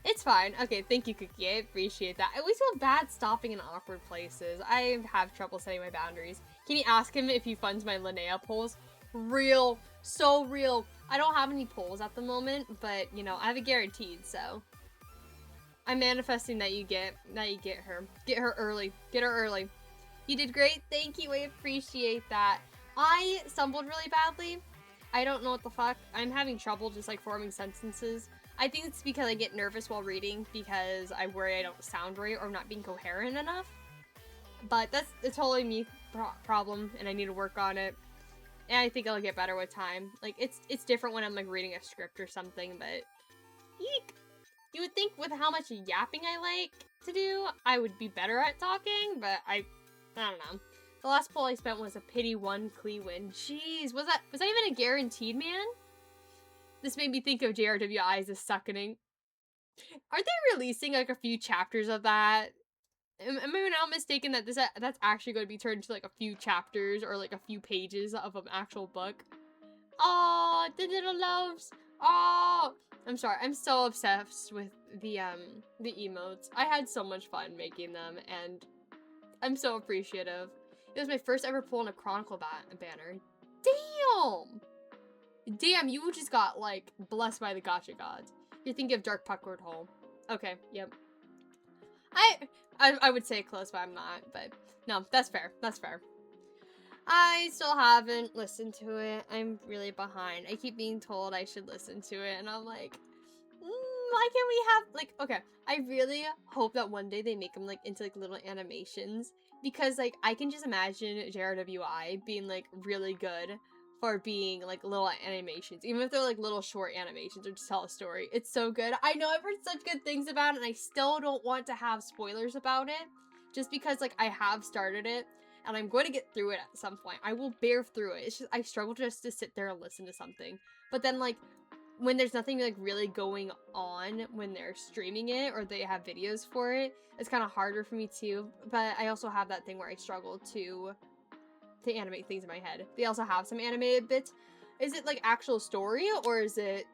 It's fine. Okay, thank you, Cookie. I appreciate that. I always feel bad stopping in awkward places. I have trouble setting my boundaries. Can you ask him if he funds my Linnea polls? Real. So real. I don't have any polls at the moment, but, you know, I have it guaranteed, so I'm manifesting that you get her. Get her early. Get her early. You did great. Thank you. I appreciate that. I stumbled really badly. I don't know what the fuck. I'm having trouble just like forming sentences. I think it's because I get nervous while reading because I worry I don't sound right or I'm not being coherent enough. But that's a totally me problem, and I need to work on it. And I think I'll get better with time. Like, it's different when I'm like reading a script or something, but eek. You would think with how much yapping I like to do, I would be better at talking, but I don't know. The last poll I spent was a pity 1 Clee win. Jeez, was that even a guaranteed, man? This made me think of JRWI's The Suckening. Aren't they releasing like a few chapters of that? Am I now mistaken that that's actually going to be turned into like a few chapters or like a few pages of an actual book? Oh, the little loves. Oh, I'm sorry. I'm so obsessed with the emotes. I had so much fun making them, and I'm so appreciative. It was my first ever pull in a Chronicle banner. Damn! Damn, you just got, like, blessed by the gacha gods. You're thinking of Dark Puckward Hole. Okay, yep. I would say close, but I'm not, but no, that's fair. That's fair. I still haven't listened to it. I'm really behind. I keep being told I should listen to it, and I'm like, why can't we have, like, okay, I really hope that one day they make them, like, into, like, little animations, because, like, I can just imagine JRWI being, like, really good for being like little animations, even if they're like little short animations or just tell a story. It's so good. I know I've heard such good things about it, and I still don't want to have spoilers about it, just because like I have started it and I'm going to get through it at some point. I will bear through it. It's just I struggle just to sit there and listen to something. But then like when there's nothing like really going on when they're streaming it or they have videos for it, it's kind of harder for me too. But I also have that thing where I struggle to animate things in my head. They also have some animated bits. Is it like actual story or is it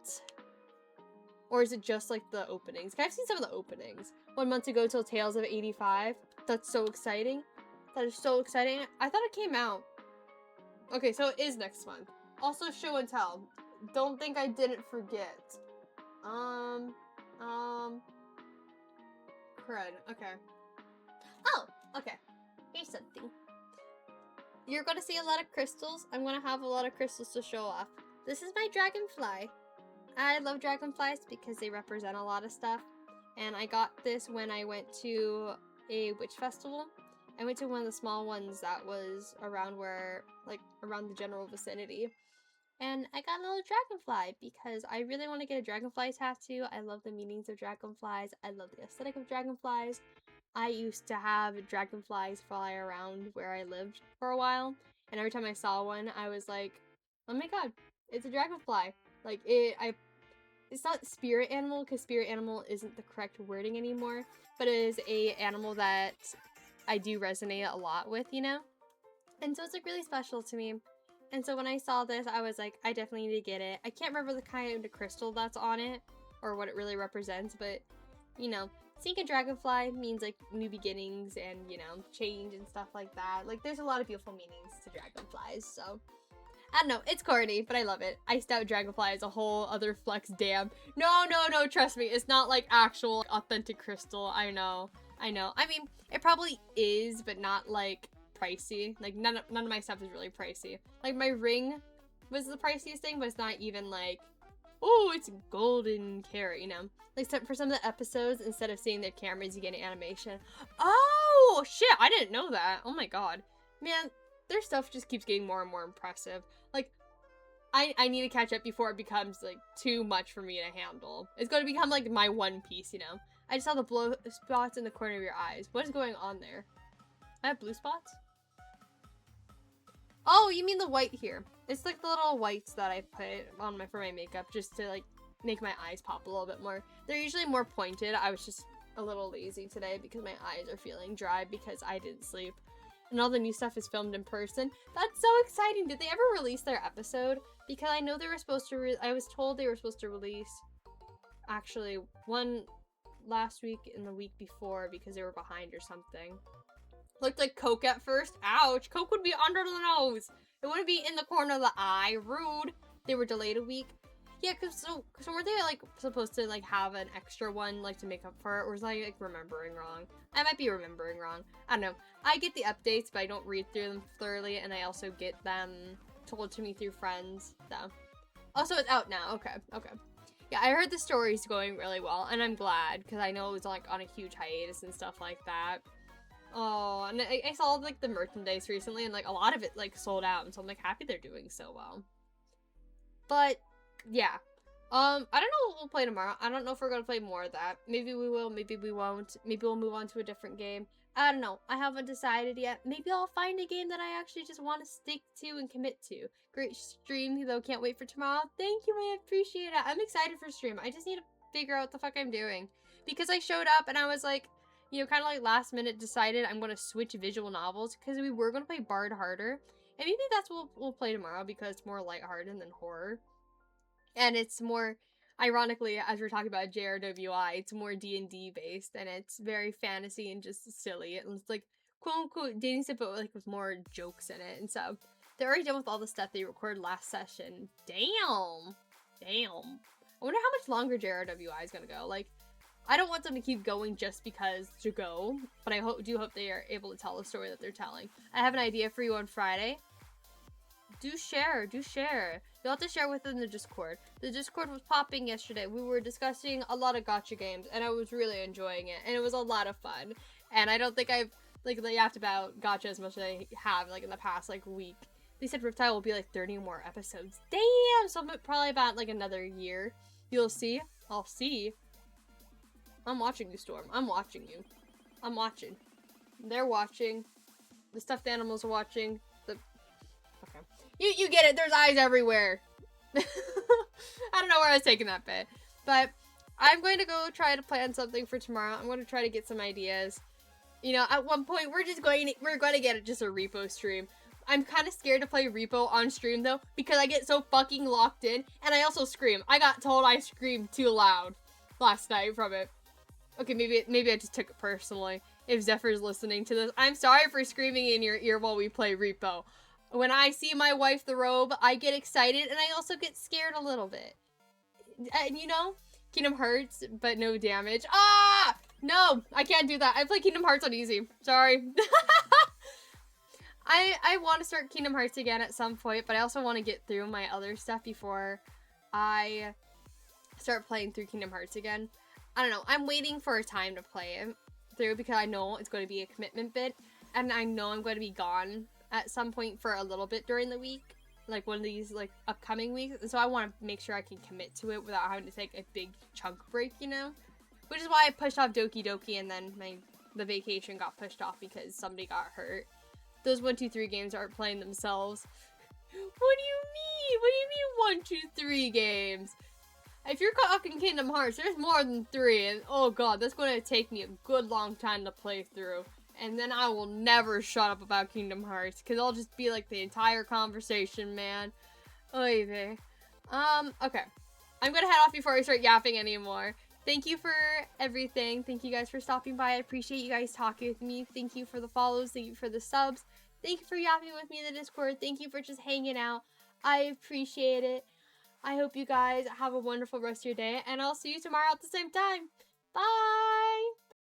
just like the openings? I've seen some of the openings. 1 month to go till Tales of 85. That's so exciting. That is so exciting. I thought it came out. Okay, so it is next month. Also show and tell. Don't think I didn't forget. Crud. Okay. Oh, okay. Here's something. You're gonna see a lot of crystals. I'm gonna have a lot of crystals to show off. This is my dragonfly. I love dragonflies because they represent a lot of stuff. And I got this when I went to a witch festival. I went to one of the small ones that was around where, like, around the general vicinity. And I got a little dragonfly because I really want to get a dragonfly tattoo. I love the meanings of dragonflies. I love the aesthetic of dragonflies. I used to have dragonflies fly around where I lived for a while. And every time I saw one, I was like, oh my god, it's a dragonfly. Like, it's not spirit animal because spirit animal isn't the correct wording anymore. But it is a animal that I do resonate a lot with, you know? And so it's like really special to me. And so when I saw this, I was like, I definitely need to get it. I can't remember the kind of crystal that's on it or what it really represents, but, you know, seeing a dragonfly means, like, new beginnings and, you know, change and stuff like that. Like, there's a lot of beautiful meanings to dragonflies, so. I don't know, it's corny, but I love it. Iced out dragonfly is a whole other flex, damn. No, trust me, it's not, like, actual authentic crystal. I know. I mean, it probably is, but not, like, pricey. Like, none of my stuff is really pricey. Like, my ring was the priciest thing, but it's not even like, oh, it's golden carat, you know? Like, for some of the episodes, instead of seeing their cameras, you get an animation. Oh, shit, I didn't know that. Oh my god. Man, their stuff just keeps getting more and more impressive. Like, I need to catch up before it becomes, like, too much for me to handle. It's going to become, like, my one piece, you know? I just saw the blue spots in the corner of your eyes. What is going on there? I have blue spots? Oh, you mean the white here. It's like the little whites that I put on for my makeup just to, like, make my eyes pop a little bit more. They're usually more pointed. I was just a little lazy today because my eyes are feeling dry because I didn't sleep. And all the new stuff is filmed in person. That's so exciting. Did they ever release their episode? Because I know they were supposed to I was told they were supposed to release actually one last week and the week before because they were behind or something. Looked like Coke at first. Ouch. Coke would be under the nose. It wouldn't be in the corner of the eye. Rude. They were delayed a week. Yeah, so were they, like, supposed to, like, have an extra one, like, to make up for it? Or was I, like, remembering wrong? I might be remembering wrong. I don't know. I get the updates, but I don't read through them thoroughly, and I also get them told to me through friends, so. Also, it's out now. Okay. Yeah, I heard the story's going really well, and I'm glad, because I know it was, like, on a huge hiatus and stuff like that. Oh, and I saw, like, the merchandise recently, and, like, a lot of it, like, sold out, and so I'm, like, happy they're doing so well. But, yeah. I don't know what we'll play tomorrow. I don't know if we're gonna play more of that. Maybe we will, maybe we won't. Maybe we'll move on to a different game. I don't know. I haven't decided yet. Maybe I'll find a game that I actually just want to stick to and commit to. Great stream, though. Can't wait for tomorrow. Thank you, I appreciate it. I'm excited for stream. I just need to figure out what the fuck I'm doing. Because I showed up and I was like, you know, kind of like last minute decided I'm going to switch visual novels because we were going to play Bard Harder. And maybe that's what we'll play tomorrow because it's more lighthearted than horror. And it's more, ironically, as we're talking about JRWI, it's more D&D based, and it's very fantasy and just silly. And it's like, quote-unquote, dating sim, but like with more jokes in it. And so, they're already done with all the stuff they recorded last session. Damn. I wonder how much longer JRWI is gonna go. Like, I don't want them to keep going just because to go, but I do hope they are able to tell the story that they're telling. I have an idea for you on Friday. Do share. You'll have to share within the Discord. The Discord was popping yesterday. We were discussing a lot of gacha games, and I was really enjoying it, and it was a lot of fun. And I don't think I've, like, yapped about gacha as much as I have, like, in the past, like, week. They said Riptide will be like 30 more episodes. Damn! So probably about like another year. You'll see. I'll see. I'm watching you, Storm. I'm watching you. I'm watching. They're watching. The stuffed animals are watching. Okay. You get it. There's eyes everywhere. I don't know where I was taking that bit. But I'm going to go try to plan something for tomorrow. I'm going to try to get some ideas. You know, at one point, we're going to get just a repo stream. I'm kind of scared to play repo on stream, though, because I get so fucking locked in, and I also scream. I got told I screamed too loud last night from it. Okay, maybe I just took it personally. If Zephyr's listening to this, I'm sorry for screaming in your ear while we play repo. When I see my wife the robe, I get excited, and I also get scared a little bit. And, you know, Kingdom Hearts, but no damage. Ah! No, I can't do that. I play Kingdom Hearts on easy. Sorry. I want to start Kingdom Hearts again at some point, but I also want to get through my other stuff before I start playing through Kingdom Hearts again. I don't know. I'm waiting for a time to play it through because I know it's going to be a commitment bit, and I know I'm going to be gone at some point for a little bit during the week, like one of these like upcoming weeks. And so I want to make sure I can commit to it without having to take a big chunk break, you know? Which is why I pushed off Doki Doki, and then the vacation got pushed off because somebody got hurt. Those 1, 2, 3 games aren't playing themselves. What do you mean? What do you mean 1, 2, 3 games? If you're talking Kingdom Hearts, there's more than 3, and oh god, that's going to take me a good long time to play through. And then I will never shut up about Kingdom Hearts, because I'll just be like the entire conversation, man. Oy vey. Okay. I'm gonna head off before I start yapping anymore. Thank you for everything. Thank you guys for stopping by. I appreciate you guys talking with me. Thank you for the follows. Thank you for the subs. Thank you for yapping with me in the Discord. Thank you for just hanging out. I appreciate it. I hope you guys have a wonderful rest of your day, and I'll see you tomorrow at the same time. Bye!